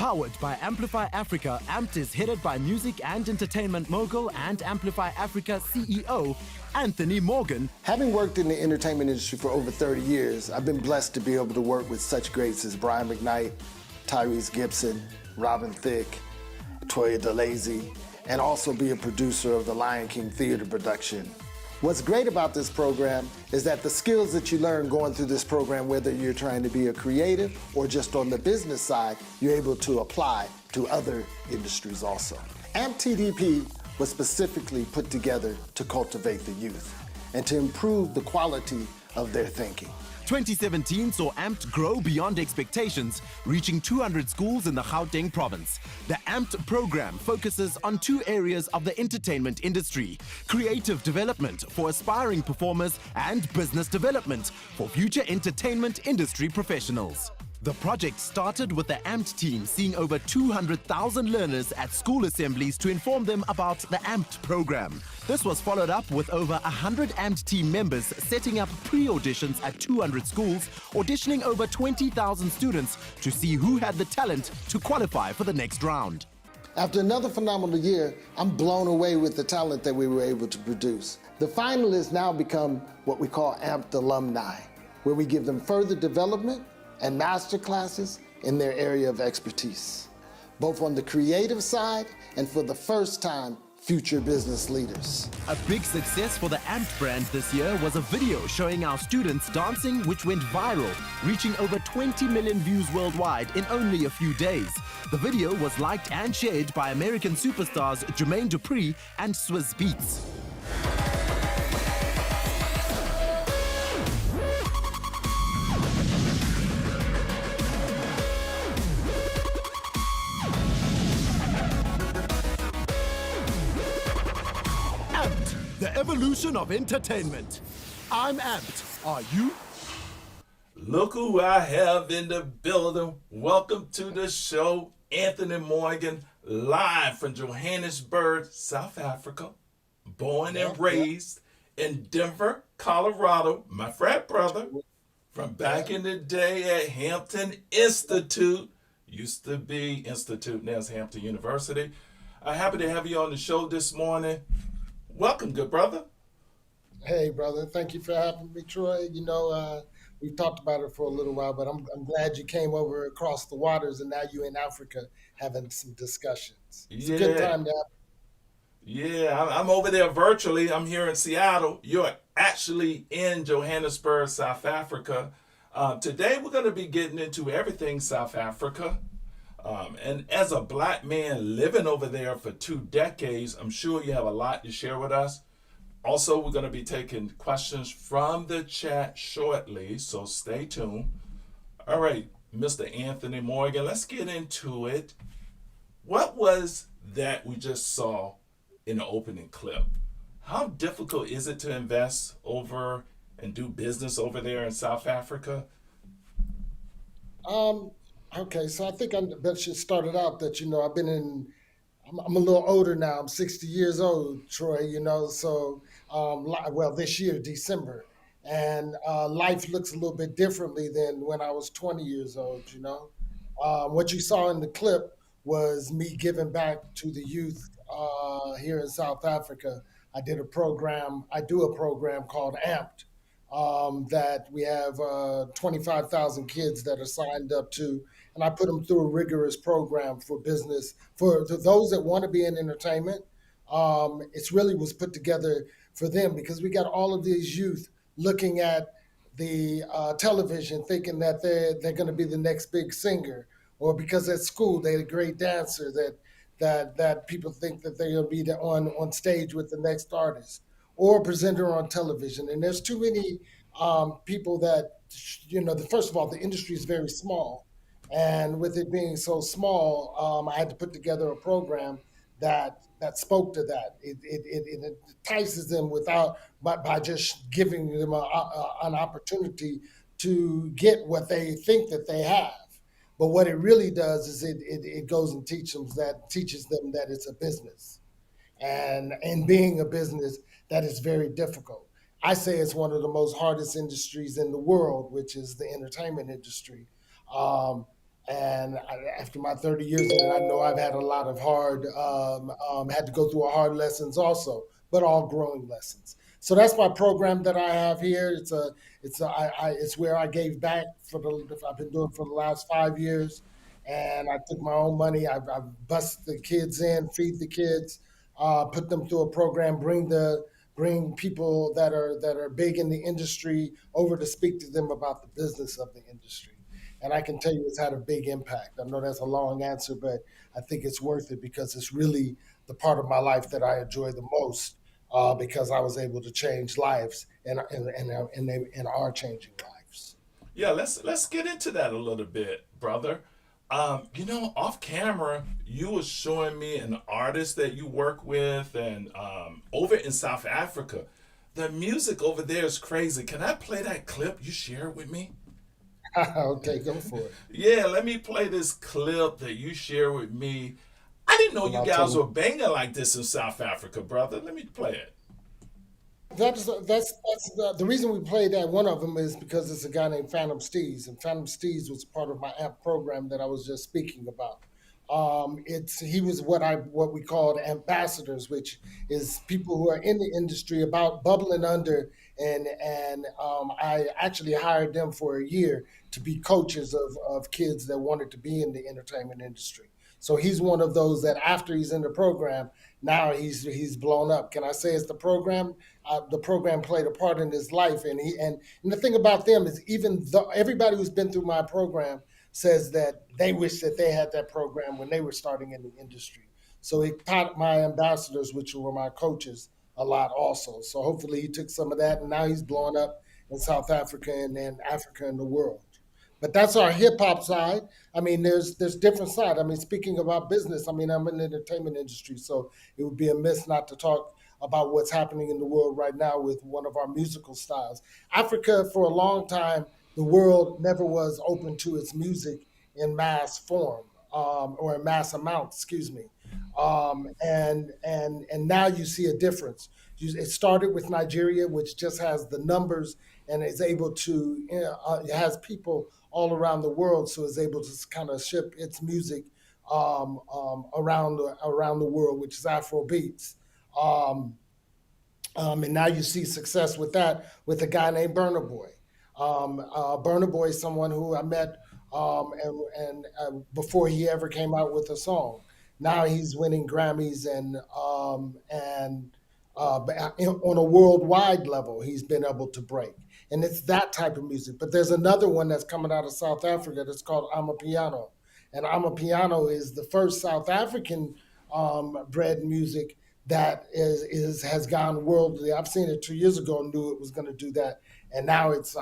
Powered by Amplify Africa, AMPT is headed by music and entertainment mogul and Amplify Africa CEO, Anthony Morgan. Having worked in the entertainment industry for over 30 years, I've been blessed to be able to work with such greats as McKnight, Tyrese Gibson, Robin Thicke, Toya DeLazy, and also be a producer of the Lion King theater production. What's great about this program is that the skills that you learn going through this program, whether you're trying to be a creative or just on the business side, you're able to apply to other industries also. AMP-TDP was specifically put together to cultivate the youth and to improve the quality of their thinking. 2017 saw AMPT grow beyond expectations, reaching 200 schools in the Gauteng province. The AMPT program focuses on two areas of the entertainment industry: creative development for aspiring performers and business development for future entertainment industry professionals. The project started with the AMPT team seeing over 200,000 learners at school assemblies to inform them about the AMPT program. This was followed up with over 100 AMPT team members setting up pre-auditions at 200 schools, auditioning over 20,000 students to see who had the talent to qualify for the next round. After another phenomenal year, I'm blown away with the talent that we were able to produce. The finalists now become what we call AMPT alumni, where we give them further development and master classes in their area of expertise, both on the creative side and, for the first time, future business leaders. A big success for the AMPT brand this year was a video showing our students dancing, which went viral, reaching over 20 million views worldwide in only a few days. The video was liked and shared by American superstars Jermaine Dupri and Swizz Beatz. The evolution of entertainment. I'm AMPT. Are you? Look who I have in the building. Welcome to the show, Anthony Morgan, live from Johannesburg, South Africa. Born and raised in Denver, Colorado. My frat brother from back in the day at Hampton Institute. Used to be Institute, now it's Hampton University. I'm happy to have you on the show this morning. Welcome, good brother. Hey, brother. Thank you for having me, Troy. You know, we've talked about it for a little while, but I'm glad you came over across the waters and now you're in Africa having some discussions. It's a good time to have. Yeah, I'm over there virtually. I'm here in Seattle. You're actually in Johannesburg, South Africa. Today, we're going to be getting into everything South Africa. And as a black man living over there for 2 decades, I'm sure you have a lot to share with us. Also, we're going to be taking questions from the chat shortly, so stay tuned. All right, Mr. Anthony Morgan, let's get into it. What was that we just saw in the opening clip? How difficult is it to invest over and do business over there in South Africa? Okay, so I think I should start it out that, you know, I'm a little older now. I'm 60 years old, Troy, you know, so, well, this year, December. And life looks a little bit differently than when I was 20 years old, you know. What you saw in the clip was me giving back to the youth here in South Africa. I do a program called AMPT. That we have 25,000 kids that are signed up to, and I put them through a rigorous program for business. For those that want to be in entertainment, it's really was put together for them because we got all of these youth looking at the television thinking that they're going to be the next big singer, or because at school they're a great dancer that people think that they're going to be on stage with the next artist, or a presenter on television. And there's too many people that, you know, first of all, the industry is very small. And with it being so small, I had to put together a program that spoke to that. It entices them by just giving them an opportunity to get what they think that they have. But what it really does is it goes and teaches them that it's a business. And in being a business, that is very difficult. I say it's one of the most hardest industries in the world, which is the entertainment industry. And after my 30 years in it, I know I've had a lot of had to go through hard lessons also, but all growing lessons. So that's my program that I have here. It's where I gave back I've been doing for the last 5 years, and I took my own money. I've busted the kids in, feed the kids, put them through a program, bring people that are big in the industry over to speak to them about the business of the industry. And I can tell you it's had a big impact. I know that's a long answer, but I think it's worth it because it's really the part of my life that I enjoy the most, because I was able to change lives, and are changing lives. Yeah, let's get into that a little bit, brother. Off camera, you were showing me an artist that you work with, and over in South Africa, the music over there is crazy. Can I play that clip you shared with me? Okay, go for it. Yeah, let me play this clip that you shared with me. I didn't know And you I'll tell guys were you. banging like this in South Africa, brother. Let me play it. That's the reason we played that. One of them is because it's a guy named Phantom Steez, and Phantom Steez was part of my app program that I was just speaking about. It's He was what we called ambassadors, which is people who are in the industry about bubbling under, and I actually hired them for a year to be coaches of kids that wanted to be in the entertainment industry. So he's one of those that after he's in the program, now he's blown up. Can I say it's the program? The program played a part in his life, and the thing about them is, even though everybody who's been through my program says that they wish that they had that program when they were starting in the industry. So it taught my ambassadors, which were my coaches, a lot also. So hopefully he took some of that, and now he's blowing up in South Africa and then Africa and the world. But that's our hip hop side. I mean, there's different side. I mean, speaking about business, I mean, I'm in the entertainment industry, so it would be amiss not to talk about what's happening in the world right now with one of our musical styles. Africa, for a long time, the world never was open to its music in mass form, or in mass amount, excuse me. And now you see a difference. It started with Nigeria, which just has the numbers and is able to, it has people all around the world, so is able to kind of ship its music around the world, which is Afro beats. Um, and now you see success with that with a guy named Burner Boy. Burner Boy is someone who I met, before he ever came out with a song. Now he's winning Grammys, on a worldwide level, he's been able to break. And it's that type of music. But there's another one that's coming out of South Africa that's called Amapiano. And Amapiano is the first South African bred music that has gone worldly. I've seen it 2 years ago and knew it was going to do that, and now it's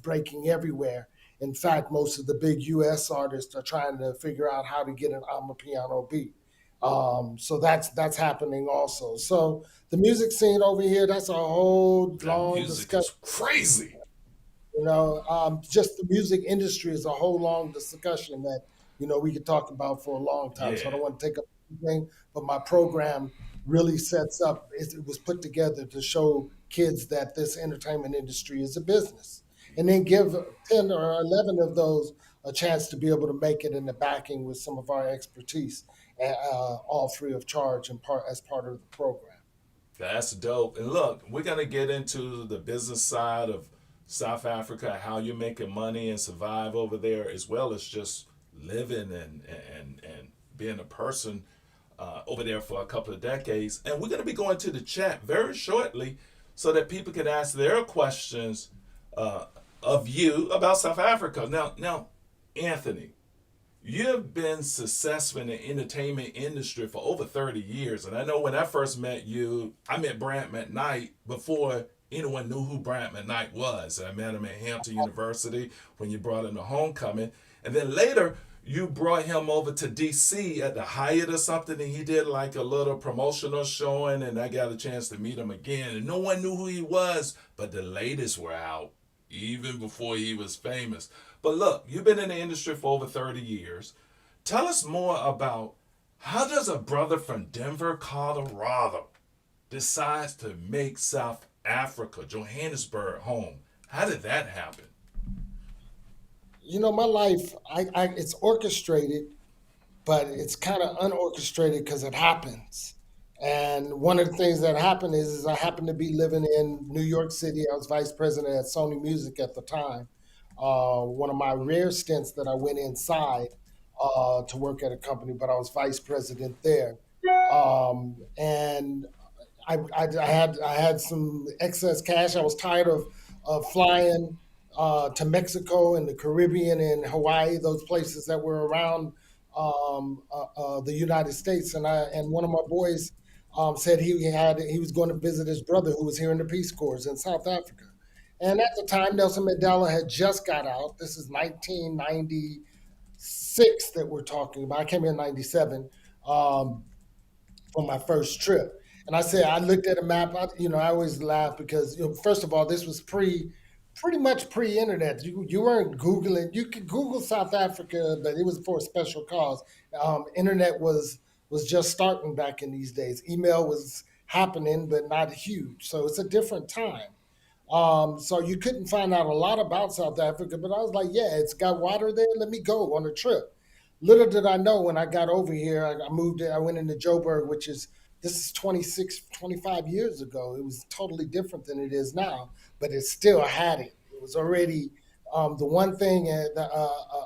breaking everywhere. In fact, most of the big U.S. artists are trying to figure out how to get an Amapiano beat. So that's happening also. So the music scene over here, that's a whole That long music discussion. is crazy. Just the music industry is a whole long discussion that we could talk about for a long time. So I Yeah. don't want to take up anything, but my program really sets up. It was put together to show kids that this entertainment industry is a business, and then give 10 or 11 of those a chance to be able to make it in the backing with some of our expertise, all free of charge and part as part of the program. That's dope. And look, we're gonna get into the business side of South Africa, how you're making money and survive over there, as well as just living and being a person over there for a couple of decades. And we're gonna be going to the chat very shortly, so that people can ask their questions uh, of you about South Africa. Now, Anthony, you've been successful in the entertainment industry for over 30 years. And I know when I first met you, I met Brant McKnight before anyone knew who Brant McKnight was. I met him at Hampton University when you brought him to homecoming. And then later, you brought him over to DC at the Hyatt or something, and he did like a little promotional showing, and I got a chance to meet him again. And no one knew who he was, but the latest were out even before he was famous. But look, you've been in the industry for over 30 years. Tell us more about, how does a brother from Denver, Colorado decides to make South Africa, Johannesburg, home? How did that happen? My life, it's orchestrated, but it's kind of unorchestrated because it happens. And one of the things that happened is I happened to be living in New York City. I was vice president at Sony Music at the time. One of my rare stints that I went inside to work at a company, but I was vice president there. And I had some excess cash. I was tired of flying to Mexico and the Caribbean and Hawaii, those places that were around the United States. And one of my boys said he was going to visit his brother who was here in the Peace Corps in South Africa. And at the time, Nelson Mandela had just got out. This is 1996 that we're talking about. I came here in '97. Um, for my first trip. And I said, I looked at a map. I always laugh because, first of all, this was pretty much pre-internet. You weren't Googling. You could Google South Africa, but it was for a special cause. Internet was just starting back in these days. Email was happening, but not huge. So it's a different time. So you couldn't find out a lot about South Africa, but I was like, yeah, it's got water there. Let me go on a trip. Little did I know when I got over here, I moved, I went into Joburg, this is 26, 25 years ago. It was totally different than it is now, but it still had it. It was already the one thing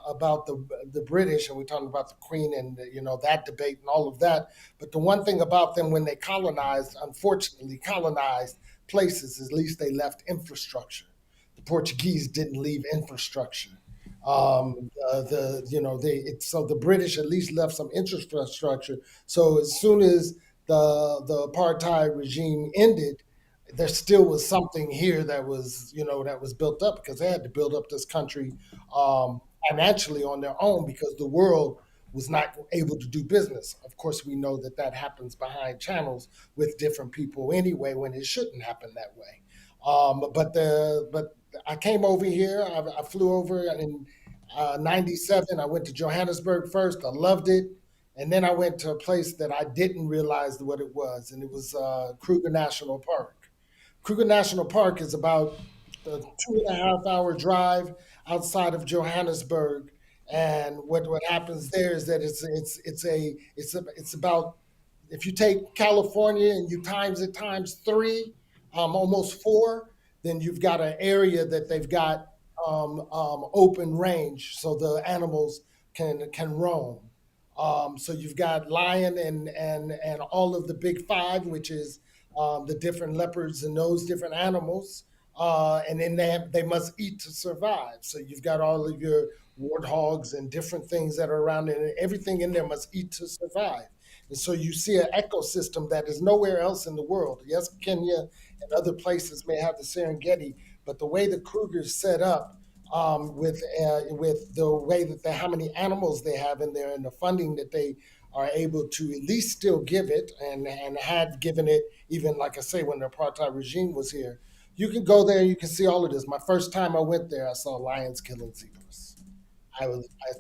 about the British, and we're talking about the Queen and that debate and all of that. But the one thing about them when they colonized, unfortunately, colonized places, at least they left infrastructure. The Portuguese didn't leave infrastructure. The you know they it, So the British at least left some infrastructure. So as soon as the apartheid regime ended, there still was something here that was built up because they had to build up this country financially on their own because the world was not able to do business. Of course, we know that that happens behind channels with different people anyway when it shouldn't happen that way. But I came over here. I flew over in '97. I went to Johannesburg first. I loved it, and then I went to a place that I didn't realize what it was, and it was Kruger National Park. Kruger National Park is about a 2.5 hour drive outside of Johannesburg. And what happens there is that it's about, if you take California and you times it times three, almost four, then you've got an area that they've got open range, so the animals can roam. So you've got lion and all of the big five, which is the different leopards and those different animals. And then they must eat to survive. So you've got all of your warthogs and different things that are around, and everything in there must eat to survive. And so you see an ecosystem that is nowhere else in the world. Yes, Kenya and other places may have the Serengeti, but the way the Kruger's set up, with the way that how many animals they have in there and the funding that they are able to at least still give it, and had given it even, like I say, when the apartheid regime was here. You can go there and you can see all of this. My first time I went there, I saw lions killing zebras. I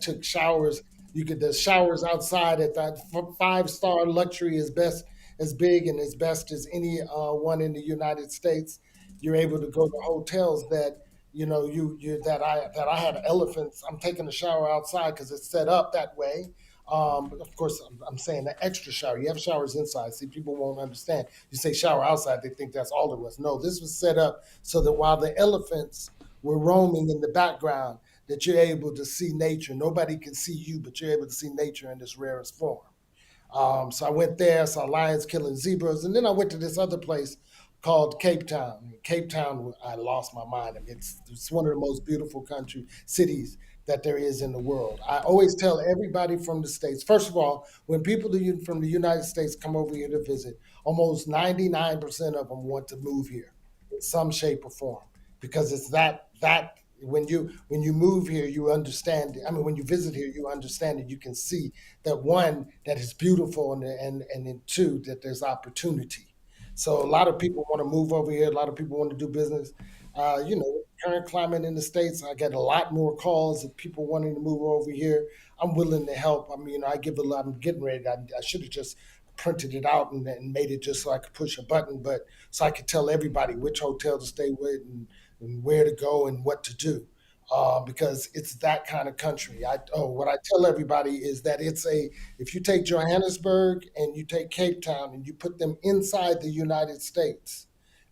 took showers. You could There's showers outside at that 5-star luxury, as best as big and as best as any one in the United States. You're able to go to hotels that you that I had elephants. I'm taking a shower outside because it's set up that way. But of course, I'm saying the extra shower. You have showers inside. See, people won't understand. You say shower outside, they think that's all it was. No, this was set up so that while the elephants were roaming in the background, that you're able to see nature. Nobody can see you, but you're able to see nature in its rarest form. So I went there, saw lions killing zebras, and then I went to this other place called Cape Town. Cape Town, I lost my mind. I mean, it's one of the most beautiful country cities that there is in the world. I always tell everybody from the States, first of all, when people from the United States come over here to visit, almost 99% of them want to move here in some shape or form because it's that when you move here, you understand. I mean, when you visit here, you understand it. You can see that one, that is beautiful, and then two, that there's opportunity. So a lot of people want to move over here. A lot of people want to do business. Current climate in the states, I get a lot more calls of people wanting to move over here. I'm willing to help. I mean, I give a lot. I'm getting ready. I should have just printed it out and made it just so I could push a button, but so I could tell everybody which hotel to stay with and where to go and what to do. because it's that kind of country. What I tell everybody is that if you take Johannesburg and you take Cape Town and you put them inside the United States,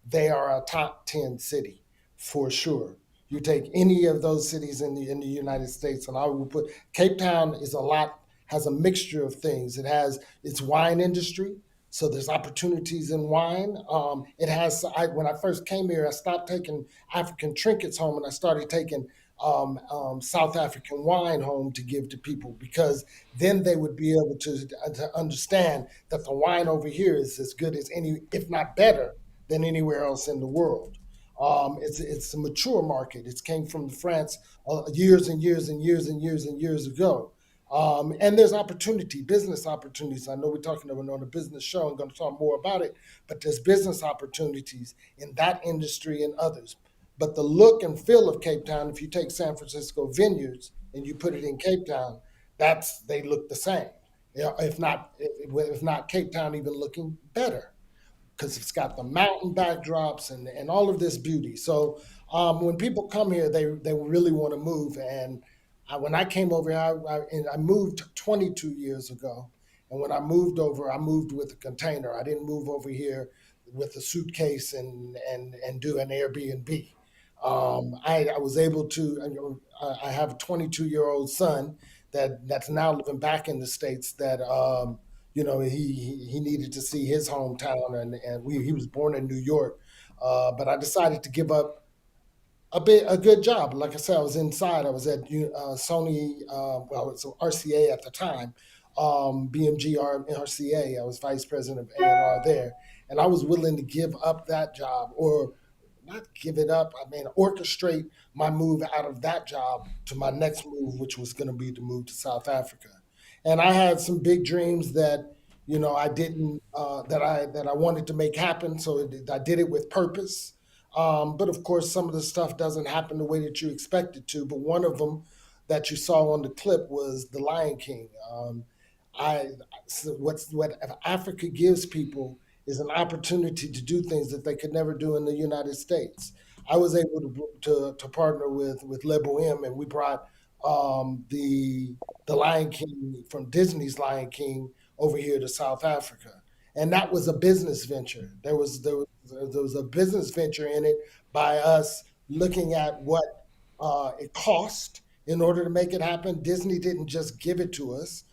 they are a top 10 city for sure. You take any of those cities in the United States, and I will put Cape Town has a mixture of things. It has its wine industry, so there's opportunities in wine. When I first came here, I stopped taking African trinkets home, and I started taking South African wine home to give to people, because then they would be able to understand that the wine over here is as good as any, if not better, than anywhere else in the world. It's a mature market. It came from France years and years and years and years and years ago. And there's business opportunities. I know we're talking on a business show. I'm going to talk more about it, but there's business opportunities in that industry and others. But the look and feel of Cape Town, if you take San Francisco vineyards and you put it in Cape Town, they look the same. If not Cape Town even looking better, because it's got the mountain backdrops and all of this beauty. So when people come here, they really want to move. And when I came over here, I moved 22 years ago. And when I moved over, I moved with a container. I didn't move over here with a suitcase and do an Airbnb. I was able to. I have a 22-year-old son that's now living back in the States. That he needed to see his hometown, and he was born in New York. But I decided to give up a good job. Like I said, I was inside. I was at Sony. Well, it's RCA at the time. BMG RCA. I was Vice President of A&R there, and I was willing to give up that job, or not give it up. I mean, orchestrate my move out of that job to my next move, which was going to be to move to South Africa. And I had some big dreams that I didn't that I wanted to make happen. So I did it with purpose. But of course, some of the stuff doesn't happen the way that you expect it to. But one of them that you saw on the clip was The Lion King. What Africa gives people is an opportunity to do things that they could never do in the United States. I was able to partner with Le Boheme, and we brought the Lion King from Disney's Lion King over here to South Africa, and that was a business venture. There was a business venture in it by us looking at what it cost in order to make it happen. Disney didn't just give it to us.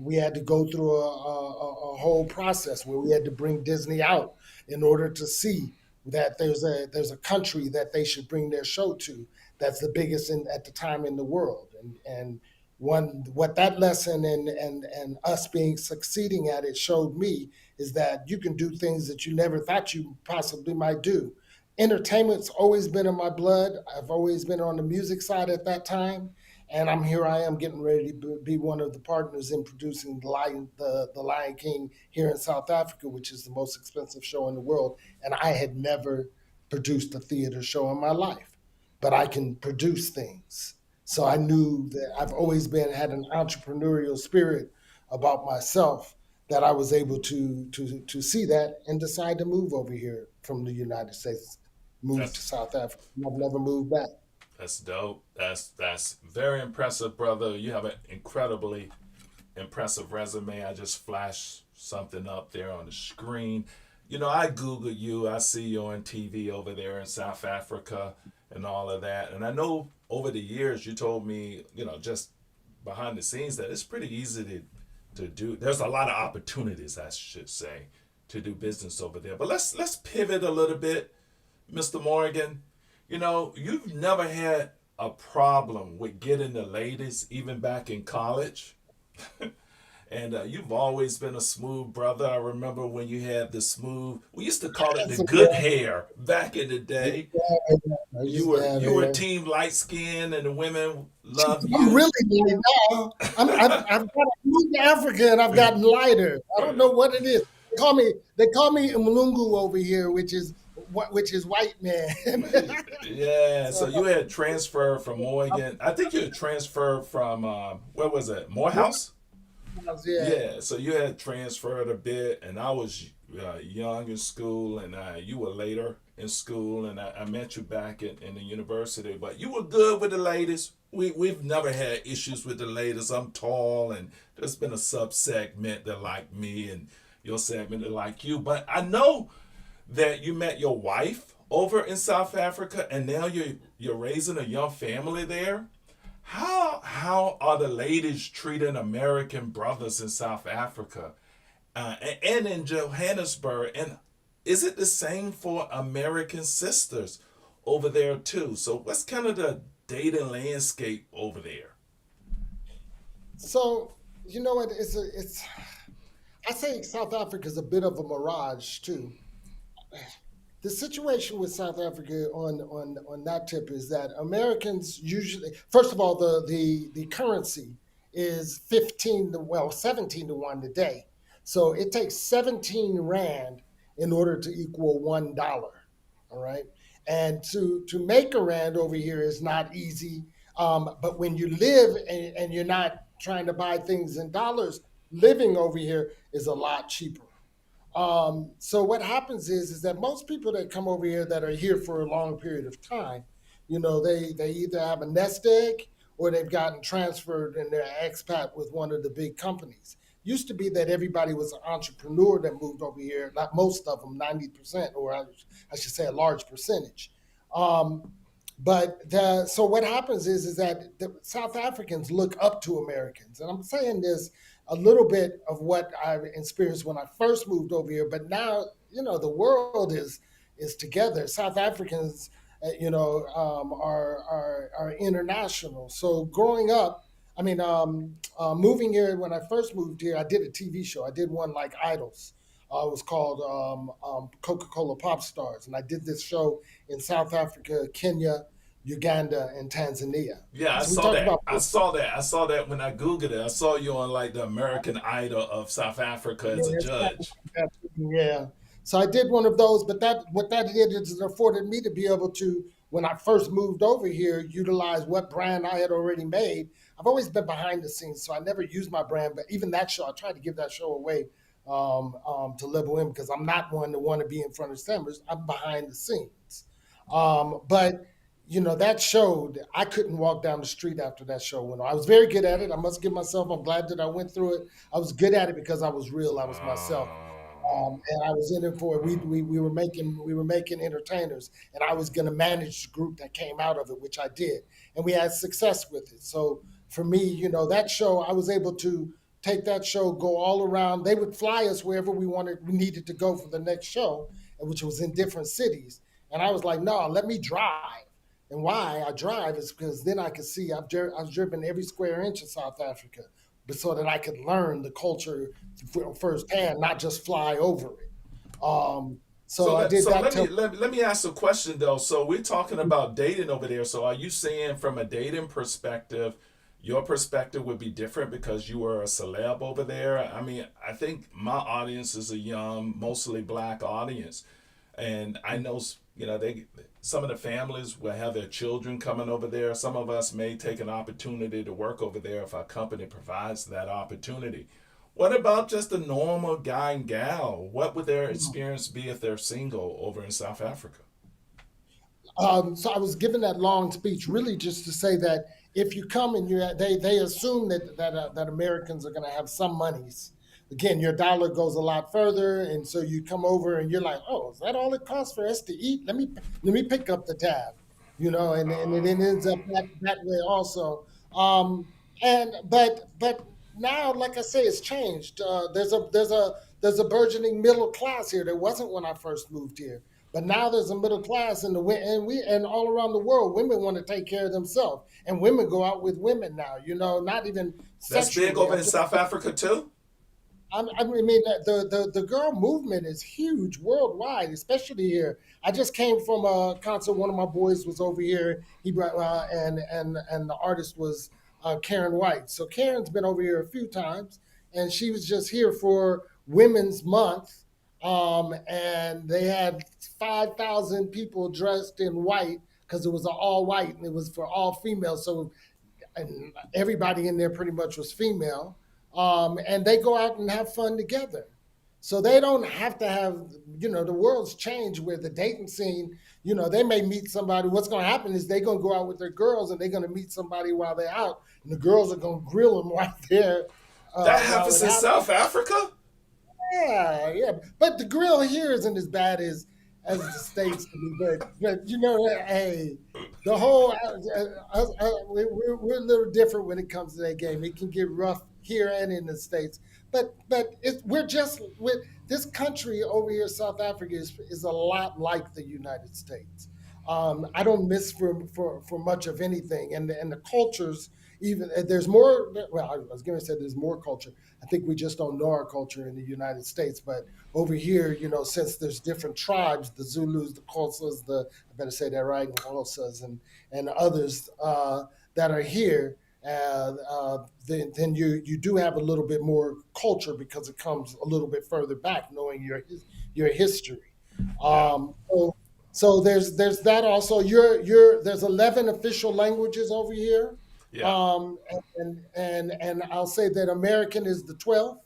We had to go through a whole process where we had to bring Disney out in order to see that there's a country that they should bring their show to that's the biggest at the time in the world. And what that lesson and us succeeding at it showed me is that you can do things that you never thought you possibly might do. Entertainment's always been in my blood. I've always been on the music side at that time. And I am getting ready to be one of the partners in producing the Lion King here in South Africa, which is the most expensive show in the world. And I had never produced a theater show in my life, but I can produce things. So I knew that I've always had an entrepreneurial spirit about myself, that I was able to see that and decide to move over here from the United States, to South Africa. I've never moved back. That's dope. That's very impressive, brother. You have an incredibly impressive resume. I just flashed something up there on the screen. I Google you. I see you on TV over there in South Africa and all of that. And I know over the years you told me, just behind the scenes, that it's pretty easy to do. There's a lot of opportunities, I should say, to do business over there. But let's pivot a little bit, Mr. Morgan. You've never had a problem with getting the ladies, even back in college. And you've always been a smooth brother. I remember when you had the smooth, we used to call it the good hair back in the day. You were team light skin and the women loved you. I'm really light now. I've moved to Africa and I've gotten lighter. I don't know what it is. They call me Mlungu over here, which is white man. Yeah, so you had transferred from Morgan. I think you had transferred from where was it? Morehouse? Yeah. Yeah, so you had transferred a bit, and I was young in school, and you were later in school, and I met you back in the university. But you were good with the ladies. We've never had issues with the ladies. I'm tall, and there's been a sub segment that like me, and your segment that like you. But I know that you met your wife over in South Africa, and now you're raising a young family there. How are the ladies treating American brothers in South Africa, and in Johannesburg? And is it the same for American sisters over there too? So what's kind of the dating landscape over there? So you know what? It's. I say South Africa is a bit of a mirage too. The situation with South Africa on that tip is that Americans usually, first of all, the currency is 15 to, well, 17 to 1 today. So it takes 17 rand in order to equal $1. All right. And to make a rand over here is not easy. But when you live and you're not trying to buy things in dollars, living over here is a lot cheaper. So what happens is that most people that come over here that are here for a long period of time, they either have a nest egg or they've gotten transferred and they're expat with one of the big companies. Used to be that everybody was an entrepreneur that moved over here, not most of them, 90%, or I should say a large percentage. Um, so what happens is that the South Africans look up to Americans, and I'm saying this a little bit of what I experienced when I first moved over here. But now, the world is together. South Africans, are international. So growing up, I mean, moving here when I first moved here, I did a TV show. I did one like Idols. It was called Coca-Cola Pop Stars, and I did this show in South Africa, Kenya, Uganda, and Tanzania. Yeah, I So we saw talked that. about I saw that. I saw that when I Googled it. I saw you on like the American Idol of South Africa as a judge. yeah. So I did one of those, but that what that did is it afforded me to be able to, when I first moved over here, utilize what brand I had already made. I've always been behind the scenes, so I never used my brand. But even that show, I tried to give that show away to Level M because I'm not one to want to be in front of cameras. I'm behind the scenes. But that showed I couldn't walk down the street after that show went on. I was very good at it. I must give myself. I'm glad that I went through it. I was good at it because I was real. I was myself. And I was in it for it. We were making entertainers, and I was going to manage the group that came out of it, which I did, and we had success with it. So for me, that show, I was able to take that show, go all around. They would fly us wherever we needed to go for the next show, which was in different cities. And I was like, no, let me drive. And why I drive is because then I could see I've driven every square inch of South Africa, but so that I could learn the culture firsthand, not just fly over it. So I did So that. let me ask a question though. So we're talking about dating over there. So are you saying from a dating perspective, your perspective would be different because you were a celeb over there? I mean, I think my audience is a young, mostly black audience, and I know they some of the families will have their children coming over there. Some of us may take an opportunity to work over there if our company provides that opportunity. What about just a normal guy and gal? What would their experience be if they're single over in South Africa? So I was given that long speech really just to say that if you come and they assume that Americans are going to have some monies. Again, your dollar goes a lot further, and so you come over and you're like, oh, is that all it costs for us to eat? Let me pick up the tab, and it ends up that way also. But now, like I say, it's changed. There's a burgeoning middle class here. There wasn't when I first moved here. But now there's a middle class, and all around the world, women want to take care of themselves, and women go out with women now. Not even That's big sexually. over in South Africa too. I mean, the girl movement is huge worldwide, especially here. I just came from a concert. One of my boys was over here. He brought and the artist was Karen White. So Karen's been over here a few times, and she was just here for Women's Month. And they had 5,000 people dressed in white because it was all white and it was for all females. So and everybody in there pretty much was female, and they go out and have fun together. So they don't have to have, the world's changed where the dating scene, they may meet somebody. What's going to happen is they're going to go out with their girls and they're going to meet somebody while they're out. And the girls are going to grill them right there That while happens it in happens. South Africa? Yeah, yeah. But the grill here isn't as bad as the States can be. But hey, the whole, we're a little different when it comes to that game. It can get rough here and in the States. But we're just with this country over here, South Africa is a lot like the United States. I don't miss for much of anything, and the cultures even there's more. Well, I was going to say there's more culture. I think we just don't know our culture in the United States, but over here, since there's different tribes, the Zulus, the Xhosas, I better say that right, and Xhosas and others that are here, then you do have a little bit more culture because it comes a little bit further back, knowing your history. Yeah. So there's that also. There's 11 official languages over here, Yeah. and I'll say that American is the 12th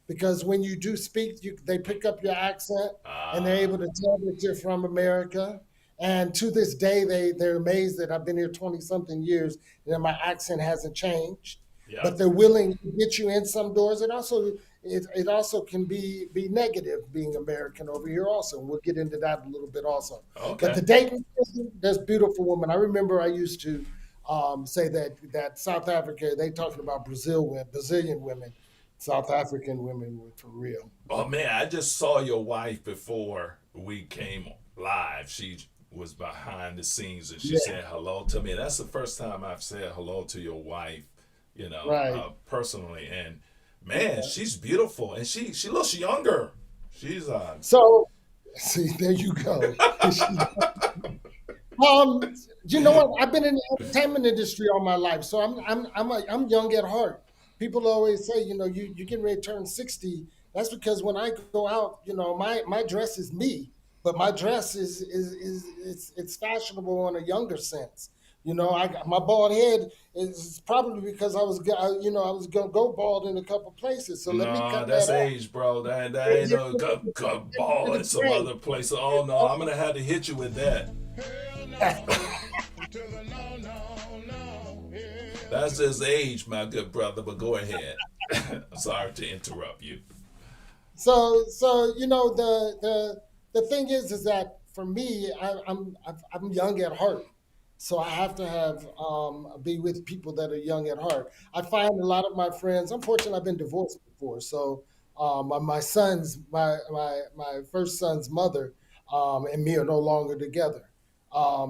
because when you do speak, they pick up your accent and they're able to tell that you're from America. And to this day, they're amazed that I've been here 20 something years and that my accent hasn't changed. Yeah. But they're willing to get you in some doors. It also can be negative being American over here also. And we'll get into that a little bit also. But Okay. the dating, there's beautiful women. I remember I used to say that South Africa, they talking about Brazilian women, South African women were for real. Oh man, I just saw your wife before we came live. She was behind the scenes and she Yeah, said hello to me. That's the first time I've said hello to your wife, right. personally. And man, she's beautiful and she looks younger. She's So, see, there you go. Um, you know what? I've been in the entertainment industry all my life, so I'm young at heart. People always say, you getting ready to turn 60. That's because when I go out, my dress is me, but my dress is it's fashionable in a younger sense. I got my bald head is probably because I was gonna go bald in a couple places. So let me no, cut that's that off. age, bro. That ain't Get no rid ball of in the some gray. other place. Oh no, I'm gonna have to hit you with that. That's just age, my good brother. But go ahead. Sorry to interrupt you. So the thing is that for me, I'm young at heart, so I have to have be with people that are young at heart. I find a lot of my friends. Unfortunately, I've been divorced before, so my first son's mother and me are no longer together.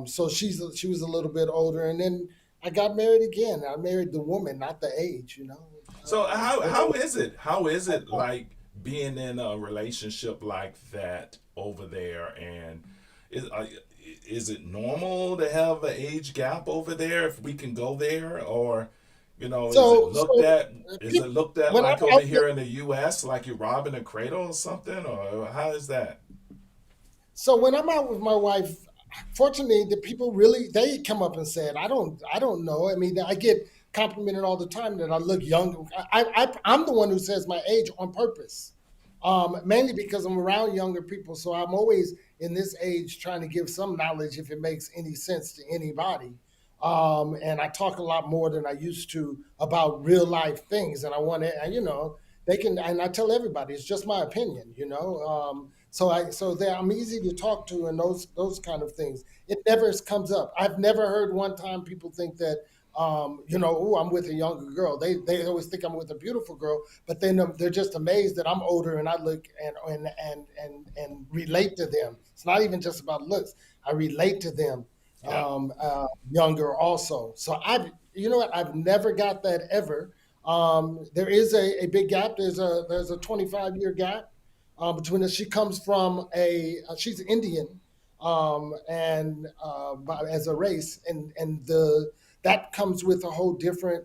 So she was a little bit older, and then I got married again. I married the woman, not the age. So how is it? How is it like being in a relationship like that over there? And is it normal to have an age gap over there? If we can go there, or is it looked So at? Is it looked at when I'm like over out. here in the U.S. like you're robbing a cradle or something, or how is that? So when I'm out with my wife, fortunately, the people really they come up and said, I don't know. I mean, I get complimented all the time that I look young. I'm the one who says my age on purpose, mainly because I'm around younger people. So I'm always in this age trying to give some knowledge if it makes any sense to anybody. And I talk a lot more than I used to about real life things, and I want to, they can, and I tell everybody it's just my opinion. I'm easy to talk to and those kind of things. It never comes up. I've never heard one time people think that oh, I'm with a younger girl. They always think I'm with a beautiful girl, but then they're just amazed that I'm older and I look and relate to them. It's not even just about looks. I relate to them Yeah. younger also. So you know what? I've never got that ever. There is a big gap. There's a 25-year gap between us. She comes from she's Indian, and as a race, and that comes with a whole different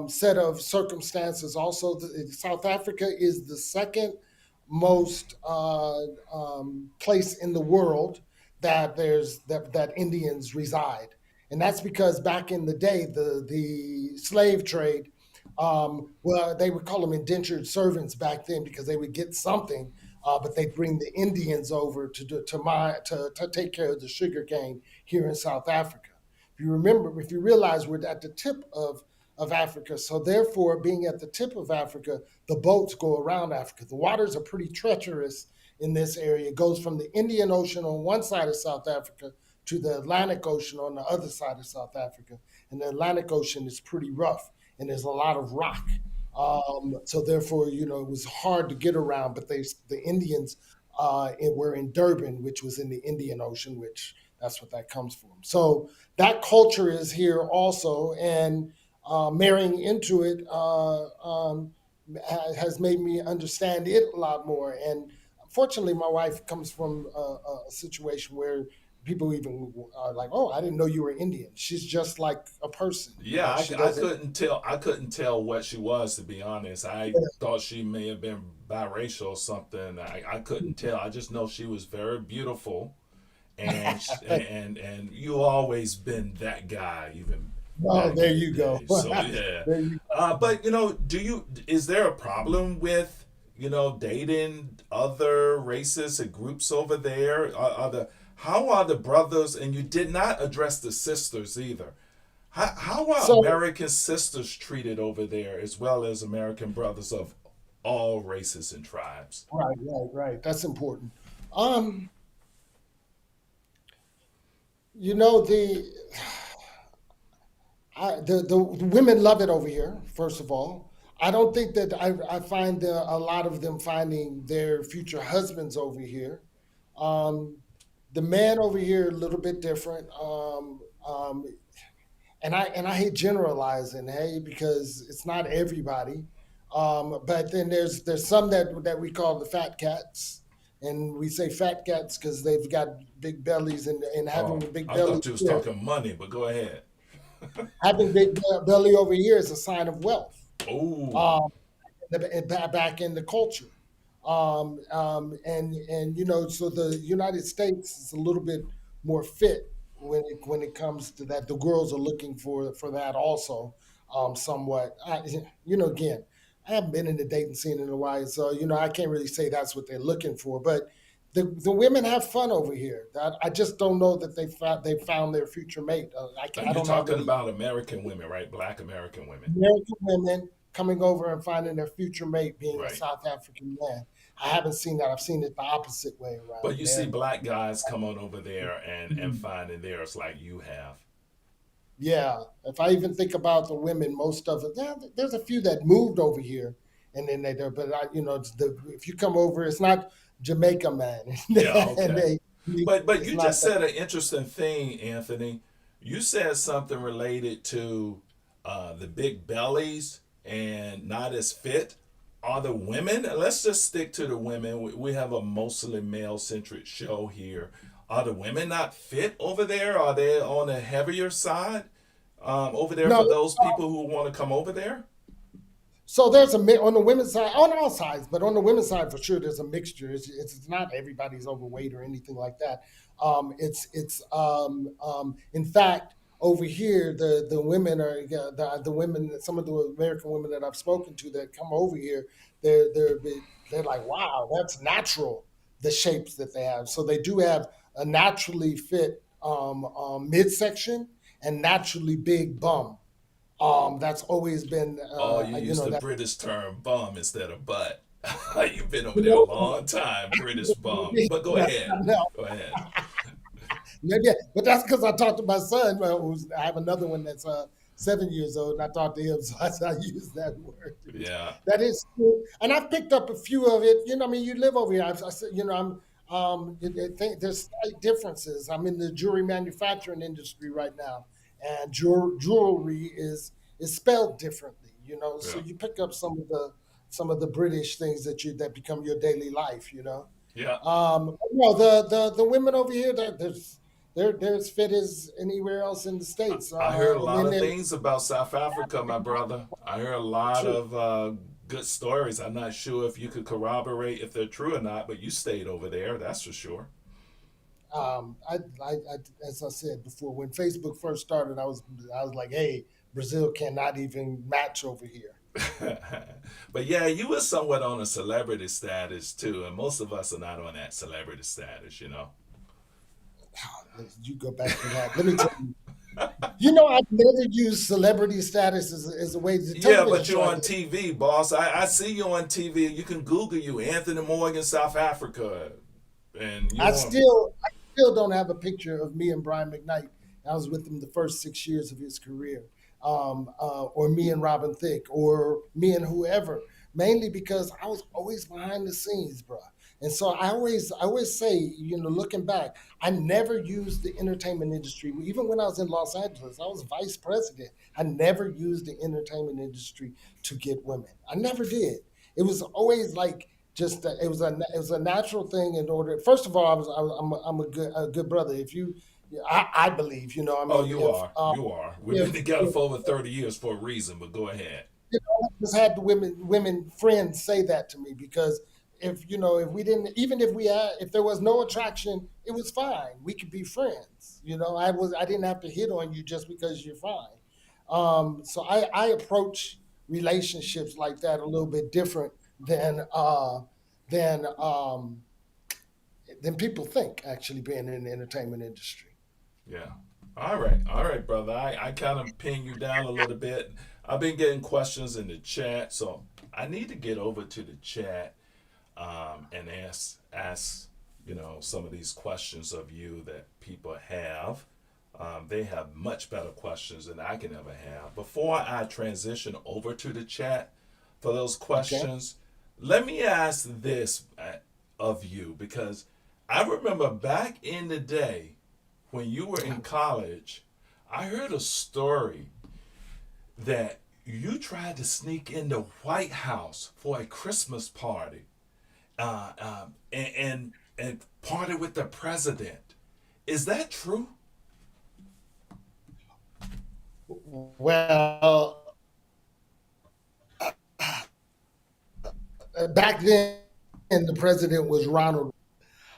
set of circumstances. Also, South Africa is the second most place in the world that Indians reside, and that's because back in the day, the slave trade Well, they would call them indentured servants back then because they would get something, but they'd bring the Indians over to take care of the sugar cane here in South Africa. If you realize we're at the tip of Africa, so therefore, being at the tip of Africa, the boats go around Africa. The waters are pretty treacherous in this area. It goes from the Indian Ocean on one side of South Africa to the Atlantic Ocean on the other side of South Africa. And the Atlantic Ocean is pretty rough and there's a lot of rock. So therefore, it was hard to get around. But the Indians were in Durban, which was in the Indian Ocean, which that's what that comes from. So that culture is here also, and marrying into it has made me understand it a lot more. And fortunately, my wife comes from a situation where people even are like, "Oh, I didn't know you were Indian." She's just like a person. Yeah, She I doesn't. couldn't tell. I couldn't tell what she was, to be honest. I thought she may have been biracial or something. I couldn't tell. I just know she was very beautiful, and and you always been that guy, even Oh, back there in the you go. day. So yeah, There you but is there a problem with dating other races and groups over there? How are the brothers? And you did not address the sisters either. How are So American sisters treated over there, as well as American brothers of all races and tribes? right. That's important. Um, the the women love it over here. First of all, I don't think that I find a lot of them finding their future husbands over here. Um, the man over here a little bit different. And I hate generalizing, hey, because it's not everybody. But then there's some that we call the fat cats, and we say fat cats because they've got big bellies, and having Oh, a big I belly thought you was here, talking money, but go ahead. having big belly over here is a sign of wealth. Oh, Um, back in the culture. So the United States is a little bit more fit when it comes to that. The girls are looking for that also, somewhat. Again, I haven't been in the dating scene in a while, so I can't really say that's what they're looking for. But the women have fun over here. I just don't know that they found their future mate. and I you're don't have talking any about American women, right? Black American women, American women coming over and finding their future mate being a right? South African man. I haven't seen that. I've seen it the opposite way But around. you see And black guys come on over there and mm, finding theirs like you have. yeah, if I even think about the women, most of it, yeah, there's a few that moved over here, and then but if you come over, it's not Jamaica man, Yeah, and okay. But it's you not just that. said an interesting thing, Anthony. You said something related to the big bellies and not as fit. Are the women? Let's just stick to the women. We have a mostly male centric show here. Are the women not fit over there? Are they on the heavier side over there No, for those people who want to come over there? so on the women's side, on all sides, but on the women's side for sure, there's a mixture. It's not everybody's overweight or anything like that. In fact, over here, the women are the women. Some of the American women that I've spoken to that come over here, they're like, wow, that's natural. The shapes that they have, so they do have a naturally fit midsection and naturally big bum. That's always been, Oh, you used the that. British term bum instead of butt. You've been over You there a know, long time, British bum. But go no, ahead. no, Go ahead. yeah, but that's because I talked to my son. I have another one that's 7 years old, and I talked to him, so I use that word. Yeah. That is true, and I've picked up a few of it. I mean, you live over here. I said, I'm. I think there's slight differences. I'm in the jewelry manufacturing industry right now, and jewelry is spelled differently. So Yeah. you pick up some of the British things that become your daily life. Yeah. No, the women over here, they're as fit as anywhere else in the states. I heard a lot And of they're things about South Africa, my brother. I heard a lot true. of good stories. I'm not sure if you could corroborate if they're true or not, but you stayed over there, that's for sure. As I said before, when Facebook first started, I was like, hey, Brazil cannot even match over here. But yeah, you were somewhat on a celebrity status too, and most of us are not on that celebrity status, you know. You go back to that. Let me tell you. I've never used celebrity status as a way to Yeah, television but you're show. on TV, boss. I see you on TV. You can Google you, Anthony Morgan, South Africa, and you on. I still don't have a picture of me and Brian McKnight. I was with him the first 6 years of his career, or me and Robin Thicke, or me and whoever. Mainly because I was always behind the scenes, bro. And so I always say, looking back, I never used the entertainment industry. Even when I was in Los Angeles, I was vice president. I never used the entertainment industry to get women. I never did. It was always like just it was a natural thing. In order, first of all, I'm a good brother. If you, I believe, I Oh, mean, you if are. You are. We've if, been together if for over 30 years for a reason. But go ahead. I just had the women friends say that to me, because if we didn't, even if there was no attraction, it was fine. We could be friends. I didn't have to hit on you just because you're fine. So I approach relationships like that a little bit different than than um, than people think. Actually, being in the entertainment industry. Yeah. All right, brother. I kind of pin you down a little bit. I've been getting questions in the chat, so I need to get over to the chat and ask some of these questions of you that people have. They have much better questions than I can ever have. Before I transition over to the chat for those Okay. questions, let me ask this of you, because I remember back in the day when you were in college, I heard a story that you tried to sneak in the White House for a Christmas party, and party with the president. Is that true? Well, back then, the president was Ronald.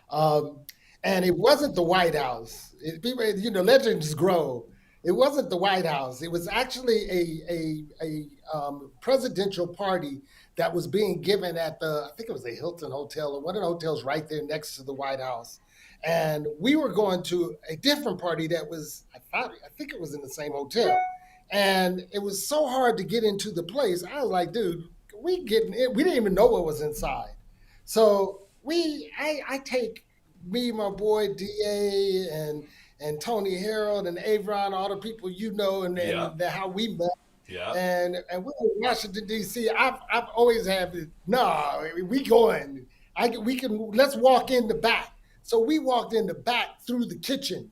Um, and it wasn't the White House. Legends grow. It wasn't the White House. It was actually a presidential party that was being given at I think it was the Hilton Hotel, or one of the hotels right there next to the White House. And we were going to a different party that was, I think it was in the same hotel. And it was so hard to get into the place. I was like, dude, we getting it. We didn't even know what was inside. So I take me, my boy DA, and Tony Harold and Avron, all the people Yeah, and how we met. yeah. And we're in Washington D.C. I've always had it. No, we going. We can, let's walk in the back. So we walked in the back through the kitchen.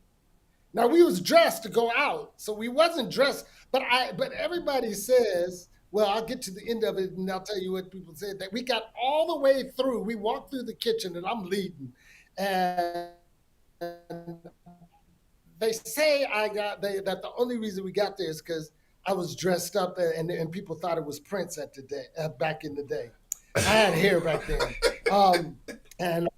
Now we was dressed to go out, so we wasn't dressed. But everybody says, well, I'll get to the end of it and I'll tell you what people said, that we got all the way through. We walked through the kitchen and I'm leading, and they say that the only reason we got there is because I was dressed up, and people thought it was Prince back in the day. I had hair back then, um, and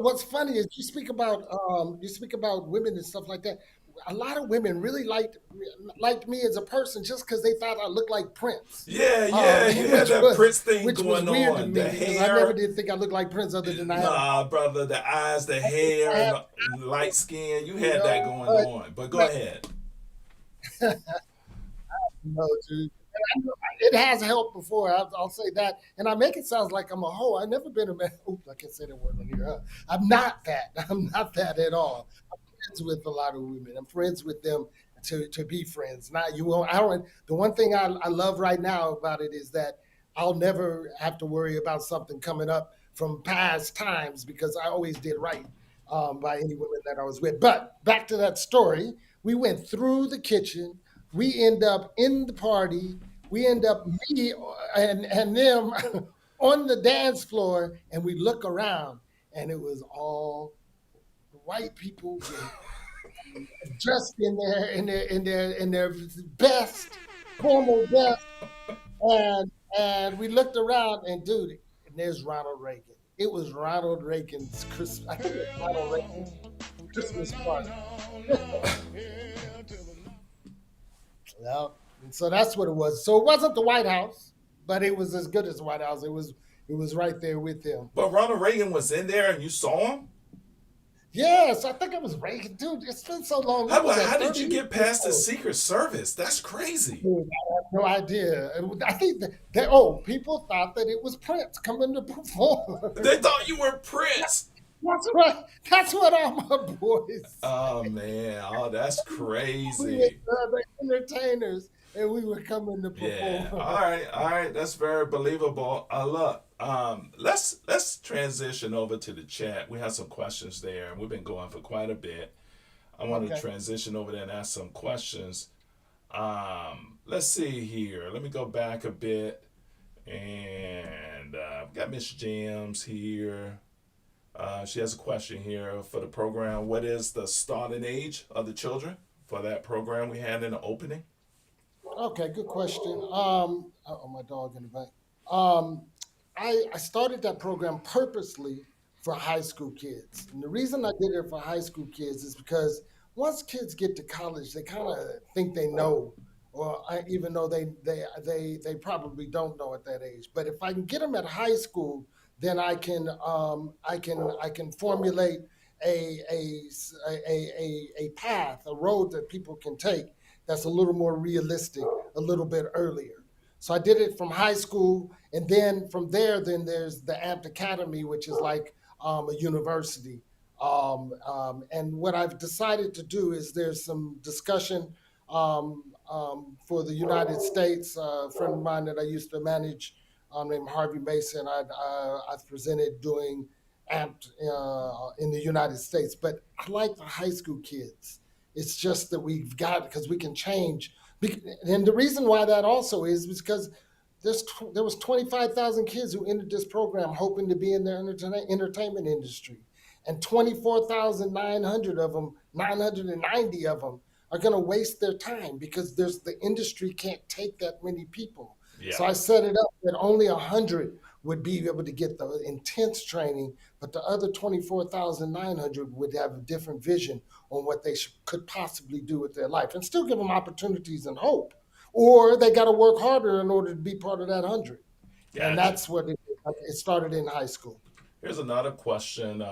what's funny is you speak about women and stuff like that. A lot of women really liked me as a person just because they thought I looked like Prince, Yeah, yeah, you had that Prince thing which was going weird to on. me The because I never hair, did think I looked like Prince other than nah, brother, the eyes, the hair, I and have, the light skin. You you had that know, going on. But go ahead. no, dude. And it has helped before. I'll say that, and I make it sound like I'm a hoe. I've never been a man. Oops, I can't say that word on here. Huh? I'm not that. I'm not that at all. I'm friends with a lot of women. I'm friends with them to be friends. Not you. Won't. I don't. The one thing I love right now about it is that I'll never have to worry about something coming up from past times because I always did right by any women that I was with. But back to that story, we went through the kitchen. We end up in the party. We end up me and them on the dance floor, and we look around, and it was all white people dressed in their best, formal best, and we looked around, and dude, and there's Ronald Reagan. It was Ronald Reagan's Christmas. I think it was Ronald Reagan's Christmas party. Yeah. And so that's what it was. So it wasn't the White House, but it was as good as the White House. It was right there with him. But Ronald Reagan was in there and you saw him? Yes, I think it was Reagan. Dude, it's been so long. What How, was that, how did 30 you years get past the ago? Secret Service? That's crazy. Dude, I have no idea. I think people thought that it was Prince coming to perform. They thought you were Prince. That's what all my boys Oh say. man, oh that's We were crazy. the entertainers and we were coming to Yeah. perform. All right. That's very believable. Look, let's transition over to the chat. We have some questions there, and we've been going for quite a bit. I want to Okay. transition over there and ask some questions. Let's see here. Let me go back a bit, and I've got Miss Jams here. She has a question here for the program. What is the starting age of the children for that program we had in the opening? Okay, good question. Oh, my dog in the back. Um, I started that program purposely for high school kids. And the reason I did it for high school kids is because once kids get to college, they kind of think they know, even though they probably don't know at that age. But if I can get them at high school, then I can formulate a a a path, a road that people can take that's a little more realistic a little bit earlier. So I did it from high school, and then from there, then there's the Amped Academy, which is like a university. And what I've decided to do is there's some discussion for the United States. A friend of mine that I used to manage, named Harvey Mason, I've presented doing Amped in the United States. But I like the high school kids. It's just that we've got because we can change. And the reason why that also is because there was 25,000 kids who entered this program hoping to be in the entertainment industry, and 24,900 of them, 990 of them, are going to waste their time because the industry can't take that many people. Yeah. So I set it up that only 100 would be able to get the intense training, but the other 24,900 would have a different vision on what they could possibly do with their life and still give them opportunities and hope. Or they got to work harder in order to be part of that 100. And Gotcha. that's what it started in high school. Here's another question.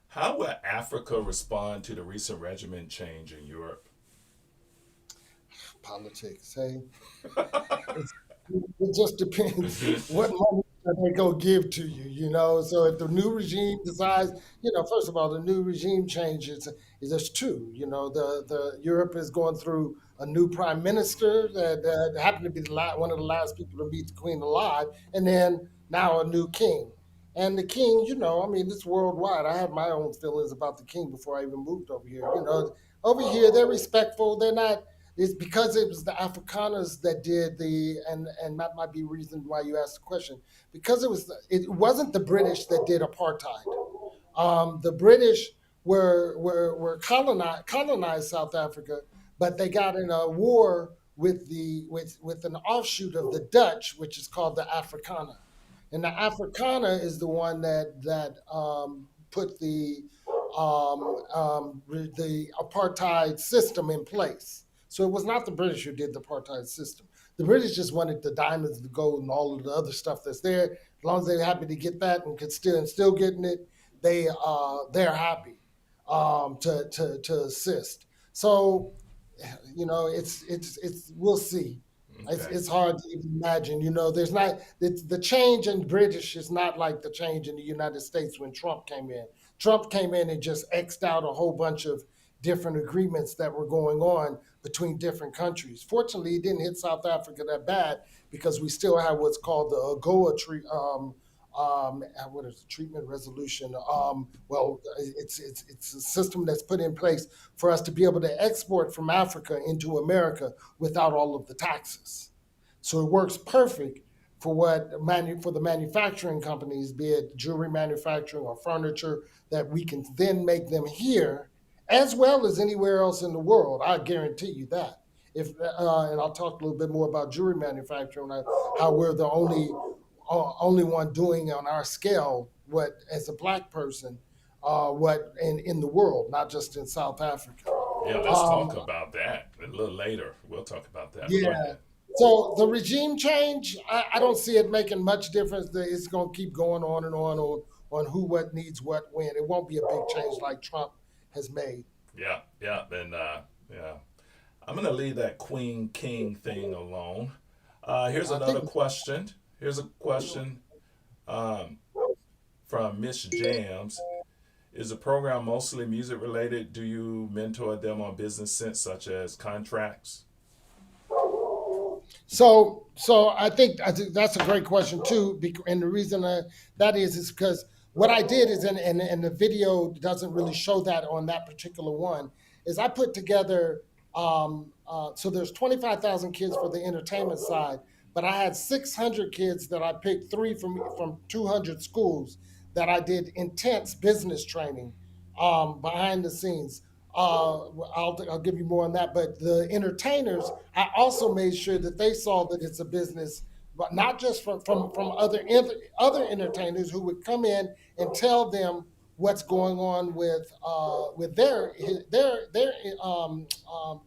How will Africa respond to the recent regiment change in Europe? Politics, hey, it's, it just depends what money that they go give to you, you know. So if the new regime decides, first of all, the new regime changes is there's two. The Europe is going through a new prime minister that happened to be one of the last people to meet the queen alive, and then now a new king. And the king, I mean, it's worldwide. I had my own feelings about the king before I even moved over here. Over here they're respectful. They're not. It's because it was the Afrikaners that did and that might be the reason why you asked the question. Because it wasn't the British that did apartheid. The British were colonized South Africa, but they got in a war with an offshoot of the Dutch, which is called the Afrikaner. And the Afrikaner is the one that put the apartheid system in place. So it was not the British who did the apartheid system. The British just wanted the diamonds, the gold, and all of the other stuff that's there. As long as they're happy to get that and still getting it, they're happy to assist. So it's we'll see. Okay. It's hard to even imagine. There's not the change in British is not like the change in the United States when Trump came in. Trump came in and just X'd out a whole bunch of different agreements that were going on between different countries. Fortunately, it didn't hit South Africa that bad because we still have what's called the AGOA what is the treatment resolution? It's a system that's put in place for us to be able to export from Africa into America without all of the taxes. So it works perfect for for the manufacturing companies, be it jewelry manufacturing or furniture, that we can then make them here as well as anywhere else in the world. I guarantee you that. And I'll talk a little bit more about jewelry manufacturing, how we're the only one doing on our scale what as a black person, what in the world, not just in South Africa. Yeah, let's talk Um, about that a little later. We'll talk about that. Go yeah. ahead. So the regime change, I don't see it making much difference. It's going to keep going on and on who, what needs what, when. It won't be a big change like Trump has made. Yeah, yeah, and yeah. I'm gonna leave that Queen King thing alone. Here's I another think question. Here's a question um, from Miss Jams. Is the program mostly music related? Do you mentor them on business sense, such as contracts? so. I think that's a great question too. And the reason that is because what I did is, and the video doesn't really show that on that particular one, is I put together. So there's 25,000 kids for the entertainment side, but I had 600 kids that I picked, three from 200 schools that I did intense business training behind the scenes. I'll give you more on that. But the entertainers, I also made sure that they saw that it's a business, but not just from other entertainers who would come in and tell them what's going on with their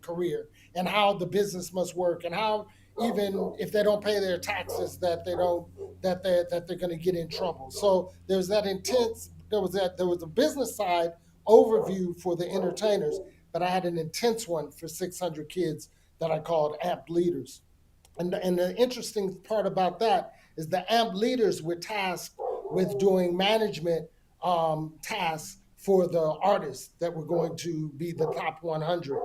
career and how the business must work and how even if they don't pay their taxes that they don't that they're going to get in trouble. So there's that intense. There was a business side overview for the entertainers, but I had an intense one for 600 kids that I called AMP leaders. And the interesting part about that is the AMP leaders were tasked with doing management tasks for the artists that were going to be the top 100.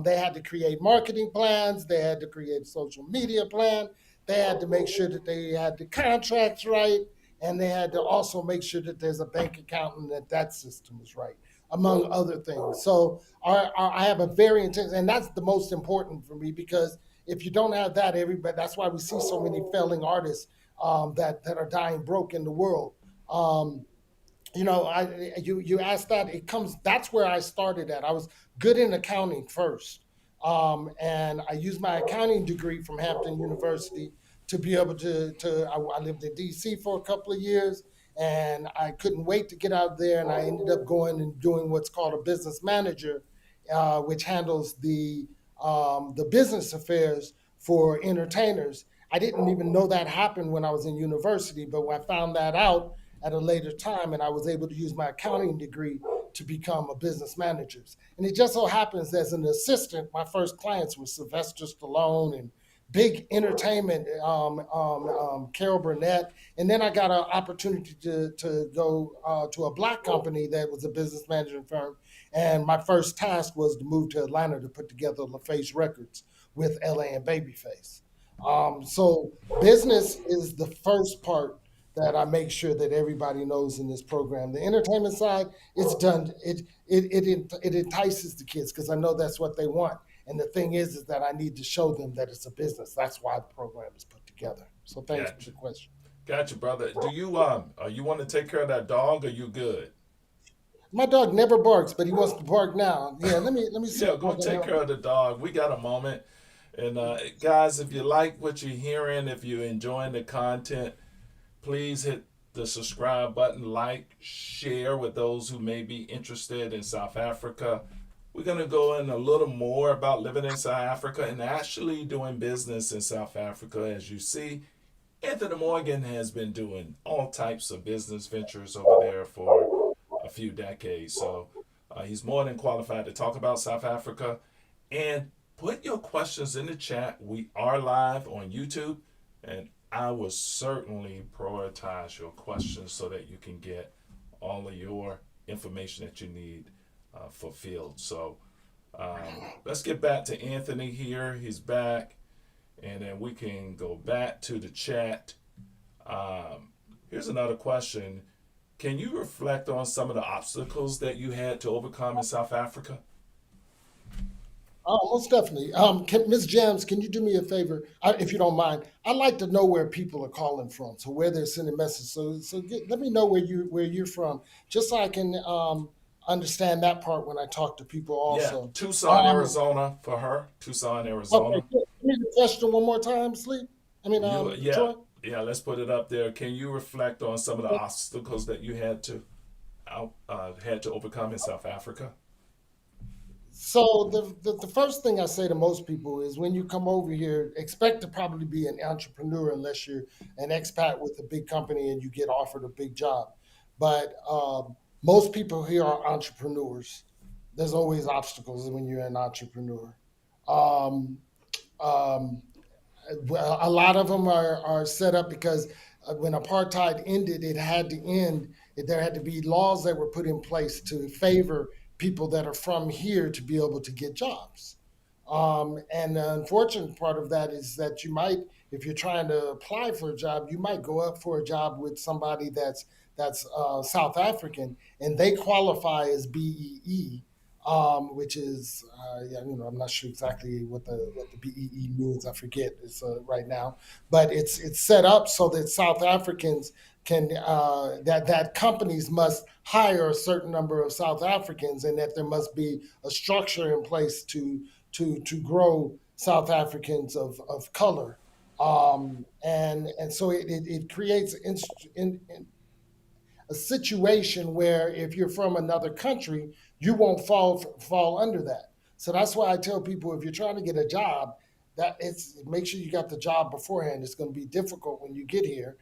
They had to create marketing plans, they had to create a social media plan, they had to make sure that they had the contracts right, and they had to also make sure that there's a bank account and that system is right, among other things. So I have a very intense, and that's the most important for me because if you don't have that, everybody. That's why we see so many failing artists that are dying broke in the world. Um, you asked that. It comes. That's where I started at. I was good in accounting first, and I used my accounting degree from Hampton University to be able I lived in D.C. for a couple of years, and I couldn't wait to get out there. And I ended up going and doing what's called a business manager, which handles the business affairs for entertainers. I didn't even know that happened when I was in university, but I found that out at a later time, and I was able to use my accounting degree to become a business manager. And it just so happens, as an assistant, my first clients were Sylvester Stallone and big entertainment, Carol Burnett. And then I got an opportunity to go to a black company that was a business management firm. And my first task was to move to Atlanta to put together LaFace Records with LA and Babyface. So business is the first part that I make sure that everybody knows in this program. The entertainment side, it's done. It entices the kids because I know that's what they want. And the thing is that I need to show them that it's a business. That's why the program is put together. So thanks for Gotcha, the question. gotcha, brother. Do you want to take care of that dog? Or you good? My dog never barks, but he wants to bark now. Yeah, let me see Yeah, if I go can take help. care of the dog. We got a moment. And guys, if you like what you're hearing, if you're enjoying the content, please hit the subscribe button, like, share with those who may be interested in South Africa. We're going to go in a little more about living in South Africa and actually doing business in South Africa. As you see, Anthony Morgan has been doing all types of business ventures over there for a few decades. So he's more than qualified to talk about South Africa. And put your questions in the chat. We are live on YouTube, and I will certainly prioritize your questions so that you can get all of your information that you need fulfilled. So let's get back to Anthony here. He's back, and then we can go back to the chat. Here's another question. Can you reflect on some of the obstacles that you had to overcome in South Africa? Oh, most definitely. Ms. Jams, can you do me a favor, if you don't mind? I'd like to know where people are calling from, so where they're sending messages. Let me know where you're from, just so I can understand that part when I talk to people Yeah, also. Tucson, Um, Arizona for her. Tucson, okay, Arizona. give me the question one more time, Sleep. Yeah, Troy. yeah. Let's put it up there. Can you reflect on some of the obstacles that you had to overcome in South Africa? So the first thing I say to most people is when you come over here, expect to probably be an entrepreneur unless you're an expat with a big company and you get offered a big job. But most people here are entrepreneurs. There's always obstacles when you're an entrepreneur. Um, um, well, a lot of them are set up because when apartheid ended, it had to end. There had to be laws that were put in place to favor people that are from here to be able to get jobs. And the unfortunate part of that is that you might, if you're trying to apply for a job, you might go up for a job with somebody that's South African, and they qualify as BEE, which is yeah, I'm not sure exactly what the BEE means. I forget it's right now, but it's set up so that South Africans can that companies must hire a certain number of South Africans, and that there must be a structure in place to grow South Africans of color. And so it creates a situation where if you're from another country, you won't fall under that. So that's why I tell people if you're trying to get a job, that it's make sure you got the job beforehand. It's going to be difficult when you get here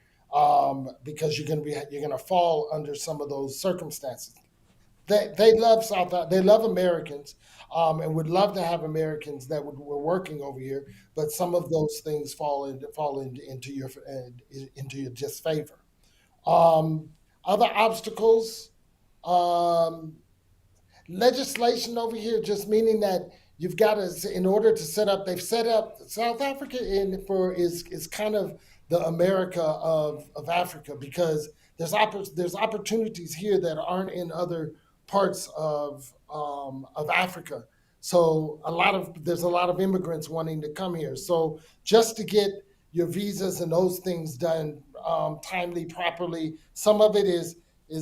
because you're going to fall under some of those circumstances. They love they love Americans and would love to have Americans that were working over here, but some of those things into your disfavor. Um, Other obstacles, um, legislation over here, just meaning that you've got to, in order to set up, they've set up South Africa is kind of the America of Africa because there's opportunities here that aren't in other parts of Africa. So there's a lot of immigrants wanting to come here. So just to get your visas and those things done timely, properly. Some of it is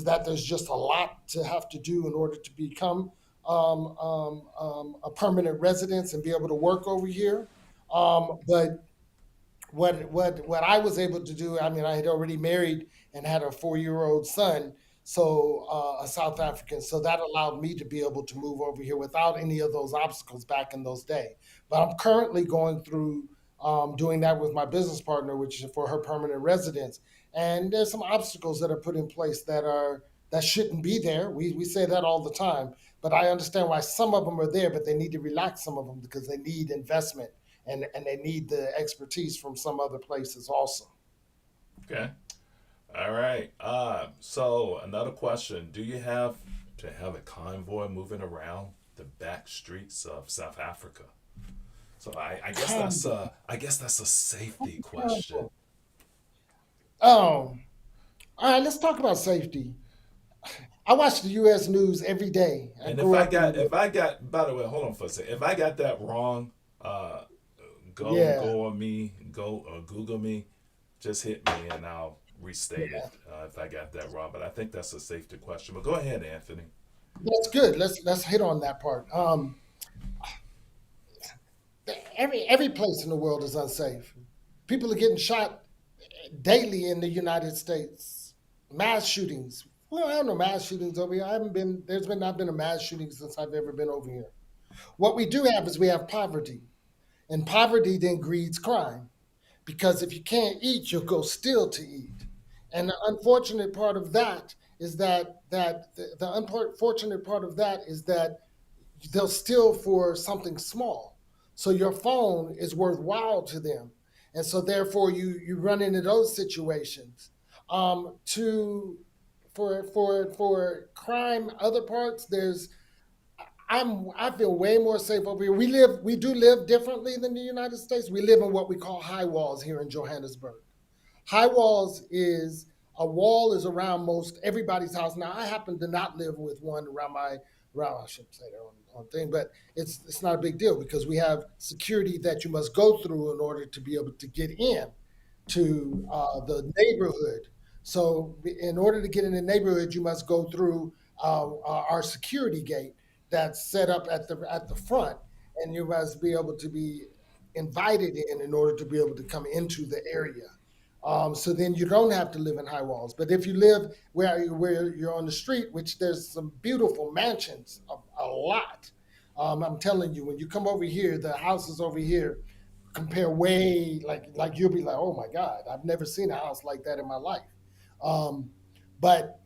that there's just a lot to have to do in order to become a permanent residence and be able to work over here. But what I was able to do, I mean, I had already married and had a 4-year-old son, so a South African, so that allowed me to be able to move over here without any of those obstacles back in those days. But I'm currently going through doing that with my business partner, which is for her permanent residence. And there's some obstacles that are put in place that shouldn't be there. We say that all the time, but I understand why some of them are there, but they need to relax some of them because they need investment and they need the expertise from some other places also. Okay. All right. So another question: do you have to have a convoy moving around the back streets of South Africa? So I guess that's a safety question. Oh, all right. Let's talk about safety. I watch the U.S. news every day. I And grew up in if I got, by the way, hold on for a second. If I got that wrong, uh, yeah, go on me, go Google me, just hit me, and I'll restate it yeah. if I got that wrong. But I think that's a safety question. But go ahead, Anthony. That's good. Let's hit on that part. Every place in the world is unsafe. People are getting shot daily in the United States. Mass shootings. Well, I have no mass shootings over here. I haven't been. There's been not been a mass shooting since I've ever been over here. What we do have is we have poverty, and poverty then breeds crime. Because if you can't eat, you'll go steal to eat. And the unfortunate part of that is the unfortunate part of that is that they'll steal for something small. So your phone is worthwhile to them. And so therefore you run into those situations. To for crime, other parts, I feel way more safe over here. We do live differently than the United States. We live in what we call high walls here in Johannesburg. High walls is a wall is around most everybody's house. Now I happen to not live with one around I shouldn't say that on thing, but it's not a big deal because we have security that you must go through in order to be able to get in to the neighborhood. So in order to get in the neighborhood, you must go through our security gate that's set up at the front, and you must be able to be invited in order to be able to come into the area. So then you don't have to live in high walls. But if you live where you're on the street, which there's some beautiful mansions, a lot, I'm telling you, when you come over here, the houses over here compare way like you'll be like, oh my God, I've never seen a house like that in my life. Um, but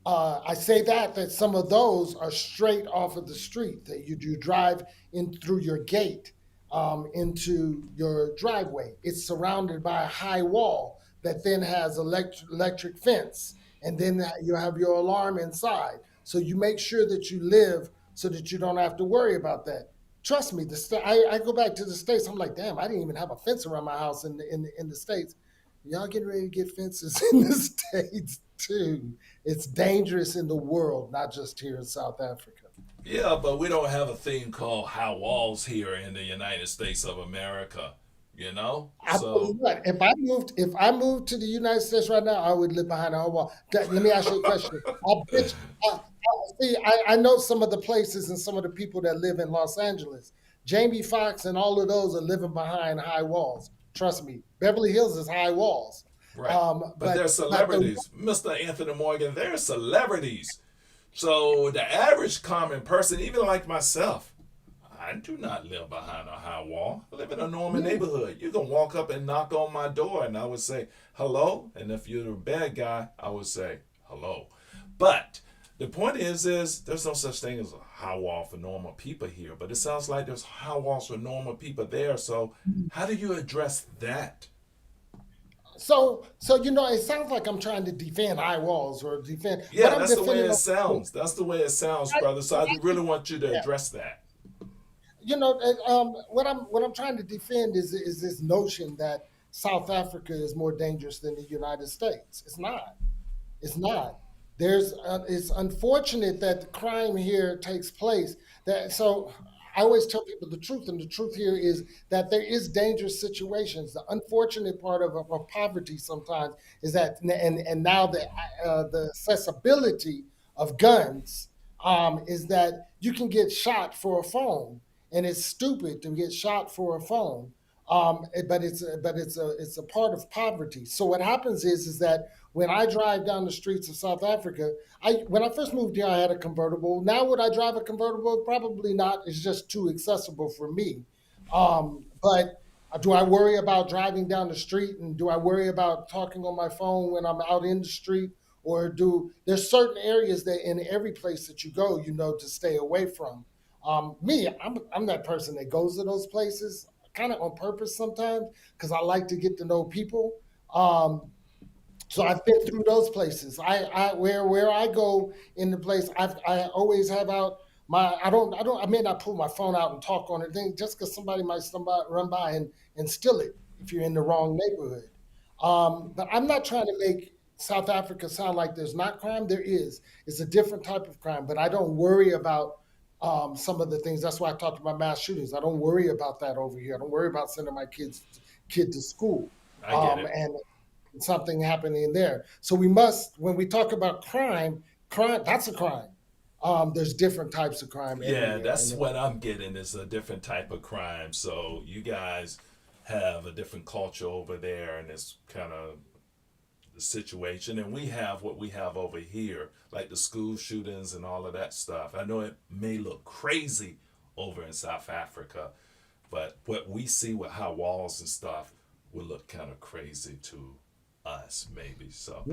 I say that some of those are straight off of the street that you drive in through your gate into your driveway. It's surrounded by a high wall that then has electric fence, and then you have your alarm inside. So you make sure that you live so that you don't have to worry about that. Trust me, I go back to the States. I'm like, damn, I didn't even have a fence around my house in the States. Y'all getting ready to get fences in the States too. It's dangerous in the world, not just here in South Africa. Yeah, but we don't have a thing called high walls here in the United States of America, you know? I tell you So, what, if I moved to the United States right now, I would live behind a wall. Let me ask you a question. I know some of the places and some of the people that live in Los Angeles. Jamie Foxx and all of those are living behind high walls. Trust me, Beverly Hills is high walls. right. But they're But celebrities. Mr. Anthony Morgan, they're celebrities. So the average common person, even like myself, I do not live behind a high wall. I live in a normal neighborhood. You can walk up and knock on my door and I would say hello. And if you're a bad guy, I would say hello. But the point is there's no such thing as a high wall for normal people here. But it sounds like there's high walls for normal people there. So how do you address that? so it sounds like I'm trying to defend high walls or defend, but Yeah, I'm that's the way defending. it sounds. That's the way it sounds, brother. So I really want you to Yeah. address that. What I'm trying to defend is this notion that South Africa is more dangerous than the United States. It's not. It's not. It's unfortunate that the crime here takes place. I always tell people the truth, and the truth here is that there is dangerous situations. The unfortunate part of poverty sometimes is that, and now the accessibility of guns is that you can get shot for a phone, and it's stupid to get shot for a phone. But it's a part of poverty. So what happens is that when I drive down the streets of South Africa, when I first moved here, I had a convertible. Now would I drive a convertible? Probably not. It's just too accessible for me. But do I worry about driving down the street, and do I worry about talking on my phone when I'm out in the street? Or there's certain areas that in every place that you go, to stay away from. I'm that person that goes to those places kind of on purpose sometimes because I like to get to know people. So I've been through those places. Where I go in the place, I always have out my. I may not pull my phone out and talk on it thing just because somebody run by and steal it if you're in the wrong neighborhood. But I'm not trying to make South Africa sound like there's not crime. There is. It's a different type of crime, but I don't worry about some of the things. That's why I talked about mass shootings. I don't worry about that over here. I don't worry about sending my kid to school. I get it. And something happening there. So we must, when we talk about crime, that's a crime. There's different types of crime Yeah, everywhere. that's what I'm getting is a different type of crime. So you guys have a different culture over there, and it's kind of the situation. And we have what we have over here, like the school shootings and all of that stuff. I know it may look crazy over in South Africa, but what we see with high walls and stuff will look kind of crazy to us, maybe. So,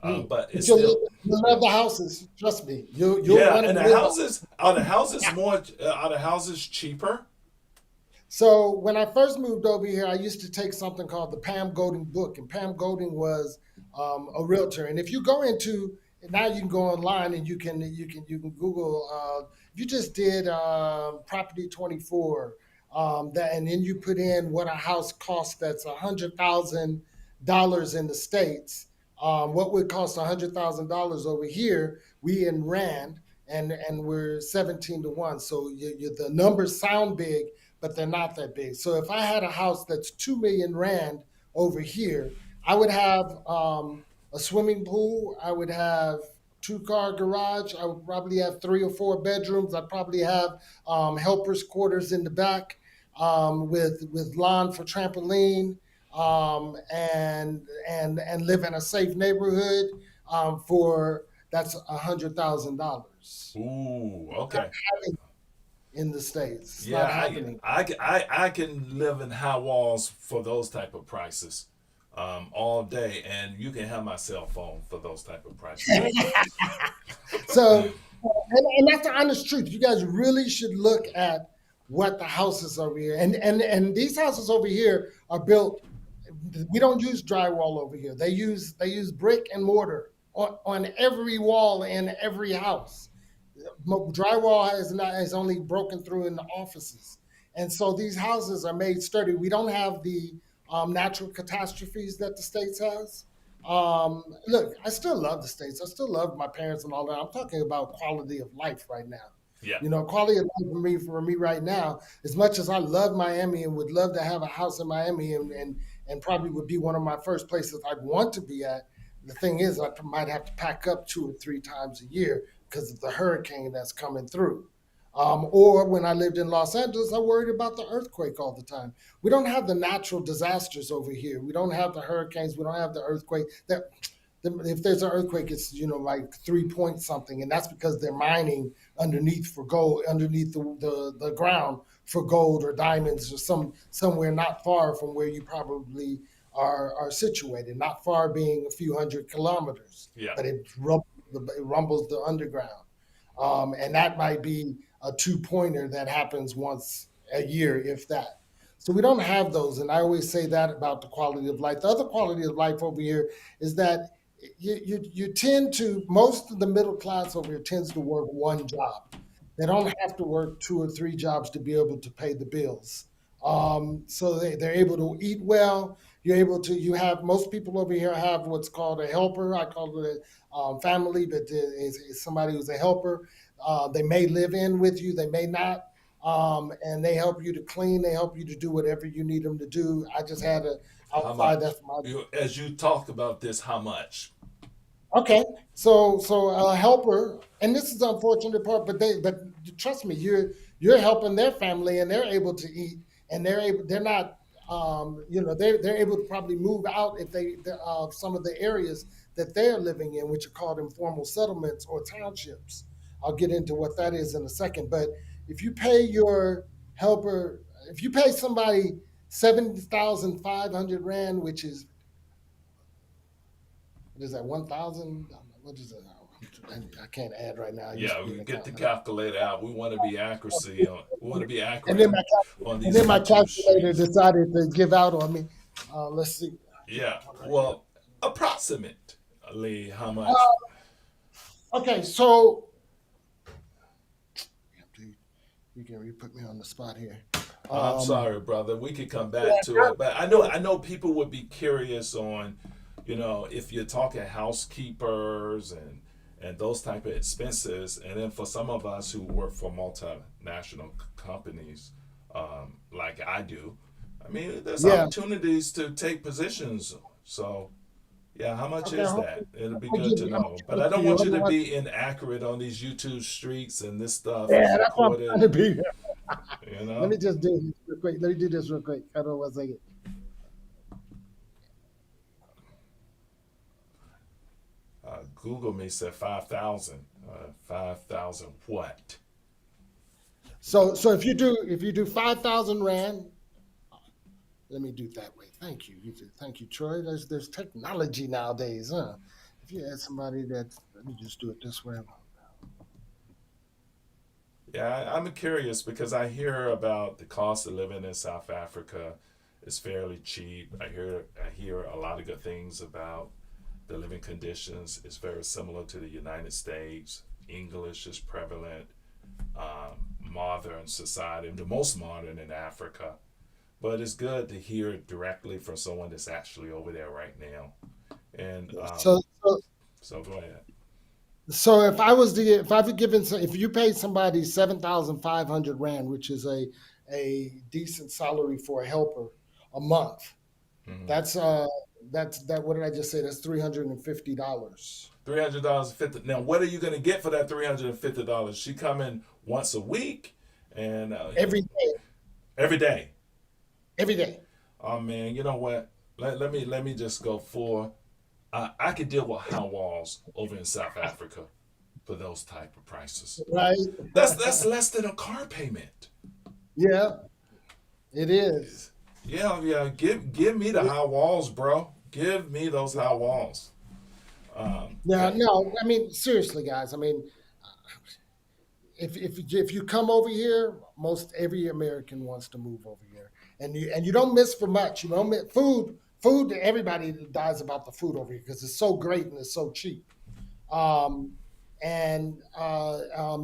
but But it's still, you'll yeah. love the houses. Trust me. You'll Yeah, want to and the live. houses are the houses more are the houses cheaper? So when I first moved over here, I used to take something called the Pam Golding book, and Pam Golding was a realtor. And if you go into now, you can go online and you can Google. If you just did Property 24, and then you put in what a house costs that's $100,000 in the states. What would cost $100,000 over here? We in rand, and we're 17 to 1. So the numbers sound big, but they're not that big. So if I had a house that's 2 million rand over here, I would have a swimming pool. I would have two-car garage. I would probably have 3 or 4 bedrooms. I'd probably have helpers' quarters in the back with lawn for trampoline, and live in a safe neighborhood for that's $100,000. Ooh, okay. in the States. It's Yeah, not happening. I can live in high walls for those type of prices, all day, and you can have my cell phone for those type of prices. So, and that's the honest truth. You guys really should look at what the houses over here, and these houses over here are built. We don't use drywall over here. They use brick and mortar on every wall in every house. Drywall has only broken through in the offices, and so these houses are made sturdy. We don't have the natural catastrophes that the states has. Look, I still love the states. I still love my parents and all that. I'm talking about quality of life right now. Yeah, Quality of life for me right now. As much as I love Miami and would love to have a house in Miami and probably would be one of my first places I'd want to be at. The thing is, I might have to pack up 2 or 3 times a year because of the hurricane that's coming through. Or when I lived in Los Angeles, I worried about the earthquake all the time. We don't have the natural disasters over here. We don't have the hurricanes. We don't have the earthquake. If there's an earthquake, it's like 3 point something, and that's because they're mining underneath for gold, underneath the ground for gold or diamonds or somewhere not far from where you probably are situated. Not far being a few hundred kilometers, yeah. but it rumbles the underground, and that might be a 2 pointer that happens once a year, if that. So we don't have those, and I always say that about the quality of life. The other quality of life over here is that you tend to most of the middle class over here tends to work one job. They don't have to work 2 or 3 jobs to be able to pay the bills. So they're able to eat well. You have most people over here have what's called a helper. I call it a family, but it's somebody who's a helper. They may live in with you, they may not. And they help you to clean. They help you to do whatever you need them to do. I just had a How outside. much? That's my As you talk about this, how much? Okay, so a helper, and this is the unfortunate part, but trust me, you're helping their family, and they're able to eat, and they're not, they're able to probably move out if some of the areas that they're living in, which are called informal settlements or townships. I'll get into what that is in a second, but if you pay your helper, if you pay somebody 7,500 rand, which is what is that, 1,000? What is it? I can't add right now. I used Yeah, to be we an get the accountant. calculator out. We want to be accuracy on. We want to be And accurate then my on and these then my YouTube calculator streets. decided to give out on me. Let's see. I do Yeah. have one right here. Well, approximately how much? Okay, so you put me on the spot here. I'm Um, sorry, brother. We could come back to it, but I know people would be curious on, if you're talking housekeepers and those type of expenses, and then for some of us who work for multinational companies, like I do, I mean, there's yeah. opportunities to take positions. So, yeah, how much Okay. is that? It'll be I'll good give to you. I'm know. But gonna I to don't you. want Hold you to on. be inaccurate on these YouTube streets, and this stuff is Yeah, that's what I'm recorded. trying to be. You Let know, me just do this real quick. Let me do this real quick. Hold on one second. Google me said 5,000. 5,000 what? So if you do 5,000 rand, let me do it that way. Thank you. Thank you, Troy. There's technology nowadays, huh? If you had somebody that, let me just do it this way. Yeah, I'm curious because I hear about the cost of living in South Africa is fairly cheap. I hear a lot of good things about the living conditions. It's very similar to the United States. English is prevalent. Modern society, the most modern in Africa. But it's good to hear it directly from someone that's actually over there right now. And So so so go ahead. so if you paid somebody 7,500 rand, which is a decent salary for a helper a month, Hmm. that's that. What did I just say? That's $350 $350. Now, what are you going to get for that $350? She come in once a week, and every day. every day. Every day. Oh man, you know what? Let me just go for. I could deal with high walls over in South Africa for those type of prices. Right? That's less than a car payment. Yeah, it is. Yeah, yeah. Give me the high walls, bro. Give me those high walls. Now, Hey, no, I mean seriously, guys. I mean, if you come over here, most every American wants to move over here, and you don't miss for much. You don't miss food. Food. Everybody dies about the food over here because it's so great and it's so cheap. Um, and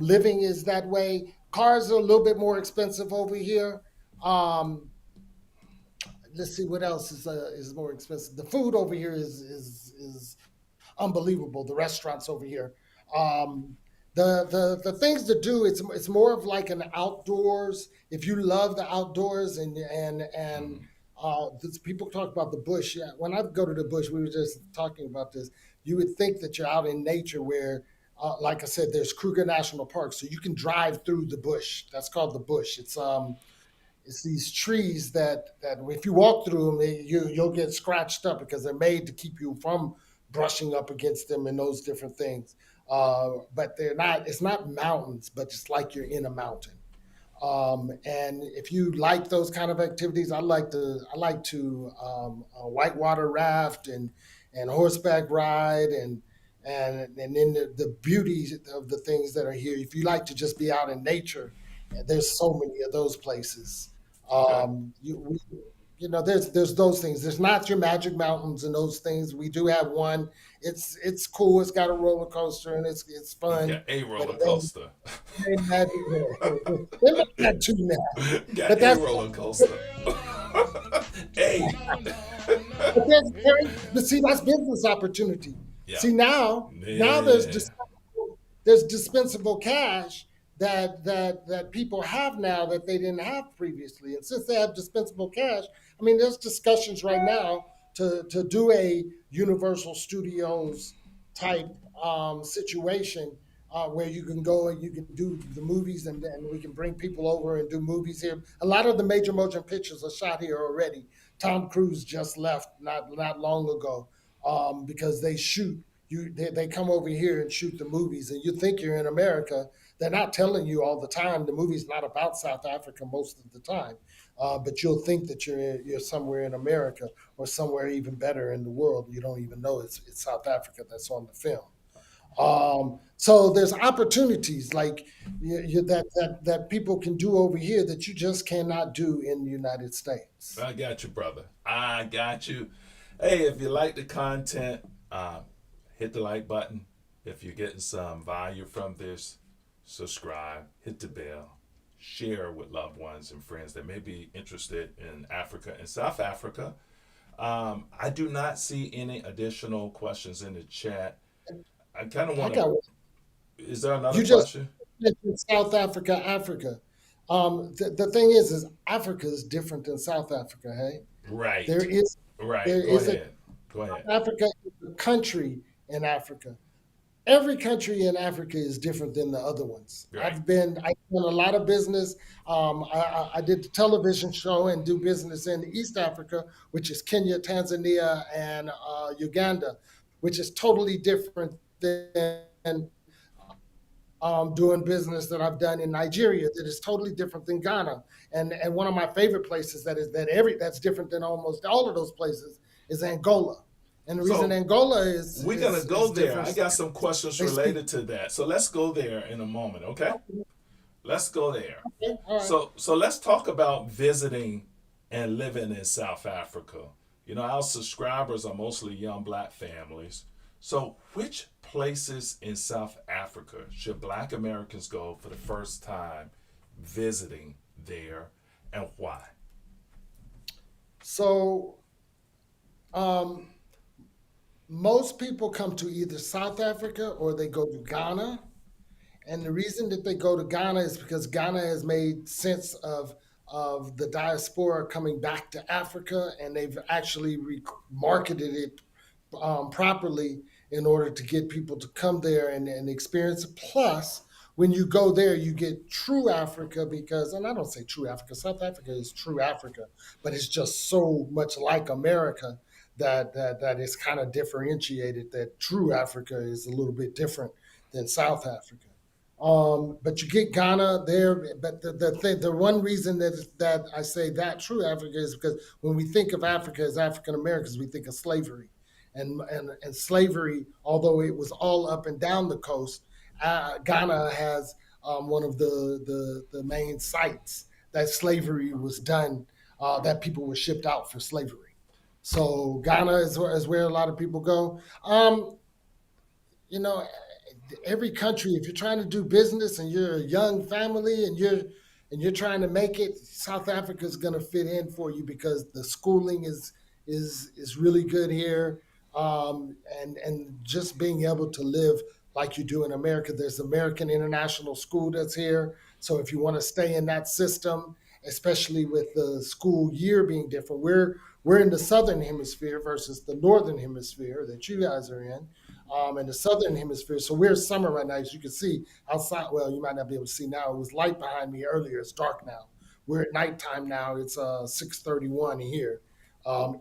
living is that way. Cars are a little bit more expensive over here. Um, let's see what else is more expensive. The food over here is unbelievable. The restaurants over here. Um, the things to do, it's more of like an outdoors. If you love the outdoors and people talk about the bush. Yeah, when I go to the bush, we were just talking about this. You would think that you're out in nature where, like I said, there's Kruger National Park, so you can drive through the bush. That's called the bush. It's these trees that if you walk through them, you'll get scratched up because they're made to keep you from brushing up against them and those different things. But they're not. It's not mountains, but it's like you're in a mountain. And if you like those kind of activities, I like to whitewater raft and horseback ride and then the beauty of the things that are here. If you like to just be out in nature, there's so many of those places. okay. There's those things. There's not your magic mountains and those things. We do have one. It's cool. It's got a roller coaster and it's fun, Got a but roller it ain't, coaster. it ain't magic there. They make that too now, Got but a that's roller coaster. Hey. but see that's business opportunity. Yeah. See now Yeah. there's dispensable cash that people have now that they didn't have previously. And since they have dispensable cash, I mean, there's discussions right now to do a Universal Studios type situation where you can go and you can do the movies and we can bring people over and do movies here. A lot of the major motion pictures are shot here already. Tom Cruise just left not long ago because they shoot they come over here and shoot the movies and you think you're in America. They're not telling you all the time. The movie's not about South Africa most of the time, but you'll think that you're somewhere in America or somewhere even better in the world. You don't even know it's South Africa that's on the film. So there's opportunities like that people can do over here that you just cannot do in the United States. I got you, brother. I got you. Hey, if you like the content, hit the like button. If you're getting some value from this, subscribe, hit the bell, share with loved ones and friends that may be interested in Africa and South Africa. I do not see any additional questions in the chat. I kind of I want to. got Is there another you just question? mentioned South Africa, Africa. The thing is Africa is different than South Africa. Hey, there Right. is Right. there Go is a ahead. Go ahead. Africa is a country in Africa. Every country in Africa is different than the other ones. Right. I've done a lot of business. I did the television show and do business in East Africa, which is Kenya, Tanzania, and Uganda, which is totally different than doing business that I've done in Nigeria. That is totally different than Ghana. And one of my favorite places that's different than almost all of those places is Angola. And the reason So Angola we're gonna go is there. I different, got some questions they speak. related to that. So let's go there in a moment, okay? Let's go there. Okay, all right. So let's talk about visiting and living in South Africa. You know, our subscribers are mostly young black families. So which places in South Africa should black Americans go for the first time visiting there and why? So um, most people come to either South Africa or they go to Ghana. And the reason that they go to Ghana is because Ghana has made sense of the diaspora coming back to Africa, and they've actually marketed it properly in order to get people to come there and experience it. Plus, when you go there, you get true Africa because, and I don't say true Africa, South Africa is true Africa, but it's just so much like America that it's kind of differentiated. That true Africa is a little bit different than South Africa. But you get Ghana there. But the one reason that I say that true Africa is because when we think of Africa as African Americans, we think of slavery, and slavery, although it was all up and down the coast, Ghana has one of the main sites that slavery was done, that people were shipped out for slavery. So Ghana is where a lot of people go. You know, every country, if you're trying to do business and you're a young family and you're trying to make it, South Africa is going to fit in for you because the schooling is really good here, and just being able to live like you do in America. There's American International School that's here, so if you want to stay in that system, especially with the school year being different, we're in the southern hemisphere versus the northern hemisphere that you guys are in the southern hemisphere. So we're summer right now, as you can see outside. Well, you might not be able to see now. It was light behind me earlier. It's dark now. We're at nighttime now. It's 6:31 here,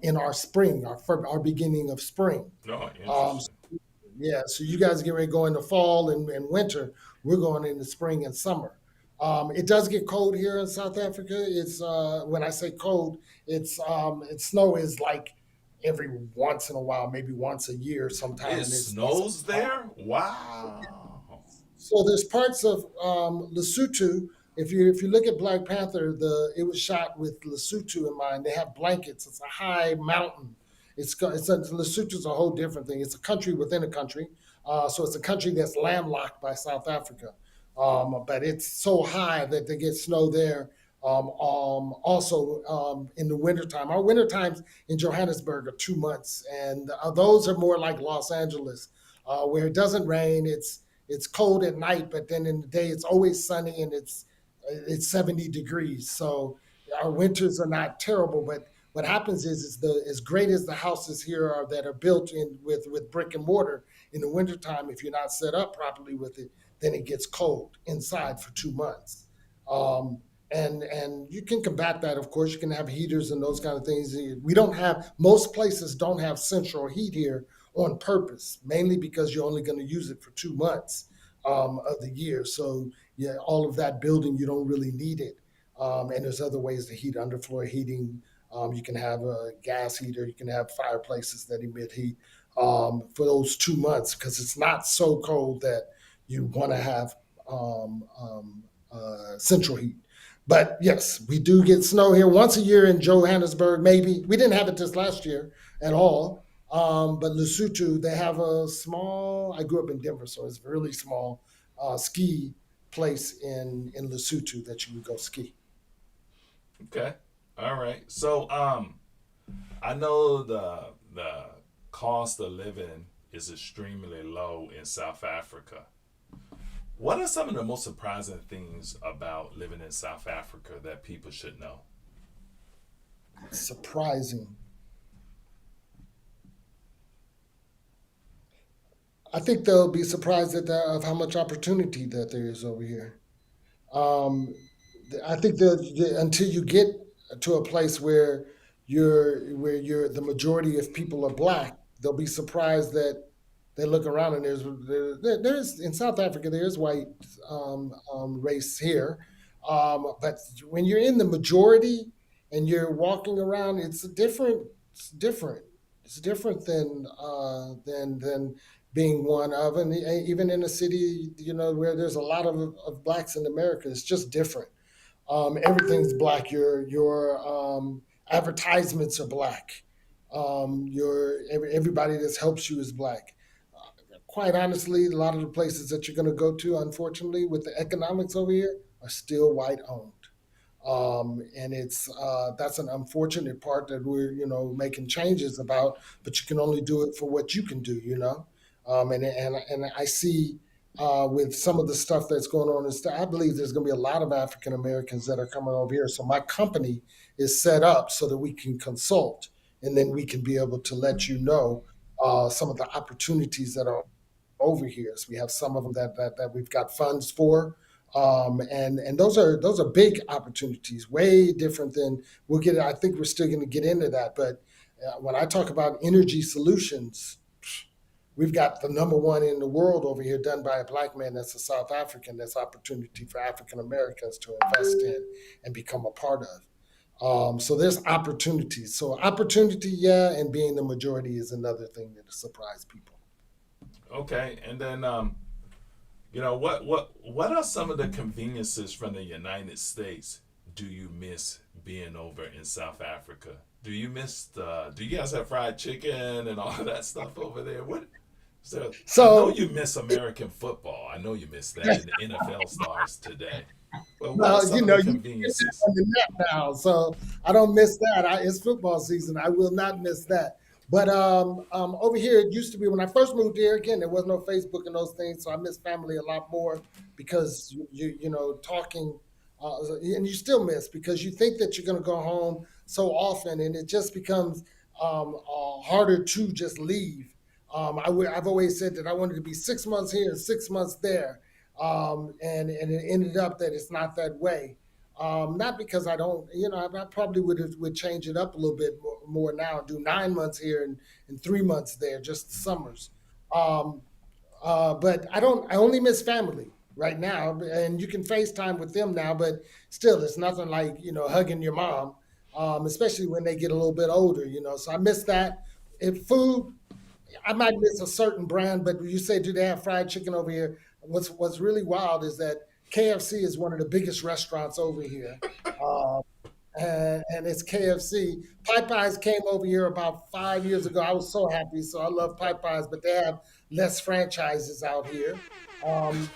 in our spring, our beginning of spring. Oh, Um, interesting. yeah, so you guys get ready to go into fall and winter. We're going into spring and summer. It does get cold here in South Africa. It's when I say cold, it snow is like every once in a while, maybe once a year sometime, It and it's snows there? Wow. so there's parts of Lesotho. If you look at Black Panther, it was shot with Lesotho in mind. They have blankets. It's a high mountain. Lesotho's a whole different thing. It's a country within a country. So it's a country that's landlocked by South Africa. But it's so high that they get snow there. Also, in the wintertime, our winter times in Johannesburg are 2 months, and those are more like Los Angeles, where it doesn't rain. It's cold at night, but then in the day it's always sunny and it's 70 degrees. So our winters are not terrible, but what happens is as great as the houses here are that are built in with brick and mortar, in the wintertime, if you're not set up properly with it, then it gets cold inside for 2 months. Um, and you can combat that, of course. You can have heaters and those kind of things. We don't have Most places don't have central heat here on purpose, mainly because you're only going to use it for 2 months of the year. So yeah, all of that building, you don't really need it. And there's other ways to heat: underfloor heating. You can have a gas heater. You can have fireplaces that emit heat for those 2 months, because it's not so cold that you want to have central heat. But yes, we do get snow here once a year in Johannesburg. Maybe we didn't have it this last year at all. But Lesotho, they have a small. I grew up in Denver, so it's a really small ski place in Lesotho that you would go ski. Okay. All right. So I know the cost of living is extremely low in South Africa. What are some of the most surprising things about living in South Africa that people should know? Surprising. I think they'll be surprised of how much opportunity that there is over here. Um, I think that until you get to a place where you're the majority of people are black, they'll be surprised that they look around and there's in South Africa there's white race here, but when you're in the majority and you're walking around, it's different. It's different. It's different than being one of, and even in a city, where there's a lot of blacks in America, it's just different. Everything's black. Your advertisements are black. Everybody that helps you is black. Quite honestly, a lot of the places that you're going to go to, unfortunately, with the economics over here, are still white owned. And that's an unfortunate part that we're making changes about, but you can only do it for what you can do. And I see with some of the stuff that's going on, I believe there's going to be a lot of African Americans that are coming over here. So my company is set up so that we can consult, and then we can be able to let you know some of the opportunities that are over here. So we have some of them that we've got funds for, and those are big opportunities, way different than we'll get. I think we're still going to get into that, but when I talk about energy solutions, we've got the number one in the world over here done by a black man that's a South African. That's opportunity for African Americans to invest in and become a part of. So there's opportunities. So opportunity, yeah, and being the majority is another thing that surprised people. Okay, and then what are some of the conveniences from the United States do you miss being over in South Africa? Do you miss the? Do you guys have fried chicken and all of that stuff over there? What? So I know So you miss American football. I know you miss that and the NFL stars today. But what are well, some of the you get that conveniences? on the net now, so I don't miss that. It's football season. I will not miss that. But over here, it used to be when I first moved here. Again, there was no Facebook and those things, so I miss family a lot more because talking, and you still miss because you think that you're going to go home so often, and it just becomes harder to just leave. I've always said that I wanted to be 6 months here and 6 months there, and it ended up that it's not that way. Not because I don't, I probably would change it up a little bit more now, do 9 months here and 3 months there, just the summers. Um, but I don't. I only miss family right now, and you can FaceTime with them now. But still, it's nothing like hugging your mom, especially when they get a little bit older. So I miss that. If food, I might miss a certain brand, but you say, do they have fried chicken over here? What's really wild is that KFC is one of the biggest restaurants over here, uh, and it's KFC. Popeyes came over here about 5 years ago. I was so happy, so I love Popeyes, but they have less franchises out here. Um,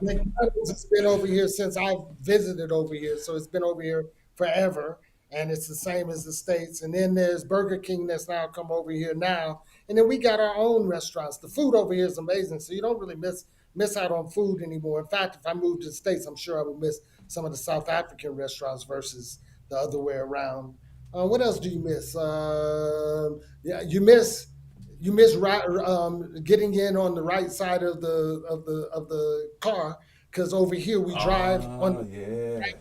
McDonald's has been over here since I've visited over here, so it's been over here forever, and it's the same as the states. And then there's Burger King that's now come over here now, and then we got our own restaurants. The food over here is amazing, so you don't really miss out on food anymore. In fact, if I moved to the states, I'm sure I would miss some of the South African restaurants versus the other way around. What else do you miss? Yeah, you miss getting in on the right side of the car because over here we drive on Oh yeah.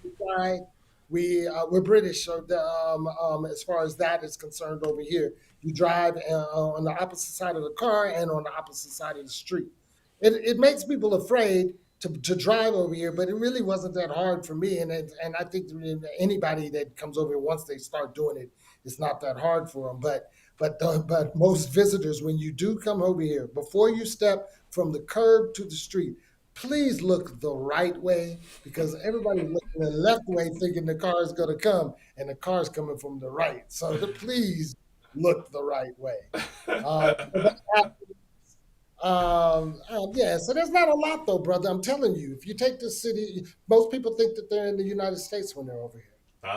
the side. We're British, so as far as that is concerned, over here you drive on the opposite side of the car and on the opposite side of the street. It makes people afraid to drive over here, but it really wasn't that hard for me. And I think anybody that comes over here once they start doing it, it's not that hard for them. But most visitors, when you do come over here, before you step from the curb to the street, please look the right way because everybody's looking the left way, thinking the car is going to come, and the car is coming from the right. So please look the right way. So yeah, so there's not a lot though, brother. I'm telling you, if you take this city, most people think that they're in the United States when they're over here.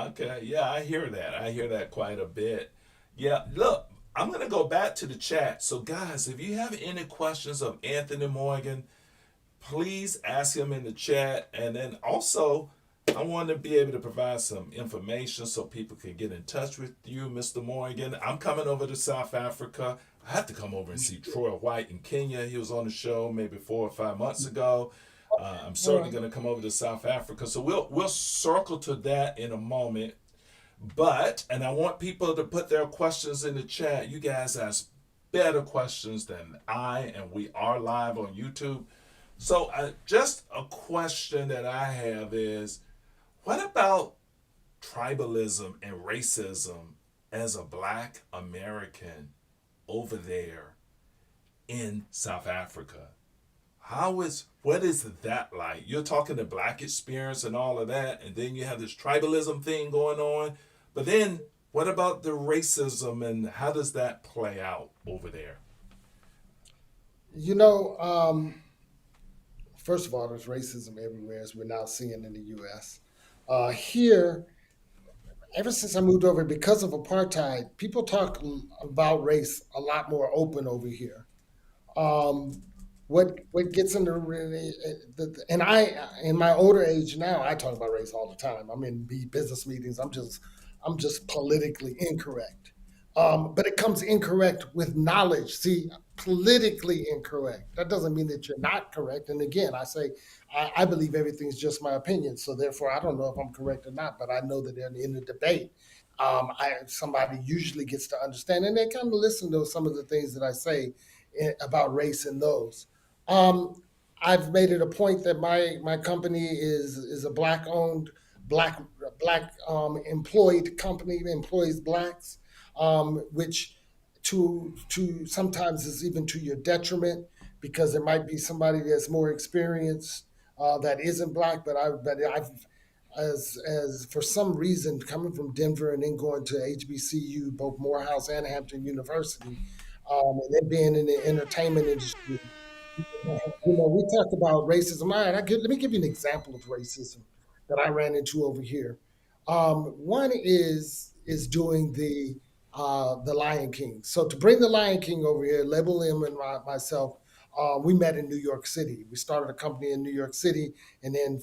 Okay, yeah, I hear that. I hear that quite a bit. Yeah, look, I'm going to go back to the chat. So, guys, if you have any questions of Anthony Morgan, please ask him in the chat. And then also, I want to be able to provide some information so people can get in touch with you, Mr. Morgan. I'm coming over to South Africa. I have to come over and see Troy White in Kenya. He was on the show maybe 4 or 5 months ago. I'm All certainly right. going to come over to South Africa, so we'll circle to that in a moment. But and I want people to put their questions in the chat. You guys ask better questions than I, and we are live on YouTube. So just a question that I have is, what about tribalism and racism as a Black American over there in South Africa? What is that like? You're talking the Black experience and all of that, and then you have this tribalism thing going on. But then what about the racism and how does that play out over there? You know, first of all, there's racism everywhere, as we're now seeing in the U.S. Here, ever since I moved over, because of apartheid, people talk about race a lot more open over here. Um, what gets into really, and I in my older age now, I talk about race all the time. I'm in business meetings. I'm just politically incorrect. But it comes incorrect with knowledge. See, politically incorrect. That doesn't mean that you're not correct. And again, I say I believe everything's just my opinion. So therefore, I don't know if I'm correct or not. But I know that in the debate, somebody usually gets to understand, and they kind of listen to some of the things that I say about race in those. Um, I've made it a point that my company is a black owned, black employed company, employs blacks, which to sometimes is even to your detriment because there might be somebody that's more experienced that isn't black. I've as for some reason coming from Denver and then going to HBCU, both Morehouse and Hampton University, and then being in the entertainment industry. We talk about racism. All right, let me give you an example of racism that I ran into over here. One is doing the Lion King. So to bring the Lion King over here, Label M and myself, we met in New York City. We started a company in New York City, and then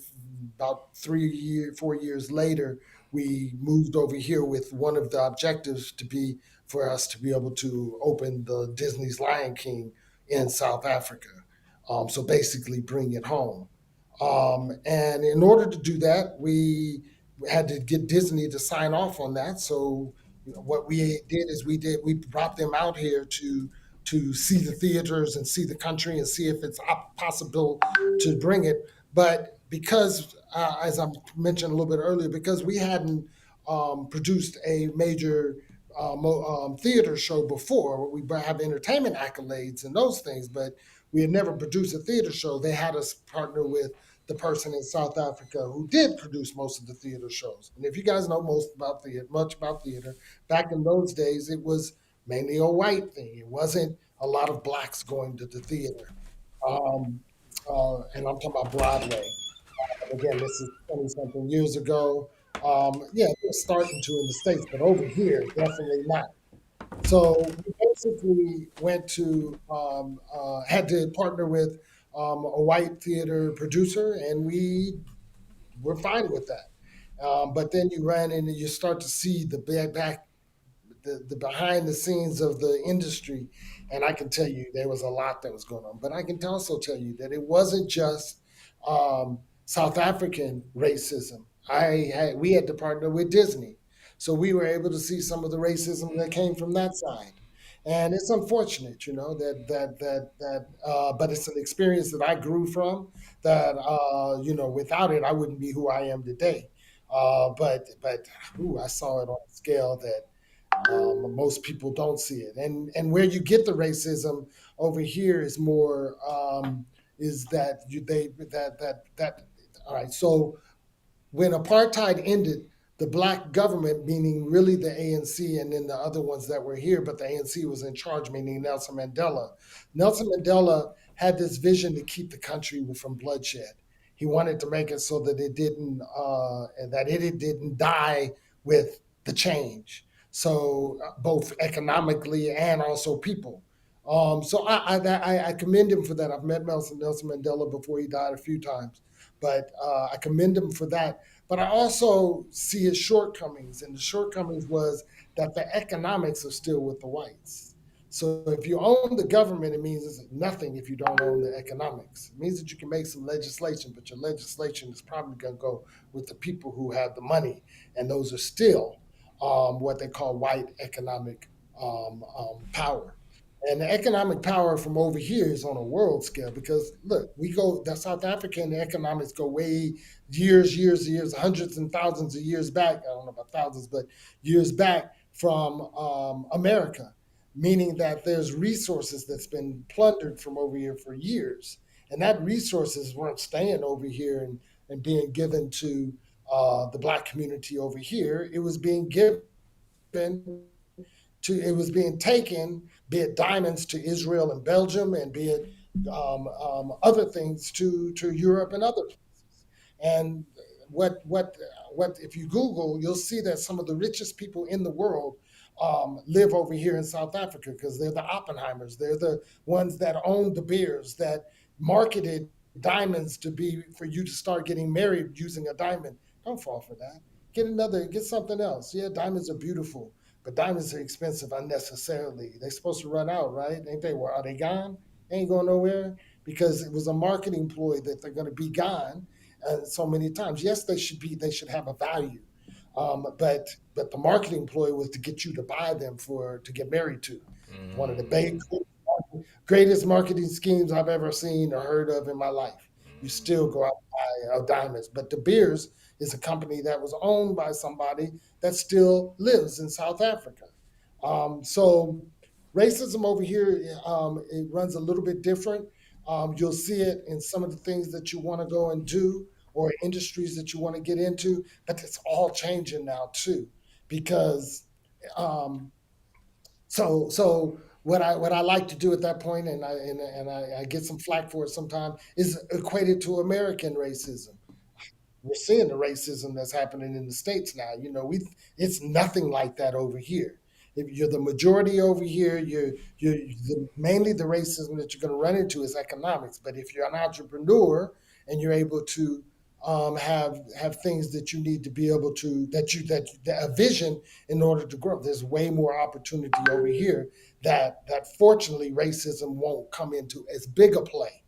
about 4 years later, we moved over here with one of the objectives to be for us to be able to open the Disney's Lion King in South Africa. So basically, bring it home. And in order to do that, we had to get Disney to sign off on that. So what we did is we brought them out here to see the theaters and see the country and see if it's possible to bring it. But because, as I mentioned a little bit earlier, because we hadn't produced a major theater show before, we have entertainment accolades and those things, but we had never produced a theater show. They had us partner with the person in South Africa who did produce most of the theater shows. And if you guys know much about theater, back in those days, it was mainly a white thing. It wasn't a lot of blacks going to the theater. Um, and I'm talking about Broadway. Again, this is 20 something years ago. Yeah, they're starting to in the States, but over here, definitely not. So we basically had to partner with a white theater producer, and we were fine with that. But then you ran in and you start to see the behind the scenes of the industry, and I can tell you there was a lot that was going on. But I can also tell you that it wasn't just South African racism. We had to partner with Disney, so we were able to see some of the racism that came from that side. And it's unfortunate, but it's an experience that I grew from. That without it, I wouldn't be who I am today. I saw it on a scale that most people don't see it, and where you get the racism over here is more is that you they that all right. So when apartheid ended, the black government, meaning really the ANC and then the other ones that were here, but the ANC was in charge, meaning Nelson Mandela. Nelson Mandela had this vision to keep the country from bloodshed. He wanted to make it so that it didn't die with the change. So both economically and also people. So I commend him for that. I've met Nelson Mandela before he died a few times, but I commend him for that. But I also see his shortcomings, and the shortcomings was that the economics are still with the whites. So if you own the government, it means nothing if you don't own the economics. It means that you can make some legislation, but your legislation is probably going to go with the people who have the money, and those are still what they call white economic power. And the economic power from over here is on a world scale because look, the South African economics go way years, hundreds and thousands of years back. I don't know about thousands, but years back from America, meaning that there's resources that's been plundered from over here for years. And that resources weren't staying over here and being given to the black community over here. It was being given it was being taken, be it diamonds to Israel and Belgium, and be it other things to Europe and other places. And what if you Google, you'll see that some of the richest people in the world live over here in South Africa because they're the Oppenheimers. They're the ones that owned the beers that marketed diamonds to be for you to start getting married using a diamond. Don't fall for that. Get something else. Yeah, diamonds are beautiful, but diamonds are expensive unnecessarily. They're supposed to run out, right? Ain't they? Well, are they gone? They ain't going nowhere because it was a marketing ploy that they're going to be gone so many times. Yes, they should be. They should have a value, But the marketing ploy was to get you to buy them to get married to. One of the Mm, greatest marketing schemes I've ever seen or heard of in my life. You still go out and buy diamonds. But De Beers is a company that was owned by somebody that still lives in South Africa. So racism over here, it runs a little bit different. You'll see it in some of the things that you want to go and do or industries that you want to get into, but it's all changing now too, because um, so what I like to do at that point, and I get some flack for it sometimes, is equate it to American racism. We're seeing the racism that's happening in the states now. It's nothing like that over here. If you're the majority over here, mainly the racism that you're going to run into is economics. But if you're an entrepreneur and you're able to have things that you need to be able to that a vision in order to grow, there's way more opportunity over here that fortunately racism won't come into as big a play.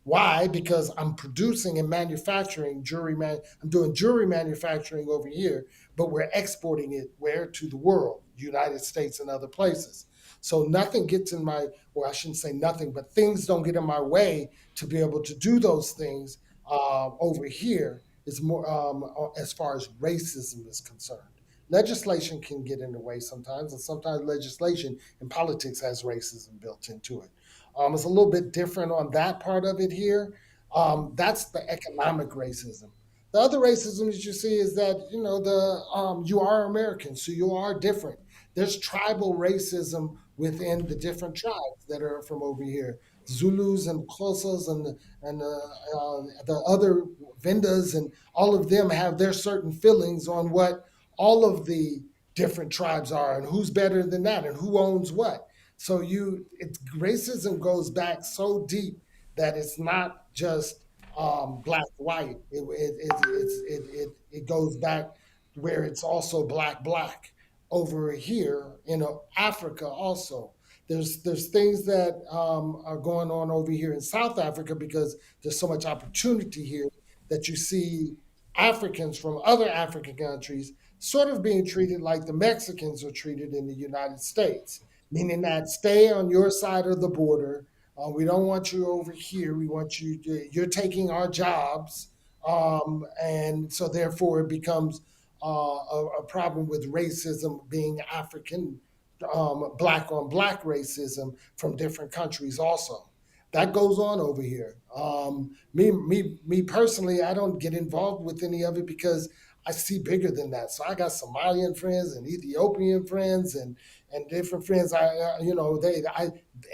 Why? Because I'm producing and manufacturing I'm doing jewelry manufacturing over here, but we're exporting it where? To the world, United States and other places. So nothing gets in my, or I shouldn't say nothing, but things don't get in my way to be able to do those things over here. Is more as far as racism is concerned. Legislation can get in the way sometimes, and sometimes legislation in politics has racism built into it. It's a little bit different on that part of it here. That's the economic racism. The other racism that you see is that you are American, so you are different. There's tribal racism within the different tribes that are from over here. Zulus and Xhosas and the other Vendas and all of them have their certain feelings on what all of the different tribes are and who's better than that and who owns what. So racism goes back so deep that it's not just black white. It goes back where it's also black over here in Africa also. There's things that are going on over here in South Africa because there's so much opportunity here that you see Africans from other African countries sort of being treated like the Mexicans are treated in the United States, meaning that stay on your side of the border. We don't want you over here. We want you're taking our jobs. And so therefore it becomes a problem with racism being African, black on black racism from different countries also. That goes on over here. Me personally, I don't get involved with any of it because I see bigger than that. So I got Somalian friends and Ethiopian friends and different friends.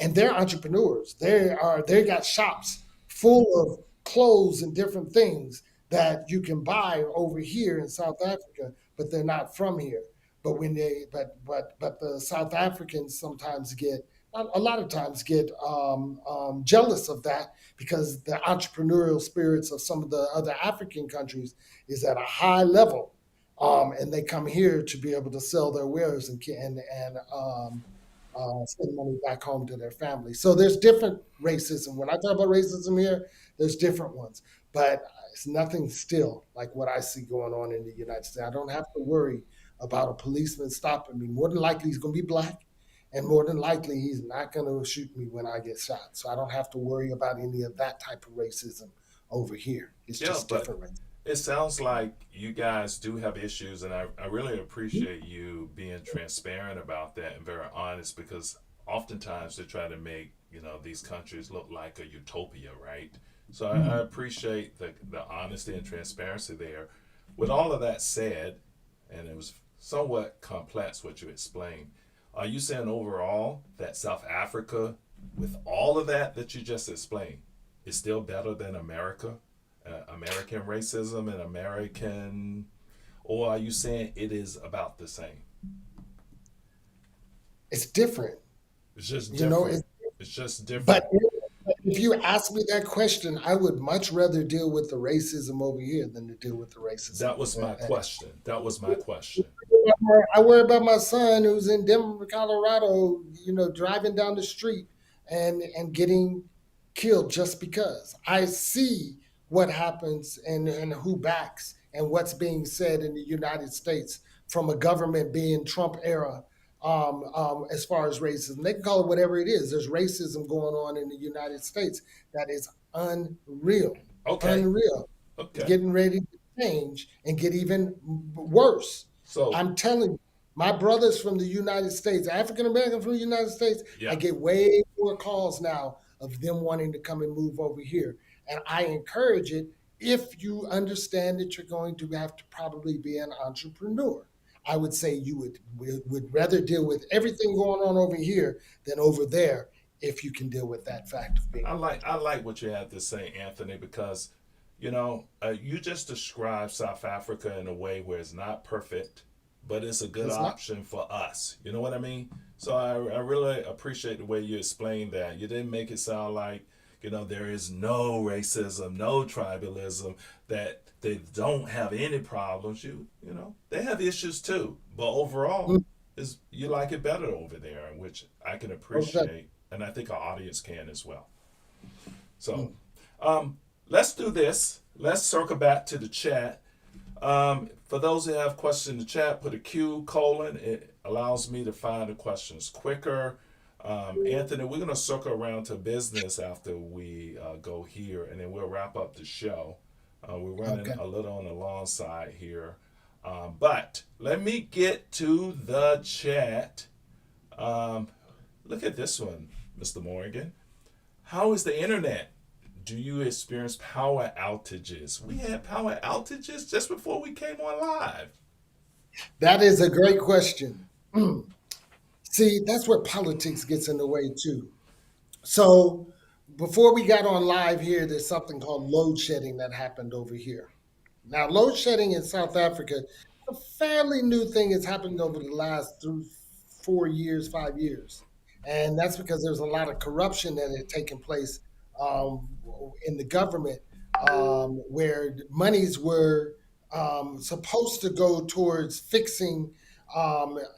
And they're entrepreneurs. They got shops full of clothes and different things that you can buy over here in South Africa, but they're not from here. But when they but the South Africans sometimes get a lot of times get jealous of that because the entrepreneurial spirits of some of the other African countries is at a high level, and they come here to be able to sell their wares and send money back home to their family. So there's different racism. When I talk about racism here, there's different ones, but it's nothing still like what I see going on in the United States. I don't have to worry about a policeman stopping me. More than likely, he's going to be black, and more than likely, he's not going to shoot me when I get shot. So I don't have to worry about any of that type of racism over here. It's yeah, just but different racism. it sounds like you guys do have issues, and I really appreciate you being transparent about that and very honest because oftentimes they try to make these countries look like a utopia, right? So I appreciate the honesty and transparency there. With all of that said, and it was somewhat complex what you explained, are you saying overall that South Africa, with all of that you just explained, is still better than America? American racism and American, or are you saying it is about the same? It's different, It's just you know. different. It's just But different. if you ask me that question, I would much rather deal with the racism over here than to deal with the racism That was my question. That was my question. I worry about my son who's in Denver, Colorado, driving down the street and getting killed just because. I see what happens and who backs and what's being said in the United States from a government being Trump era, as far as racism. They can call it whatever it is. There's racism going on in the United States that is unreal, Okay. unreal. It's Okay. getting ready to change and get even worse. So I'm telling you, my brothers from the United States, African American from the United States, I yeah, get way more calls now of them wanting to come and move over here. And I encourage it if you understand that you're going to have to probably be an entrepreneur. I would say you would rather deal with everything going on over here than over there if you can deal with that fact of being. I like what you had to say, Anthony, because you just described South Africa in a way where it's not perfect, but it's a good It's not. option for us. You know what I mean? So I really appreciate the way you explained that. You didn't make it sound like there is no racism, no tribalism, that they don't have any problems. They have issues too, but overall, Mm, is you like it better over there, which I can okay. appreciate, and I think our audience can as well. So, Mm, um, let's do this. Let's circle back to the chat. For those who have questions in the chat, put a Q colon. It allows me to find the questions quicker. Anthony, we're going to circle around to business after we go here, and then we'll wrap up the show. We're running okay. a little on the long side here. But let me get to the chat. Um, Look at this one, Mr. Morgan. How is the internet? Do you experience power outages? We had power outages just before we came on live. That is a great question. Mm. See, that's where politics gets in the way too. So before we got on live here, there's something called load shedding that happened over here. Now, load shedding in South Africa, a fairly new thing has happened over the last 4 years, 5 years. And that's because there's a lot of corruption that had taken place um, in the government, where monies were supposed to go towards fixing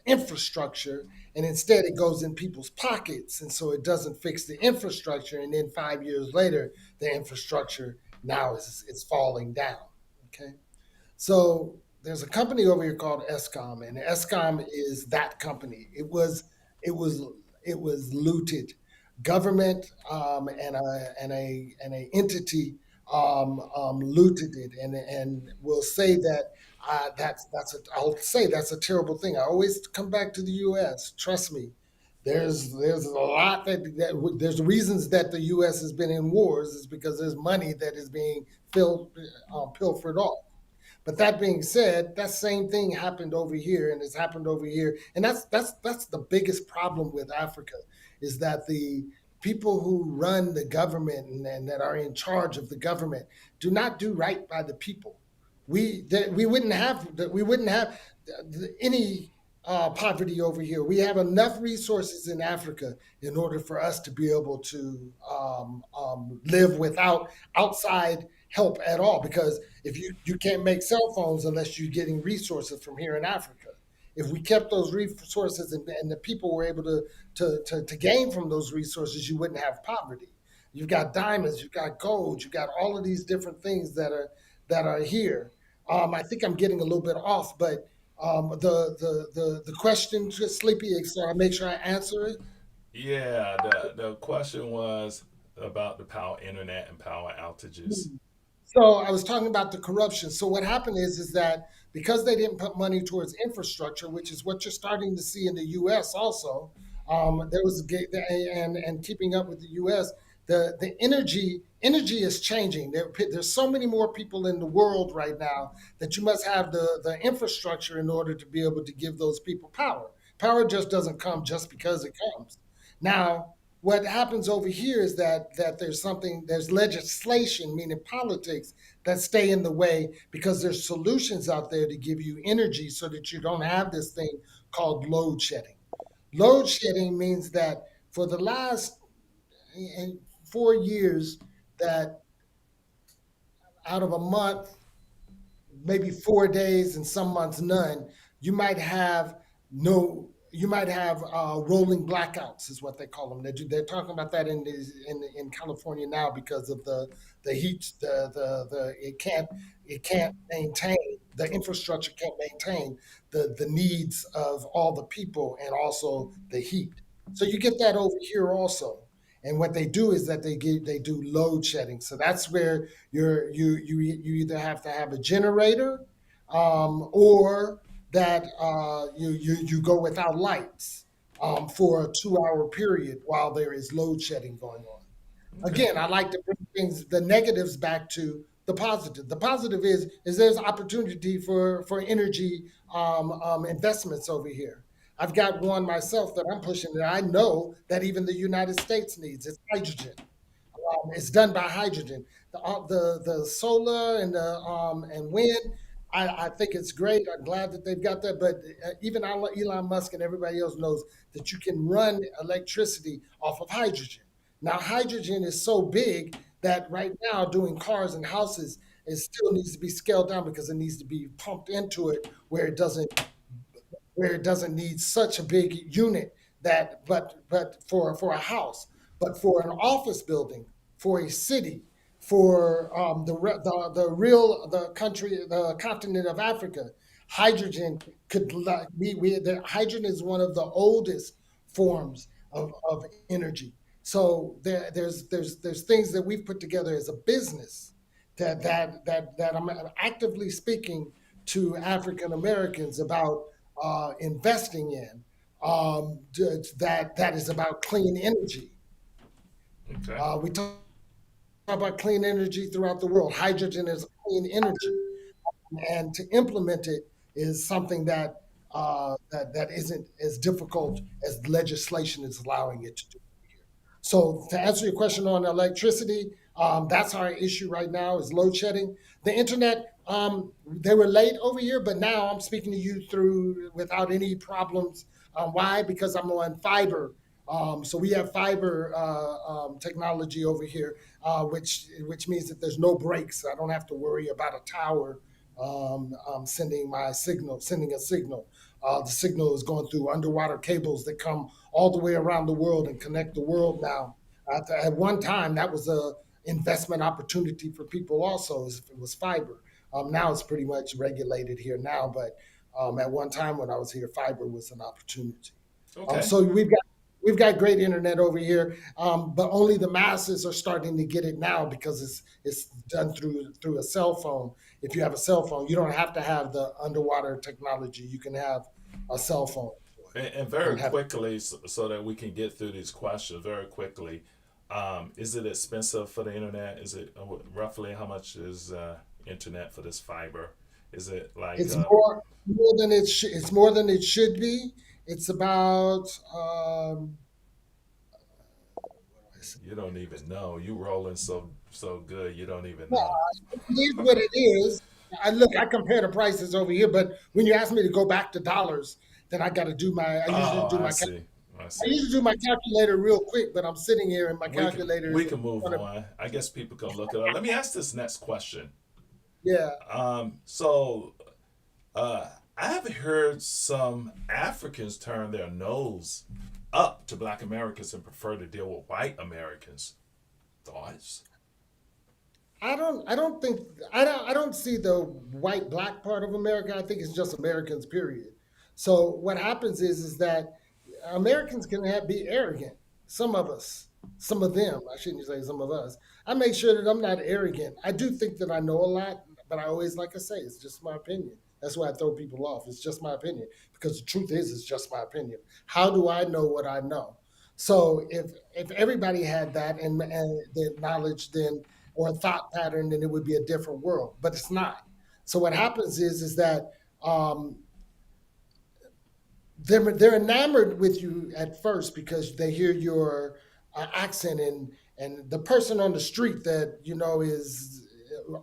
infrastructure, and instead it goes in people's pockets. And so it doesn't fix the infrastructure. And then 5 years later, the infrastructure now is falling down. Okay. So there's a company over here called Escom, and Escom is that company. It was it was looted. Government and a entity looted it, and will say that I'll say that's a terrible thing. I always come back to the U.S. Trust me. There's a lot there's reasons that the U.S. has been in wars is because there's money that is being pilfered off. But that being said, that same thing happened over here, and it's happened over here, and that's the biggest problem with Africa, is that the people who run the government and that are in charge of the government do not do right by the people. We wouldn't have any poverty over here. We have enough resources in Africa in order for us to be able to live without outside help at all. Because if you can't make cell phones unless you're getting resources from here in Africa. If we kept those resources and the people were able to gain from those resources, you wouldn't have poverty. You've got diamonds, you've got gold, you've got all of these different things that are here. I think I'm getting a little bit off, but the question, just Sleepy, so I make sure I answer it. Yeah, the question was about the power internet and power outages. So I was talking about the corruption. So what happened is that because they didn't put money towards infrastructure, which is what you're starting to see in the U.S. also, there was and keeping up with the U.S. The energy is changing. There's so many more people in the world right now that you must have the infrastructure in order to be able to give those people power. Power just doesn't come just because it comes. Now, what happens over here is that there's legislation, meaning politics, that stay in the way because there's solutions out there to give you energy so that you don't have this thing called load shedding. Load shedding means that for the last 4 years, that out of a month, maybe 4 days, and some months none, you might have no you might have rolling blackouts, is what they call them. They're talking about that in California now because of the heat. It can't maintain, the infrastructure can't maintain the needs of all the people and also the heat. So you get that over here also. And what they do is that they do load shedding. So that's where you either have to have a generator, or that you go without lights for a 2 hour period while there is load shedding going on. Okay. Again, I like to bring the negatives back to the positive. The positive is there's opportunity for energy investments over here. I've got one myself that I'm pushing that I know that even the United States needs. It's hydrogen. It's done by hydrogen. The solar and the and wind. I think it's great. I'm glad that they've got that. But even Elon Musk and everybody else knows that you can run electricity off of hydrogen. Now, hydrogen is so big that right now, doing cars and houses, it still needs to be scaled down because it needs to be pumped into it where it doesn't need such a big unit that but for a house, but for an office building, for a city, for the country, the continent of Africa. Hydrogen could the hydrogen is one of the oldest forms of energy. So there's things that we've put together as a business that I'm actively speaking to African Americans about investing in, that is about clean energy. Okay. We talk about clean energy throughout the world. Hydrogen is clean energy, and to implement it is something that isn't as difficult as legislation is allowing it to do. So to answer your question on electricity, that's our issue right now is load shedding. The internet, they were late over here, but now I'm speaking to you through without any problems. Why? Because I'm on fiber. So we have fiber technology over here, which means that there's no breaks. I don't have to worry about a tower sending a signal. The signal is going through underwater cables that come all the way around the world and connect the world now. At one time, that was a investment opportunity for people also, if it was fiber. Now it's pretty much regulated here now, but at one time when I was here, fiber was an opportunity. Okay. So we've got great internet over here, but only the masses are starting to get it now because it's done through a cell phone. If you have a cell phone, you don't have to have the underwater technology. You can have a cell phone And and very have. quickly, so that we can get through these questions very quickly, is it expensive for the internet? Is it roughly how much is internet for this fiber? Is it like It's more than it's more than it should be. It's about you don't even know? You rolling so good, you don't even no, know. it is what it is. I compare the prices over here, but when you ask me to go back to dollars, then I got to do my. I usually Oh, do I my. see. I I see. usually do my calculator real quick, but I'm sitting here and my We can calculator we is in can move front of me. on. I guess people can look it up. Let me ask this next question. Yeah. So uh, I have heard some Africans turn their nose up to Black Americans and prefer to deal with white Americans. Thoughts? I don't see the white black part of America. I think it's just Americans, period. So what happens is that Americans can be arrogant. Some of us, some of them, I shouldn't say some of us. I make sure that I'm not arrogant. I do think that I know a lot, but I always, like I say, it's just my opinion. That's why I throw people off. It's just my opinion because the truth is, it's just my opinion. How do I know what I know? So if everybody had that and the knowledge, then or a thought pattern, then it would be a different world. But it's not. So what happens is that um, they're enamored with you at first because they hear your accent, and the person on the street that is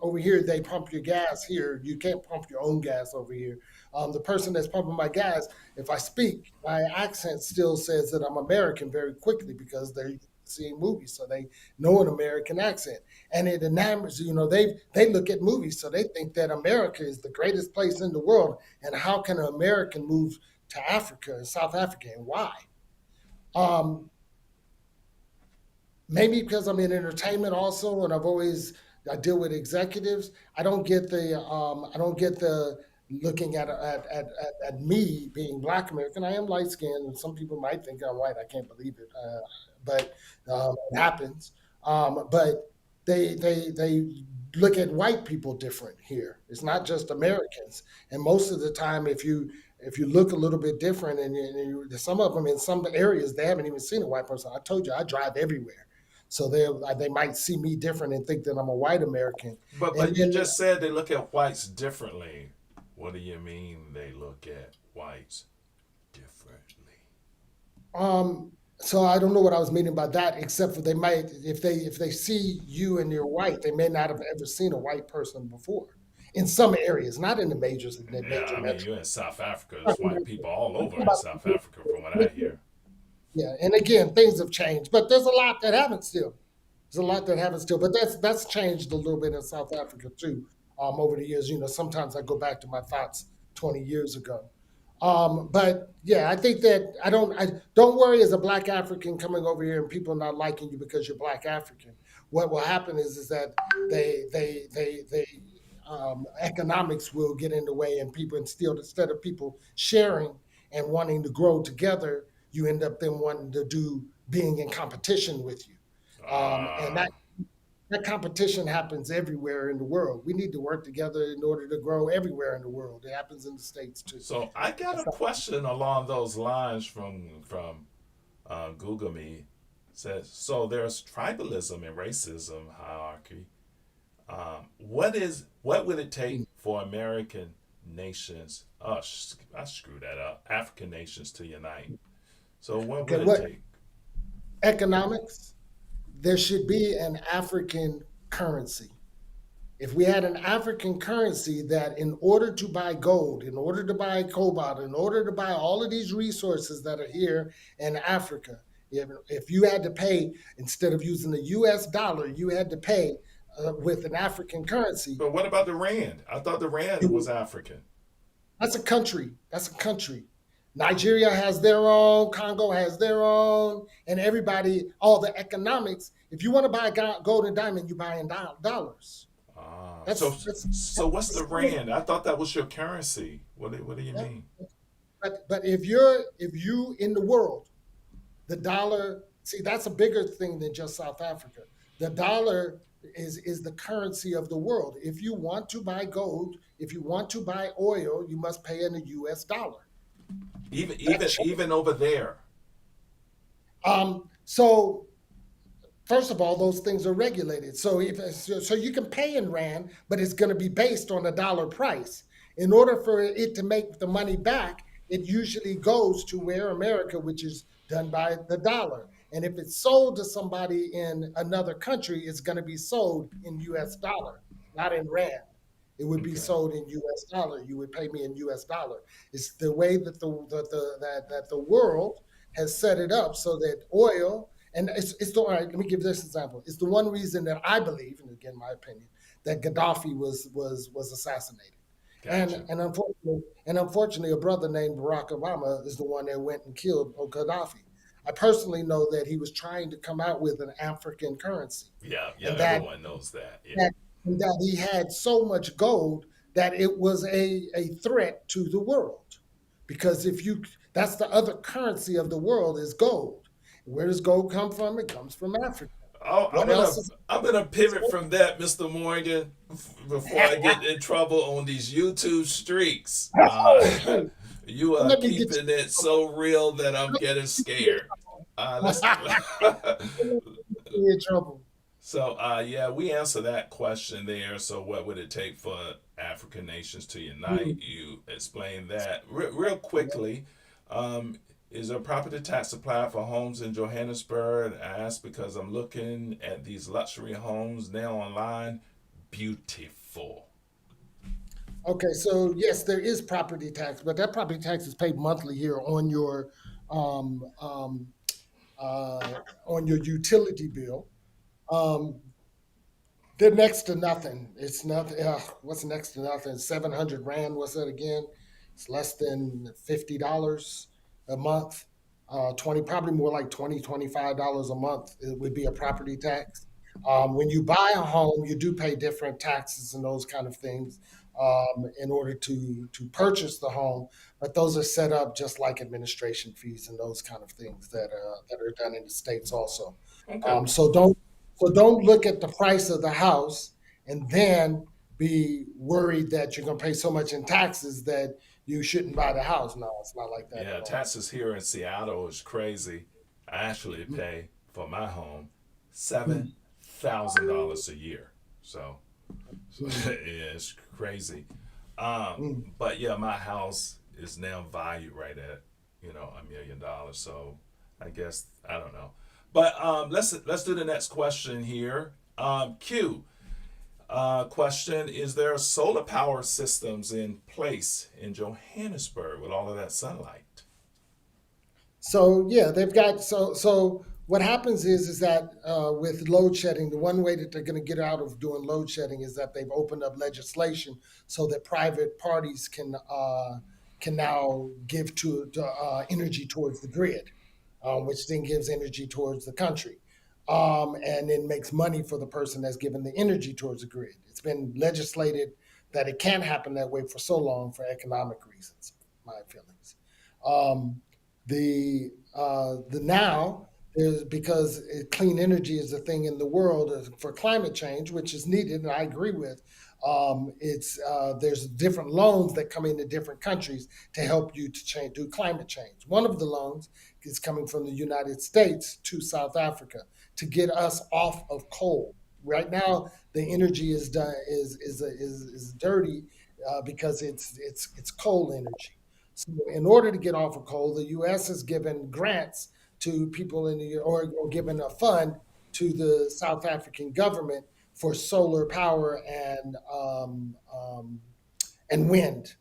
over here, they pump your gas. Here you can't pump your own gas over here. The person that's pumping my gas, if I speak, my accent still says that I'm American very quickly because they're seeing movies, so they know an American accent, and it enamors. They look at movies, so they think that America is the greatest place in the world, and how can an American move to Africa and South Africa, and why? Um, Maybe because I'm in entertainment also, and I deal with executives. I don't get the looking at me being Black American. I am light skinned, and some people might think I'm white. I can't believe it, but it happens. But they look at white people different here. It's not just Americans, and most of the time, if you look a little bit different, some of them in some areas they haven't even seen a white person. I told you I drive everywhere, so they might see me different and think that I'm a white American. But And you then just said they look at whites differently. What do you mean they look at whites differently? so I don't know what I was meaning by that, except for they might if they see you and you're white, they may not have ever seen a white person before. In some areas, not in the Yeah, major I mean, metro. you're in South Africa. There's white people all over in South Africa, from what I hear. Yeah, and again, things have changed, but there's a lot that haven't still. There's a lot that haven't still, but that's changed a little bit in South Africa too. Over the years, sometimes I go back to my thoughts 20 years ago. But yeah, I think that I don't worry as a Black African coming over here and people not liking you because you're Black African. What will happen is that they economics will get in the way, and people instead of people sharing and wanting to grow together, you end up then wanting to do being in competition with you. And Ah. that competition happens everywhere in the world. We need to work together in order to grow everywhere in the world. It happens in the States too. So I got a question along those lines from Google Me. Says so. There's tribalism and racism hierarchy. What would it take for American nations? Oh, I screwed that up. African nations to unite. So what Okay, would it what take? economics? There should be an African currency. If we had an African currency that, in order to buy gold, in order to buy cobalt, in order to buy all of these resources that are here in Africa, if you had to pay, instead of using the US dollar, you had to pay with an African currency, But what about the rand? I thought the rand you, was African. that's a country. That's a country. Nigeria has their own, Congo has their own, and everybody, all the economics. If you want to buy gold and diamond, you buy in dollars. Ah, so That's so what's the rand? I thought that was your currency. What do you yeah. mean? But if you in the world, the dollar, see, that's a bigger thing than just South Africa. The dollar is the currency of the world. If you want to buy gold, if you want to buy oil, you must pay in the US dollar. Even That even even over there. so first of all, those things are regulated. So you can pay in rand, but it's going to be based on a dollar price. In order for it to make the money back, it usually goes to where America, which is done by the dollar. And if it's sold to somebody in another country, it's going to be sold in US dollar, not in rand. It would be Okay. sold in US dollar. You would pay me in US dollar. It's the way that the world has set it up so that oil, and it's the all right. Let me give this example. It's the one reason that I believe, and again, my opinion, that Gaddafi was assassinated. Gotcha. And unfortunately, a brother named Barack Obama is the one that went and killed Gaddafi. I personally know that he was trying to come out with an African currency, Yeah, yeah, and everyone knows that. Yeah. that, that he had so much gold that it was a threat to the world. Because if you, that's the other currency of the world is gold. Where does gold come from? It comes from Africa. Oh, What else is I'm gonna pivot from that, Mr. Morgan, before I get in trouble on these YouTube streaks. You are let me get keeping it so real that I'm getting scared. Let's. you in trouble? So, yeah, we answer that question there. So, what would it take for African nations to unite? You explain that real quickly. Is there a property tax applied for homes in Johannesburg? I ask because I'm looking at these luxury homes now online. Beautiful. Okay, so yes, there is property tax, but that property tax is paid monthly here um, um, on your utility bill. Um, they're next to nothing. It's nothing. What's next to nothing? 700 rand. What's that again? It's less than $50 a month. 20, probably more like $25 a month. It would be a property tax. When you buy a home, you do pay different taxes and those kind of things in order to purchase the home, but those are set up just like administration fees and those kind of things that are done in the states also. Okay. So don't look at the price of the house and then be worried that you're going to pay so much in taxes that you shouldn't buy the house. No, it's not like that Yeah, at all. taxes here in Seattle is crazy. I actually pay for my home $7,000 a year. So yeah, it's crazy. But yeah, my house is now valued right at $1 million. So I guess I don't know. But let's do the next question here. Q. Question: is there solar power systems in place in Johannesburg with all of that sunlight? So yeah, they've got so what happens is that with load shedding, the one way that they're going to get out of doing load shedding is that they've opened up legislation so that private parties can now give to energy towards the grid, which then gives energy towards the country, and then makes money for the person that's giving the energy towards the grid. It's been legislated that it can't happen that way for so long for economic reasons, my feelings. Um, the now is because clean energy is a thing in the world for climate change, which is needed, and I agree with. It's There's different loans that come into different countries to help you to do climate change. One of the loans is coming from the United States to South Africa to get us off of coal. Right now, the energy is done is dirty because it's coal energy. So, in order to get off of coal, the U.S. has given grants to people or given a fund to the South African government for solar power and wind.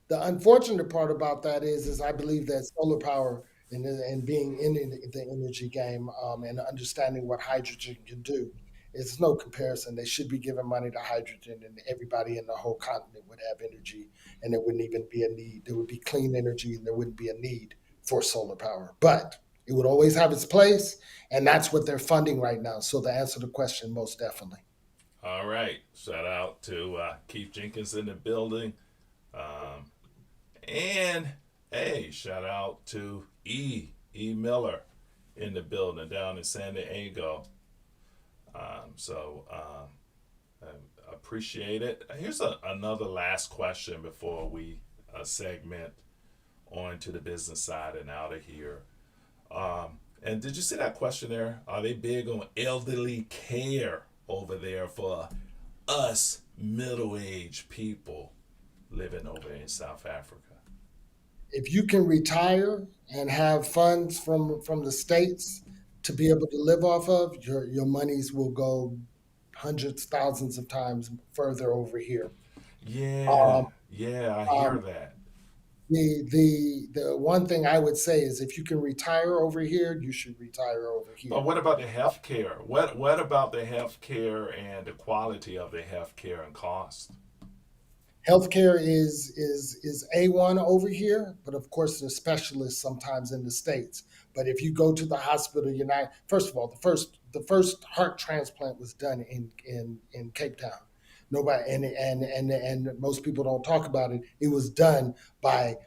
The unfortunate part about that is I believe that solar power and being in the energy game and understanding what hydrogen can do is no comparison. They should be giving money to hydrogen, and everybody in the whole continent would have energy, and there wouldn't even be a need. There would be clean energy, and there wouldn't be a need for solar power. But it would always have its place, and that's what they're funding right now. So to answer the question, most definitely. All right. Shout out to Keith Jenkins in the building. Um, and hey, shout out to E Miller in the building down in San Diego. I appreciate it. Here's another last question before we segment on to the business side and out of here. And did you see that question there? Are they big on elderly care over there for us middle-aged people living over in South Africa? If you can retire and have funds from the states to be able to live off of, your monies will go hundreds, thousands of times further over here. Yeah, Um, yeah, I hear um, that. the one thing I would say is if you can retire over here, you should retire over But here. what about the health care? What about the health care and the quality of the health care and cost? Healthcare is A1 over here, but of course there's specialists sometimes in the States. But if you go to the hospital, you're not first of all, the first heart transplant was done in Cape Town. Nobody and most people don't talk about it. It was done by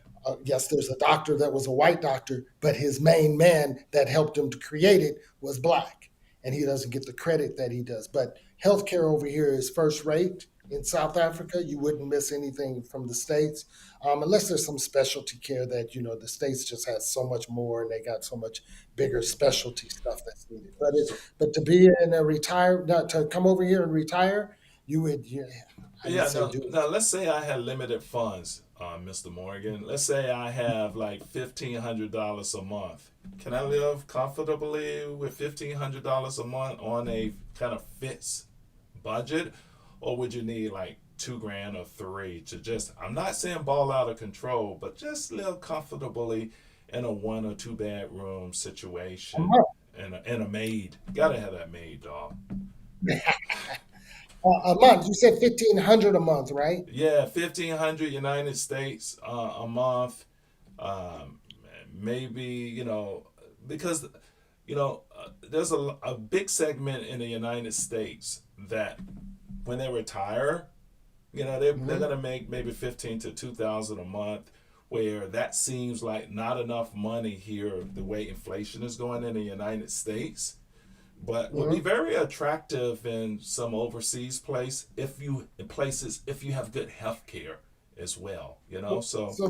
yes, there's a doctor that was a white doctor, but his main man that helped him to create it was black, and he doesn't get the credit that he does. But healthcare over here is first rate. In South Africa, you wouldn't miss anything from the states, unless there's some specialty care that the states just has so much more, and they got so much bigger specialty stuff that's needed. So But to be in a retire, not to come over here and retire, you would, yeah, I would yeah, say now, do it. now let's say I had limited funds, Mr. Morgan. Let's say I have like $1,500 a month. Can I live comfortably with $1,500 a month on a kind of fixed budget, or would you need like 2 grand or three to just? I'm not saying ball out of control, but just live comfortably in a 1 or 2 bedroom situation, and a maid. Gotta have that maid, dog. A month. You said 1,500 a month, right? Yeah, 1,500 United States a month. Um, maybe because there's a big segment in the United States that when they retire, they're Hmm. gonna make maybe 15 to 2,000 a month. Where that seems like not enough money here, the way inflation is going in the United States, but would be Hmm. very attractive in some overseas places if you have good health care as well. So So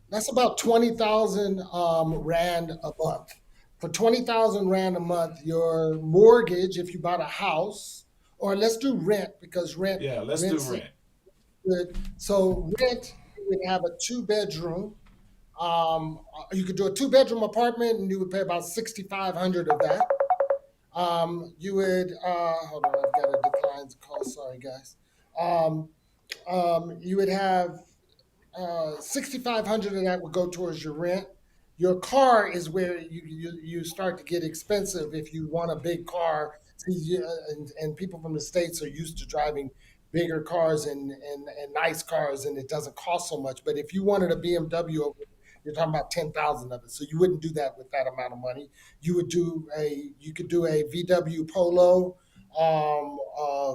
that's about 20,000 rand a month. For 20,000 rand a month, your mortgage, if you bought a house, or let's do rent because yeah, let's do rent's rent. good. So rent, you would have a two-bedroom. You could do a two-bedroom apartment, and you would pay about 6,500 of that. You would hold on, I've got a decline call. Sorry, guys. Um, you would have 6,500 of that would go towards your rent. Your car is where you start to get expensive if you want a big car. See, and people from the states are used to driving bigger cars and nice cars, and it doesn't cost so much. But if you wanted a BMW, you're talking about 10,000 of it. So you wouldn't do that with that amount of money. You could do a VW Polo,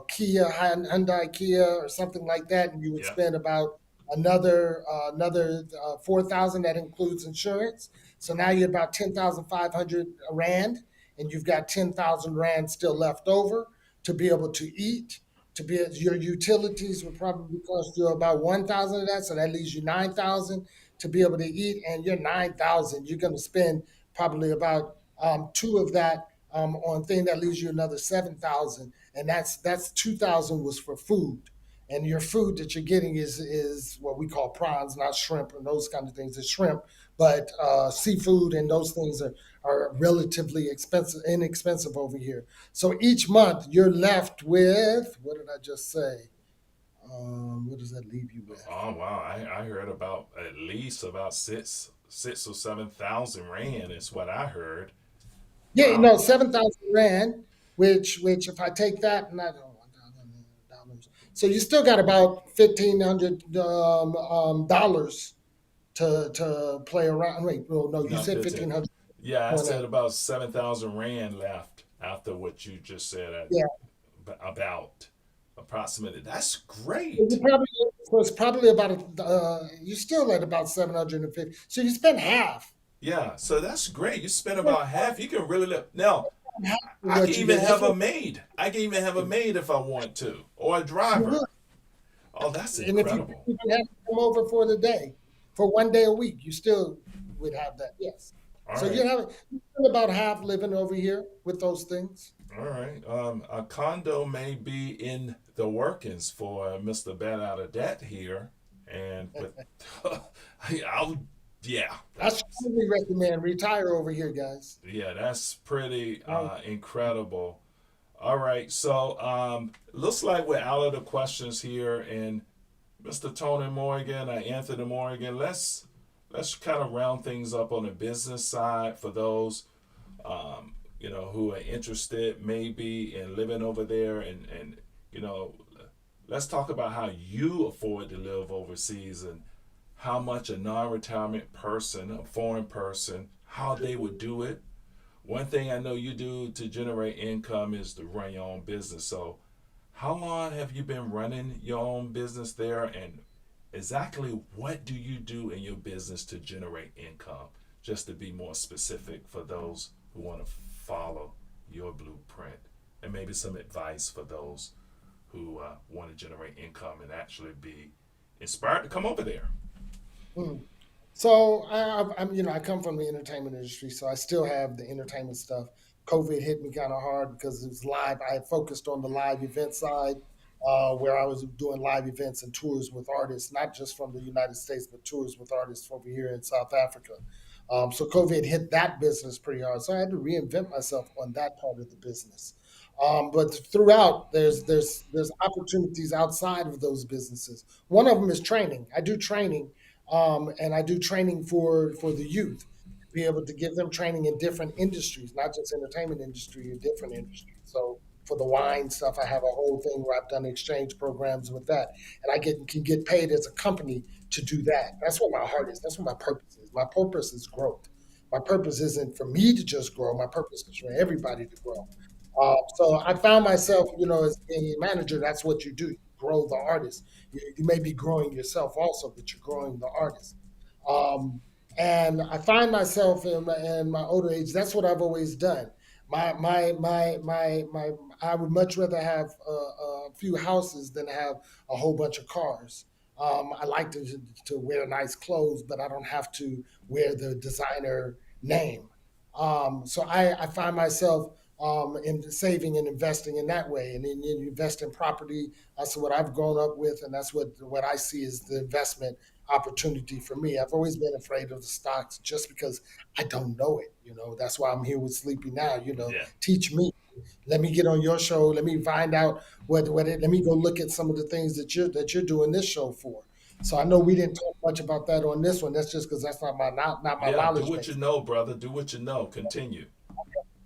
Kia, Hyundai Kia, or something like that, and you would Yeah, spend about another 4,000. That includes insurance. So now you're about 10,500 rand, and you've got 10,000 rand still left over to be able to eat. Your utilities would probably cost you about 1,000 of that, so that leaves you 9,000 to be able to eat. And your 9,000, you're going to spend probably about two of that on thing that leaves you another 7,000, and that's 2,000 was for food, and your food that you're getting is what we call prawns, not shrimp and those kind of things. It's shrimp, but seafood and those things are relatively inexpensive over here. So each month you're left with, what did I just say? What does that leave you with? oh wow, I heard about at least about six or 7,000 rand is what I heard. Yeah, Wow. 7,000 rand, which if I take that and I don't know, $1,000. So you still got about $1,500 dollars to play around. Wait, no, you Not said 15. 1,500 Yeah, I on said that. about 7,000 rand left after what you just said Yeah, about approximately. That's so great. it's probably about you're still at about 750. So you spend half. Yeah, so that's great. You spend about half. You can really live. Now, Half of I can what you even get. That's have a what maid. I can even have a maid if I want to, or a you driver. would. Oh, that's And if you incredible. even have to come over for the day, for one day a week, you still would have that. Yes. All So right. you spend about half living over here with those things. All right. A condo may be in the workings for Mr. Bet out of debt here, and with, I'll, yeah, I that's strongly recommend retire over here, guys. that's pretty Um, incredible. All right, so looks like we're out of the questions here, and Mr. Tony Morgan, Anthony Morgan, let's kind of round things up on the business side for those who are interested maybe in living over there and you know, let's talk about how you afford to live overseas and how much a non-retirement person, a foreign person, how they would do it. One thing I know you do to generate income is to run your own business. So, how long have you been running your own business there, and exactly what do you do in your business to generate income? Just to be more specific for those who want to follow your blueprint, and maybe some advice for those who want to generate income and actually be inspired to come over there. mm. So I come from the entertainment industry, so I still have the entertainment stuff. COVID hit me kind of hard because it was live. I focused on the live event side, where I was doing live events and tours with artists, not just from the United States, but tours with artists over here in South Africa. So COVID hit that business pretty hard. So I had to reinvent myself on that part of the business. But throughout, there's opportunities outside of those businesses. One of them is training. I do training, and I do training for the youth, be able to give them training in different industries, not just entertainment industry, in different industries. So for the wine stuff. I have a whole thing where I've done exchange programs with that, and can get paid as a company to do that. That's what my heart is. That's what my purpose is. My purpose is growth. My purpose isn't for me to just grow. My purpose is for everybody to grow. So I found myself, as being a manager, that's what you do. You grow the artist. You may be growing yourself also, but you're growing the artist. Um, and I find myself in my older age. That's what I've always done. My. I would much rather have a few houses than have a whole bunch of cars. I like to wear nice clothes, but I don't have to wear the designer name. So I find myself in saving and investing in that way, and then you invest in property. That's what I've grown up with, and that's what I see as the investment opportunity for me. I've always been afraid of the stocks just because I don't know it. That's why I'm here with Sleepy now. Yeah. Teach me. Let me get on your show. Let me find out let me go look at some of the things that you're doing this show for. So I know we didn't talk much about that on this one. That's just because that's not my Yeah, do knowledge what you base. know, brother. Do what you know. Continue.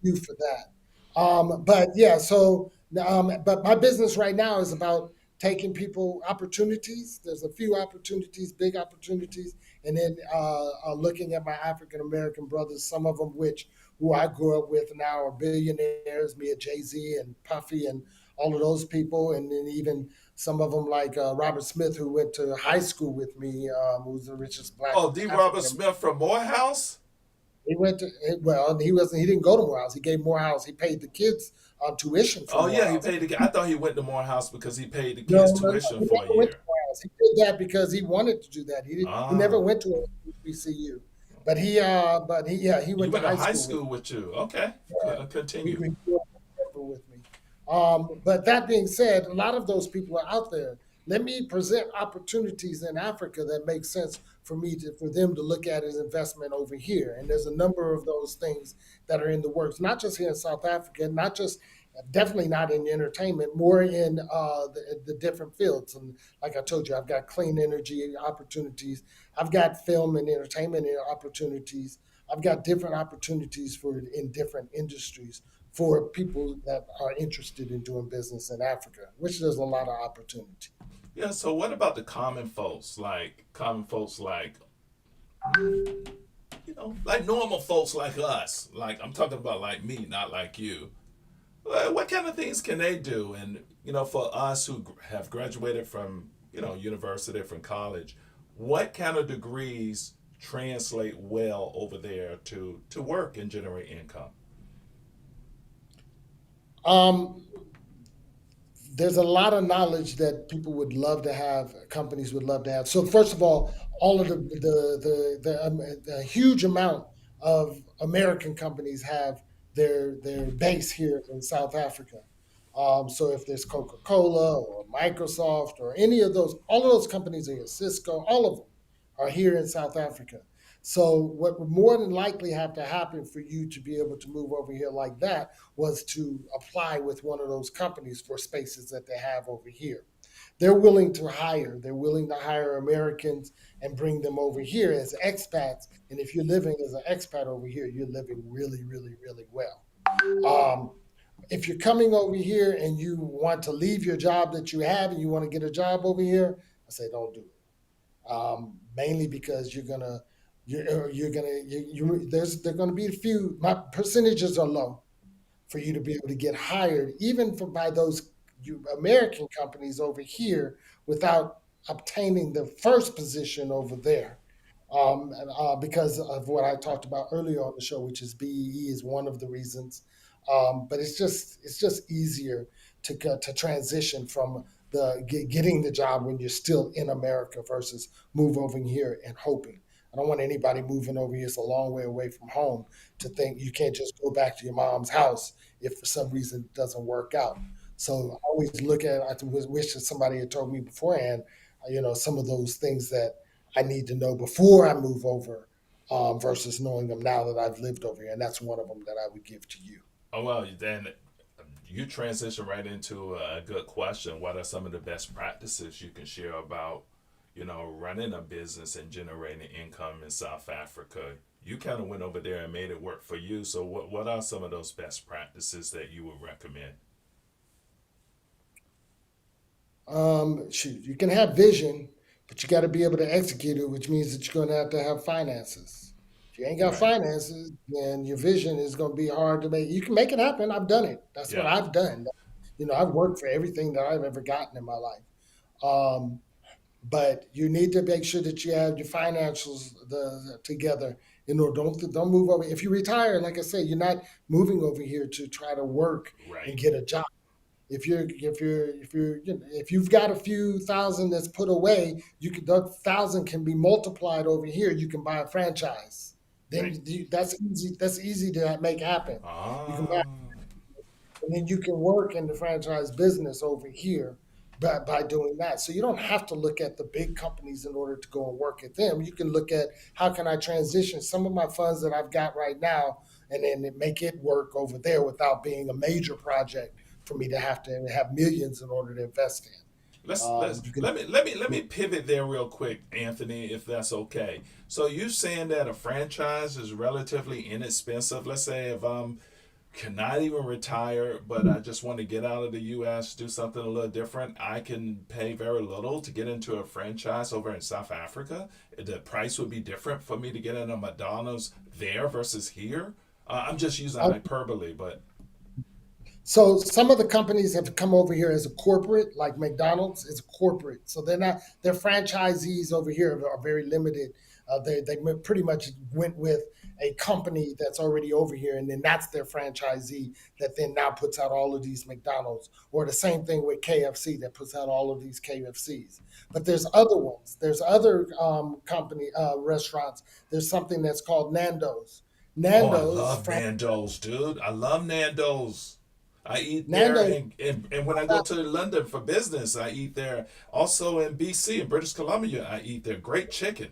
You for that. But yeah, so but my business right now is about taking people opportunities. There's a few opportunities, big opportunities, and then looking at my African American brothers, some of them who I grew up with now are billionaires, me and Jay-Z and Puffy and all of those people, and then even some of them like Robert Smith, who went to high school with me, who's the richest black Oh, D. Robert African. Smith from Morehouse? He went to well. He didn't go to Morehouse. He gave Morehouse. He paid the kids tuition for Oh, yeah, he Morehouse. paid the. I thought he went to Morehouse because he paid the No, kids' no, no. tuition He for a never went to year. Morehouse. He did that because he wanted to do that. He never Ah, went to a HBCU, but he he went to went to high high school with school with you. Okay, he continue. grew up with me. But that being said, a lot of those people are out there. Let me present opportunities in Africa that make sense for them to look at as investment over here. And there's a number of those things that are in the works, not just here in South Africa, not just definitely not in entertainment, more in the different fields. And like I told you, I've got clean energy opportunities. I've got film and entertainment opportunities. I've got different opportunities for in different industries for people that are interested in doing business in Africa, which there's a lot of opportunity. Yeah. So, what about the common folks like like normal folks like us? Like I'm talking about like me, not like you. What kind of things can they do? And for us who have graduated from university, from college, what kind of degrees translate well over there to work and generate income? Um, there's a lot of knowledge that people would love to have, companies would love to have. So first of all of the huge amount of American companies have their base here in South Africa. So if there's Coca-Cola or Microsoft or any of those, all of those companies are here. Cisco, all of them are here in South Africa. So what would more than likely have to happen for you to be able to move over here like that was to apply with one of those companies for spaces that they have over here. They're willing to hire. They're willing to hire Americans and bring them over here as expats. And if you're living as an expat over here, you're living really, really, really well. Um, if you're coming over here and you want to leave your job that you have and you want to get a job over here, I say don't do it. Mainly because there's going to be a few. My percentages are low for you to be able to get hired, even by those American companies over here, without obtaining the first position over there. Because of what I talked about earlier on the show, which is BEE is one of the reasons. But it's just easier to transition from getting the job when you're still in America versus move over here and hoping. I don't want anybody moving over here. It's a long way away from home to think you can't just go back to your mom's house if for some reason it doesn't work out. So I always look at. I wish that somebody had told me beforehand. Some of those things that I need to know before I move over, versus knowing them now that I've lived over here, and that's one of them that I would give to you. Oh well, then you transition right into a good question. What are some of the best practices you can share about, running a business and generating income in South Africa? You kind of went over there and made it work for you. So what are some of those best practices that you would recommend? Shoot, you can have vision, but you got to be able to execute it, which means that you're going to have finances. If you ain't got Right. finances, then your vision is going to be hard to make. You can make it happen. I've done it. That's what Yeah. I've done. I've worked for everything that I've ever gotten in my life. Um, but you need to make sure that you have your financials together. Don't move over. If you retire, like I said, you're not moving over here to try to work and Right. get a job. If you've got a few thousand that's put away, that thousand can be multiplied over here. You can buy a franchise. Right. That's easy. That's easy to make happen. You can buy, Ah. and then you can work in the franchise business over here by doing that. So you don't have to look at the big companies in order to go and work at them. You can look at how can I transition some of my funds that I've got right now and then make it work over there without being a major project for me to have millions in order to invest in. Let's You can let me pivot there real quick, Anthony, if that's okay. So you saying that a franchise is relatively inexpensive? Let's say if I'm cannot even retire, but I just want to get out of the U.S., do something a little different. I can pay very little to get into a franchise over in South Africa. The price would be different for me to get into McDonald's there versus here. I'm just using hyperbole, but So some of the companies have come over here as a corporate, like McDonald's is a corporate. So they're not their franchisees over here are very limited. They pretty much went with a company that's already over here, and then that's their franchisee that then now puts out all of these McDonald's, or the same thing with KFC that puts out all of these KFCs. But there's other ones. There's other company restaurants. There's something that's called Nando's. oh, I Nando's love Nando's, dude. I love Nando's. I eat there, Nando's and when I go to London for business, I eat there. Also in BC, in British Columbia, I eat there. Great chicken.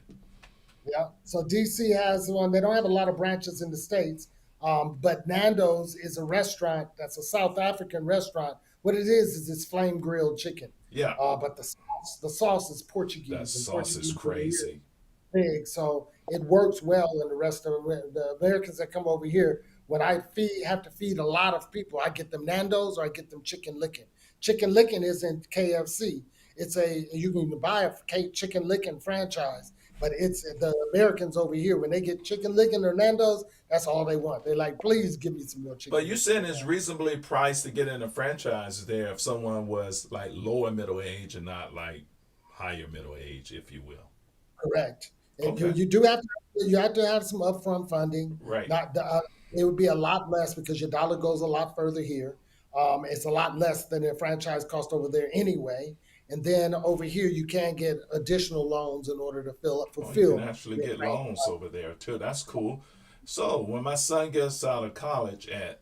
Yeah. So DC has one. They don't have a lot of branches in the States, but Nando's is a restaurant that's a South African restaurant. What it is it's flame grilled chicken. Yeah, But the sauce is that Portuguese, and sauce is Portuguese over here crazy. big, so it works well in the rest of the Americans that come over here. When I have to feed a lot of people, I get them Nando's or I get them chicken licking. Chicken licking isn't KFC. You can buy a chicken licking franchise, but it's the Americans over here when they get chicken licking or Nando's, that's all they want. They're like, please give me some more But chicken you licking. saying it's reasonably priced to get in a franchise there if someone was like lower middle age and not like higher middle age, if you will. Correct. And Okay, you have to have some upfront funding. right. Not It would be a lot less because your dollar goes a lot further here. It's a lot less than a franchise cost over there anyway. And then over here, you can get additional loans in order to Oh, you can fulfill actually your get franchise. loans over there too. That's cool. So when my son gets out of college at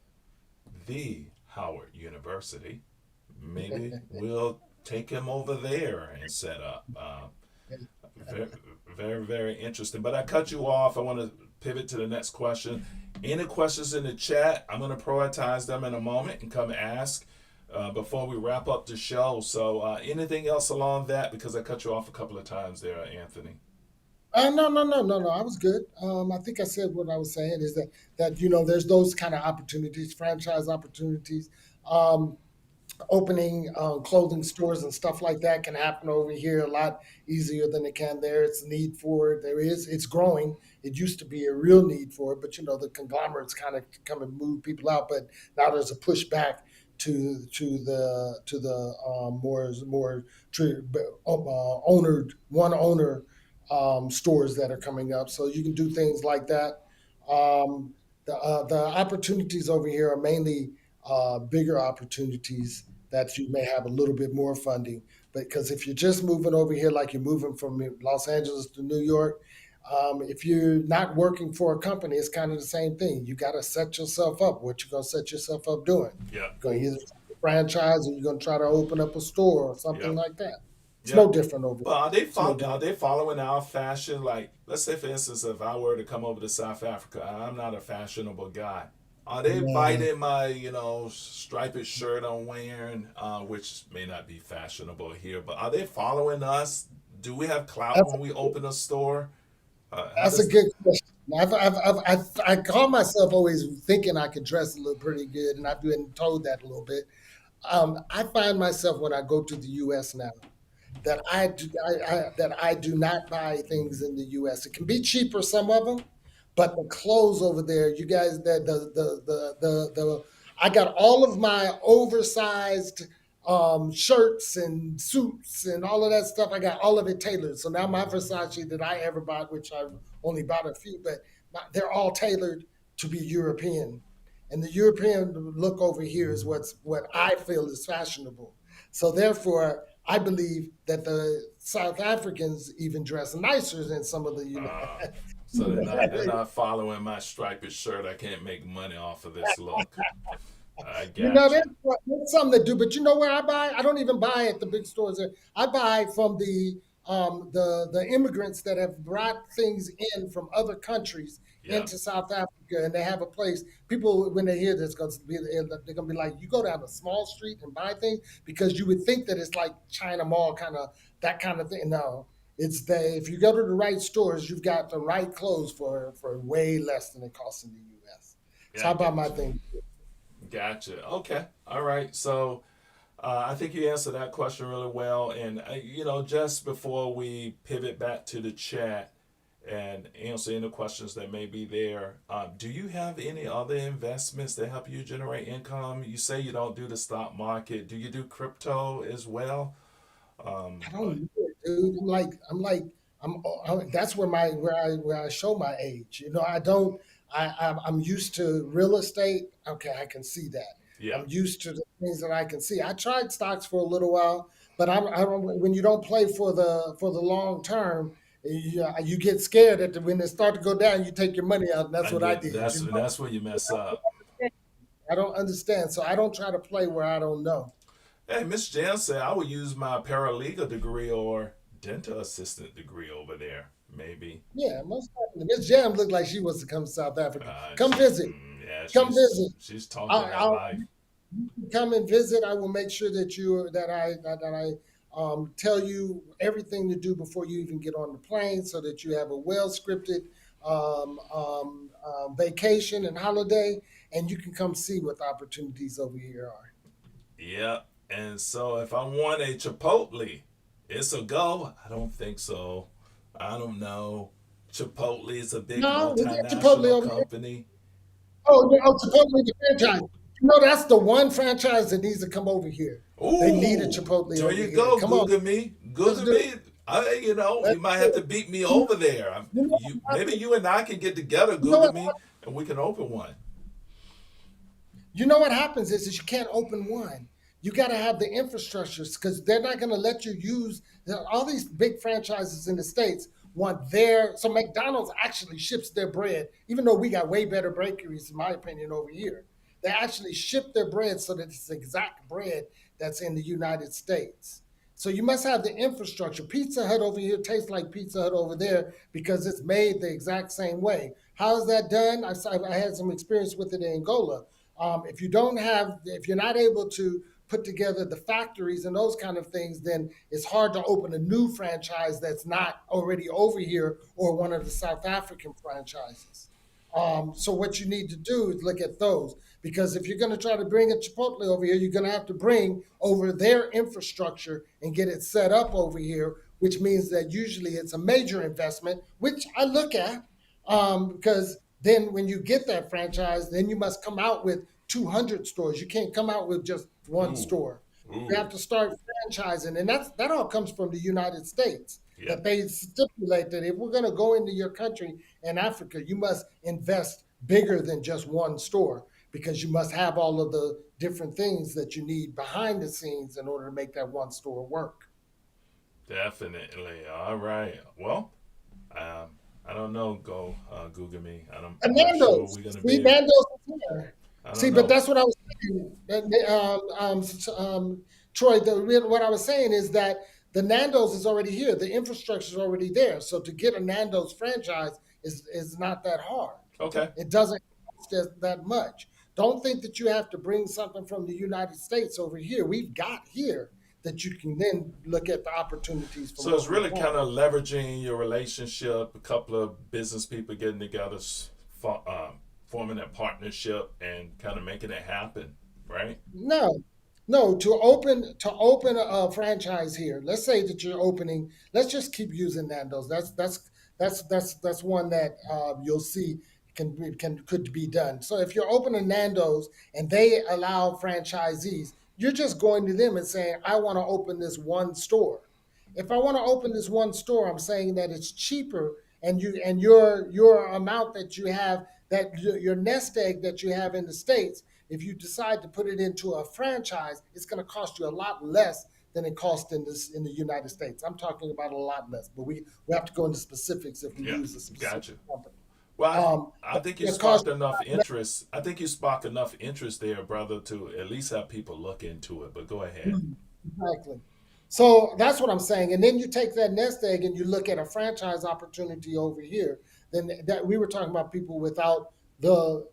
the Howard University, maybe we'll take him over there and set up. Very, very, very interesting. But I cut you off. I want to pivot to the next question. Any questions in the chat? I'm going to prioritize them in a moment and come ask before we wrap up the show. So, anything else along that? Because I cut you off a couple of times there, Anthony. No. I was good. I think I said what I was saying is that there's those kind of opportunities, franchise opportunities. Um, Opening clothing stores and stuff like that can happen over here a lot easier than it can there. It's a need for it. It's growing. It used to be a real need for it, but the conglomerates kind of come and move people out. But now there's a pushback to the more owner one owner stores that are coming up. So you can do things like that. The opportunities over here are mainly bigger opportunities that you may have a little bit more funding. Because if you're just moving over here, like you're moving from Los Angeles to New York, if you're not working for a company, it's kind of the same thing. You got to set yourself up. What you're going to set yourself up doing? Yeah, You're going to either franchise or you're going to try to open up a store or yeah, something like that. It's yeah. no different over But here. It's no are different. they following our fashion? Like, let's say, for instance, if I were to come over to South Africa, I'm not a fashionable guy. Are they Yeah. biting my, striped shirt I'm wearing, which may not be fashionable here, but are they following us? Do we have clout That's when we open a store? How That's a does good question. I call myself always thinking I could dress a little pretty good, and I've been told that a little bit. I find myself when I go to the U.S. now that I do not buy things in the U.S. It can be cheaper, some of them, but the clothes over there, you guys, I got all of my oversized shirts and suits and all of that stuff. I got all of it tailored. So now my Versace that I ever bought, which I've only bought a few, but they're all tailored to be European. And the European look over here is what I feel is fashionable. So therefore, I believe that the South Africans even dress nicer than some of the Uh, so they're not following my striped shirt. I can't make money off of this look. I You know, got you. there's something to do, but you know where I buy? I don't even buy at the big stores. I buy from the immigrants that have brought things in from other countries Yeah, into South Africa, and they have a place. People, when they hear this, going to be they're going to be like, "You go down a small street and buy things," because you would think that it's like China Mall, kind of that kind of thing. No, it's the if you go to the right stores, you've got the right clothes for way less than it costs in the U.S. yeah, So I I buy got my you. thing. Gotcha. Okay. All right. So I think you answered that question really well. And, just before we pivot back to the chat and answer any questions that may be there, do you have any other investments that help you generate income? You say you don't do the stock market. Do you do crypto as well? I Uh, don't know it, dude. That's where I show my age. You know, I don't. I'm used to real estate. Okay, I can see that. yeah. I'm used to the things that I can see. I tried stocks for a little while, but I don't. When you don't play for the long term, you get scared when they start to go down. You take your money out, and that's what I did. That's where you mess up. I don't understand, so I don't try to play where I don't know. Hey, Miss Jan said I would use my paralegal degree or dental assistant degree over there. Maybe. Yeah, most definitely. Miss Jam looked like she wants to come to South Africa. Come She's visit. yeah, Come visit. she's talking that I'll life. come and visit. I will make sure that I tell you everything to do before you even get on the plane, so that you have a well scripted vacation and holiday, and you can come see what the opportunities over here are. Yep. And so if I want a Chipotle, it's a go. I don't think so. I don't know. Chipotle is a big No, we got Chipotle multinational over here. company. Oh, yeah, oh, Chipotle the franchise. You know, that's the one franchise that needs to come over here. They need a Ooh, Chipotle there over you here. go. Come on, Google me. let's Google do it. me. You Let's might do have to it. beat me You over there. you know You what maybe happens? you and I can get together. You know Google what me, and we can open one. You know what happens is you can't open one. You got to have the infrastructures, because they're not going to let you use all these big franchises in the states want their. So McDonald's actually ships their bread, even though we got way better bakeries, in my opinion, over here. They actually ship their bread so that it's the exact bread that's in the United States. So you must have the infrastructure. Pizza Hut over here tastes like Pizza Hut over there because it's made the exact same way. How is that done? I had some experience with it in Angola. If you're not able to put together the factories and those kind of things, then it's hard to open a new franchise that's not already over here, or one of the South African franchises. So what you need to do is look at those, because if you're going to try to bring a Chipotle over here, you're going to have to bring over their infrastructure and get it set up over here, which means that usually it's a major investment, which I look at, because then when you get that franchise, then you must come out with 200 stores. You can't come out with just one Ooh, store. You ooh, have to start franchising, and that all comes from the United States. yeah. That they stipulate that if we're going to go into your country and Africa, you must invest bigger than just one store, because you must have all of the different things that you need behind the scenes in order to make that one store work. Definitely. All right. Well, um, I don't know. Go Google me. And I'm not sure Nando's, we're gonna see, be able. Nando's is here. I See, don't but know. that's what I was saying. Troy, what I was saying is that the Nando's is already here. The infrastructure is already there. So to get a Nando's franchise is not that hard. Okay. It doesn't cost that much. Don't think that you have to bring something from the United States over here. We've got here that you can then look at the opportunities from So it's what we really want. kind of leveraging your relationship, a couple of business people getting together, forming that partnership, and kind of making it happen, right? No, No, to open a franchise here. Let's say that you're opening. Let's just keep using Nando's. That's one that you'll see could be done. So if you're opening Nando's and they allow franchisees, you're just going to them and saying, "I want to open this one store." If I want to open this one store, I'm saying that it's cheaper, and your amount that you have, that your nest egg that you have in the States, if you decide to put it into a franchise, it's going to cost you a lot less than it costs in the United States. I'm talking about a lot less, but we have to go into specifics if we Yeah, use a specific gotcha. company. Well, I think you It costs sparked enough interest. I think you sparked enough interest there, brother, to at least have people look into it. But go ahead. exactly. So that's what I'm saying. And then you take that nest egg and you look at a franchise opportunity over here. Then that we were talking about people without the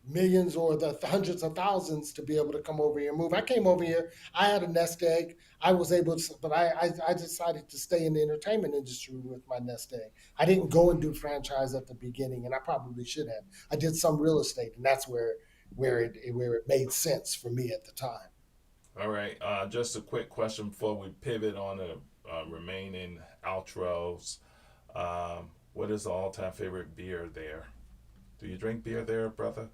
millions or the hundreds of thousands to be able to come over here and move. I came over here. I had a nest egg. I was able to, but I decided to stay in the entertainment industry with my nest egg. I didn't go and do franchise at the beginning, and I probably should have. I did some real estate, and that's where it made sense for me at the time. All right. Just a quick question before we pivot on the remaining outros. What is the all-time favorite beer there? Do you drink beer there, brother?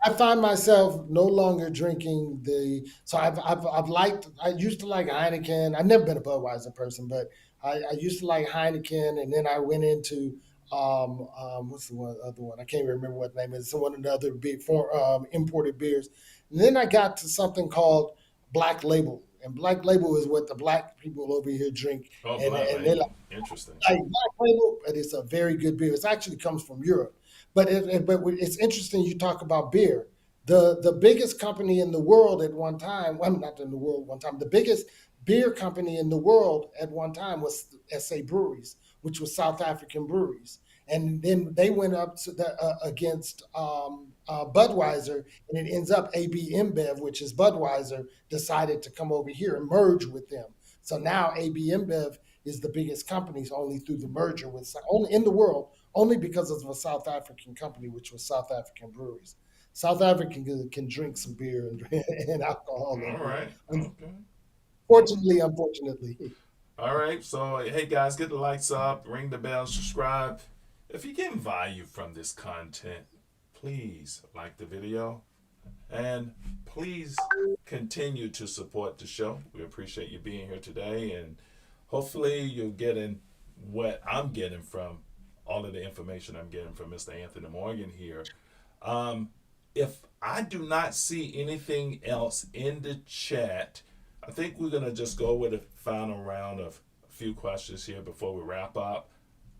I find myself no longer drinking the. So I've liked. I used to like Heineken. I've never been a Budweiser person, but I used to like Heineken, and then I went into what's the other one? I can't remember what the name is. It's one of the other big for imported beers. And then I got to something called Black Label, and Black Label is what the black people over here drink, Oh, Black and they Label. Interesting. like Black Label, but it's a very good beer. It actually comes from Europe, but it's interesting you talk about beer. The biggest company in the world at one time, well, not in the world one time, the biggest beer company in the world at one time was SA Breweries, which was South African breweries, and then they went up to against Budweiser, and it ends up AB InBev, which is Budweiser, decided to come over here and merge with them. So now AB InBev is the biggest companies only through the merger with only in the world, only because of a South African company, which was South African Breweries. South African can drink some beer and, and alcohol All over right. here. Okay. Unfortunately. All right. So, hey, guys, get the lights up, ring the bell, subscribe. If you're getting value from this content, please like the video and please continue to support the show. We appreciate you being here today, and hopefully you're getting what I'm getting from all of the information I'm getting from Mr. Anthony Morgan here. If I do not see anything else in the chat, I think we're going to just go with a final round of a few questions here before we wrap up.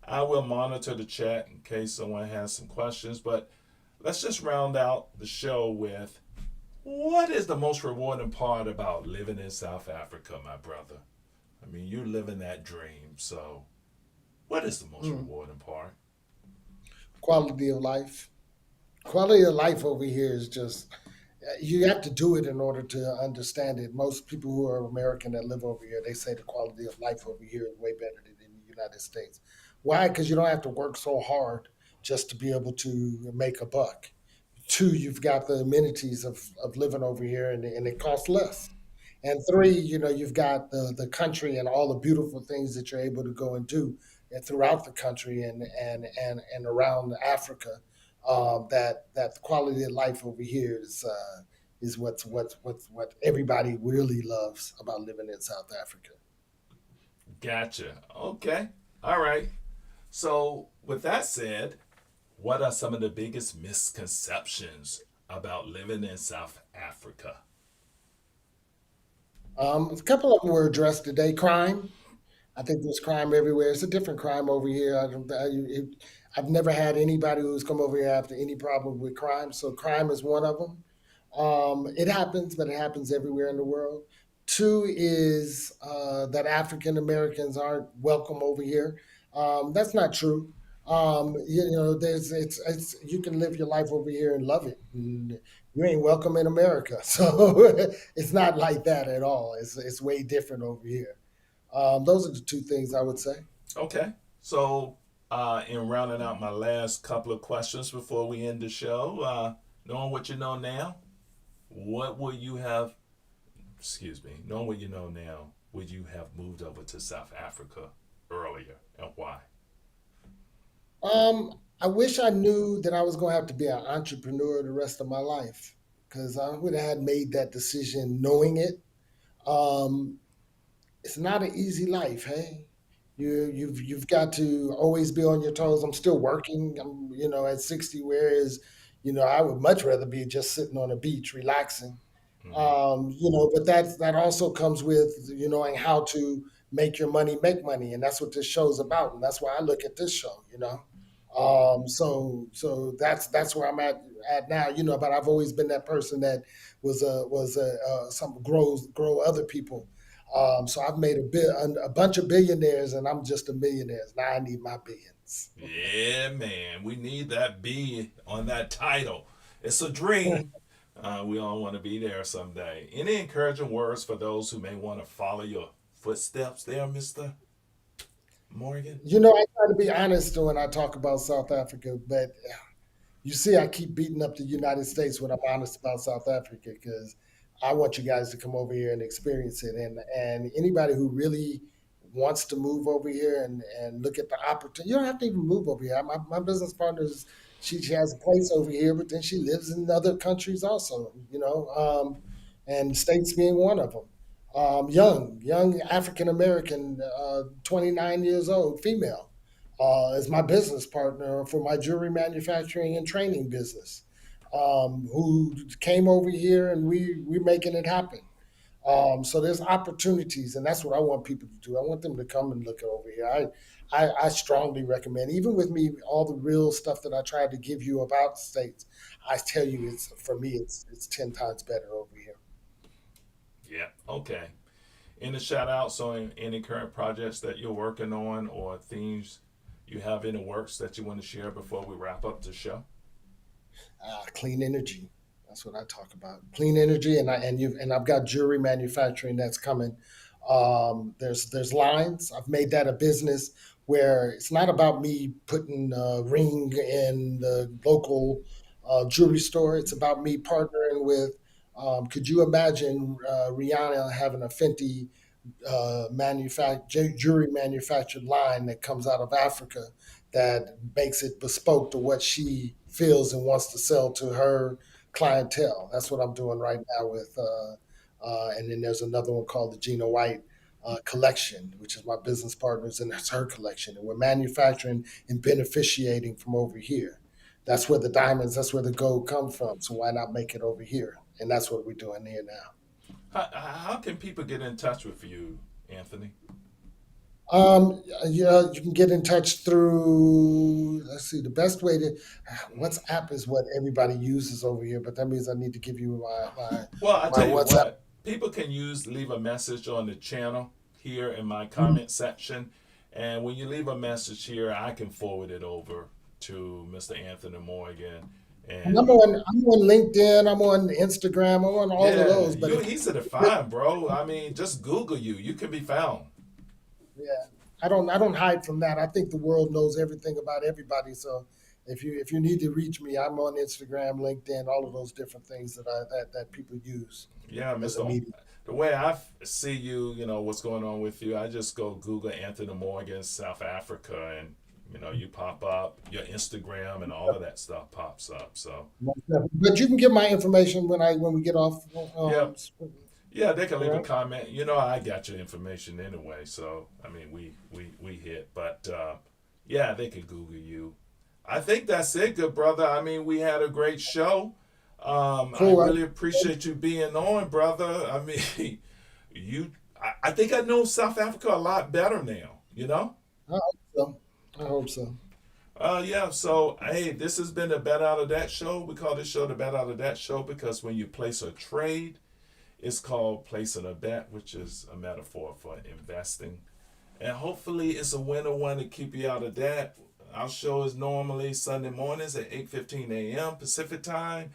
I will monitor the chat in case someone has some questions, but let's just round out the show with what is the most rewarding part about living in South Africa, my brother? I mean, you're living that dream, so what is the most rewarding part? Quality of life. Quality of life over here is just you have to do it in order to understand it. Most people who are American that live over here, they say the quality of life over here is way better than in the United States. Why? Because you don't have to work so hard just to be able to make a buck. Two, you've got the amenities of living over here, and it costs less. And three, you've got the country and all the beautiful things that you're able to go and do throughout the country and around Africa. That the quality of life over here is what everybody really loves about living in South Africa. Gotcha. Okay. All right. So, with that said, what are some of the biggest misconceptions about living in South Africa? A couple of them were addressed today. Crime. I think there's crime everywhere. It's a different crime over here. I've never had anybody who's come over here after any problem with crime. So crime is one of them. It happens, but it happens everywhere in the world. Two is that African Americans aren't welcome over here. That's not true. It's you can live your life over here and love it. And you ain't welcome in America, so it's not like that at all. It's way different over here. Those are the two things I would say. Okay. So, in rounding out my last couple of questions before we end the show, knowing what you know now, what would you have excuse me, knowing what you know now, would you have moved over to South Africa earlier, and why? I wish I knew that I was going to have to be an entrepreneur the rest of my life because I would have had made that decision knowing it. Um, it's not an easy life, hey. You've got to always be on your toes. I'm still working. I'm at 60, whereas I would much rather be just sitting on a beach relaxing. Hmm. But that also comes with knowing how to make money, and that's what this show's about, and that's why I look at this show. So that's where I'm at now, But I've always been that person that was some grow other people. So I've made a bunch of billionaires, and I'm just a millionaire. Now I need my billions. Yeah, man, we need that B on that title. It's a dream. We all want to be there someday. Any encouraging words for those who may want to follow your footsteps there, Mr. Morgan? I try to be honest when I talk about South Africa, but you see, I keep beating up the United States when I'm honest about South Africa because I want you guys to come over here and experience it. And anybody who really wants to move over here and look at the opportunity, you don't have to even move over here. My business partner she has a place over here, but then she lives in other countries also, and states being one of them. Young African American, 29 years old, female, is my business partner for my jewelry manufacturing and training business, who came over here and we're making it happen. So there's opportunities, and that's what I want people to do. I want them to come and look over here. I strongly recommend, even with me, all the real stuff that I tried to give you about the states. I tell you, it's for me, it's 10 times better over here. Yeah, okay. Any shout outs on any current projects that you're working on or themes you have in the works that you want to share before we wrap up the show? Clean energy. That's what I talk about. Clean energy, and I've got jewelry manufacturing that's coming. There's lines. I've made that a business where it's not about me putting a ring in the local jewelry store. It's about me partnering with. Could you imagine Rihanna having a Fenty jewelry manufactured line that comes out of Africa that makes it bespoke to what she feels and wants to sell to her clientele? That's what I'm doing right now and then there's another one called the Gina White collection, which is my business partners, and that's her collection. And we're manufacturing and beneficiating from over here. That's where the diamonds, that's where the gold come from. So why not make it over here? And that's what we're doing here now. How can people get in touch with you, Anthony? You can get in touch through, let's see, the best way to, WhatsApp is what everybody uses over here, but that means I need to give you Well, I my tell you WhatsApp. what, people can leave a message on the channel here in my Mhm. comment section. And when you leave a message here, I can forward it over to Mr. Anthony Morgan. And And I'm on LinkedIn, I'm on Instagram, I'm on all of yeah, those, but you're if easy to find, bro. I mean, just Google you. You can be found. yeah, I don't hide from that. I think the world knows everything about everybody. So if you need to reach me, I'm on Instagram, LinkedIn, all of those different things that people use Yeah, as a Mr. media. The way see you, what's going on with you, I just go Google Anthony Morgan, South Africa, and, you pop up, your Instagram and all of that stuff pops up. So, But you can get my information when we get off. yeah, yeah, they can All leave a right. comment. I got your information anyway. So, I mean, we hit. But, yeah, they can Google you. I think that's it, good brother. I mean, we had a great show. I Cool. really appreciate you being on, brother. I mean, I think I know South Africa a lot better now. I hope so. I hope so. Yeah, so hey, this has been the Bet Out of That show. We call this show the Bet Out of That show because when you place a trade, it's called placing a bet, which is a metaphor for investing. And hopefully it's a winner one to keep you out of that. Our show is normally Sunday mornings at 8:15 a.m. Pacific time.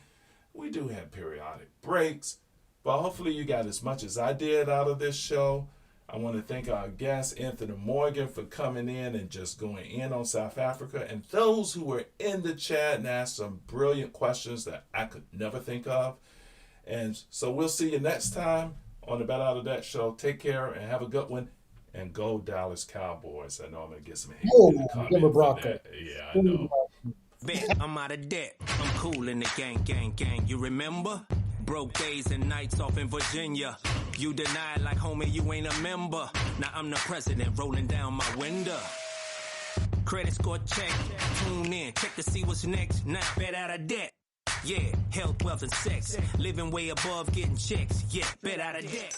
We do have periodic breaks, but hopefully you got as much as I did out of this show. I want to thank our guest, Anthony Morgan, for coming in and just going in on South Africa, and those who were in the chat and asked some brilliant questions that I could never think of. And so we'll see you next time on the Bet Out of That show. Take care and have a good one. And go Dallas Cowboys. I know I'm going to get some hate in the comments for that. Yeah, I know. Bet I'm out of debt. I'm cool in the gang. You remember? Broke days and nights off in Virginia. You deny like homie, you ain't a member. Now I'm the president rolling down my window. Credit score check. Tune in, check to see what's next. Now bet out of debt. Yeah, health, wealth, and sex. Living way above getting checks. Yeah, bet out of debt.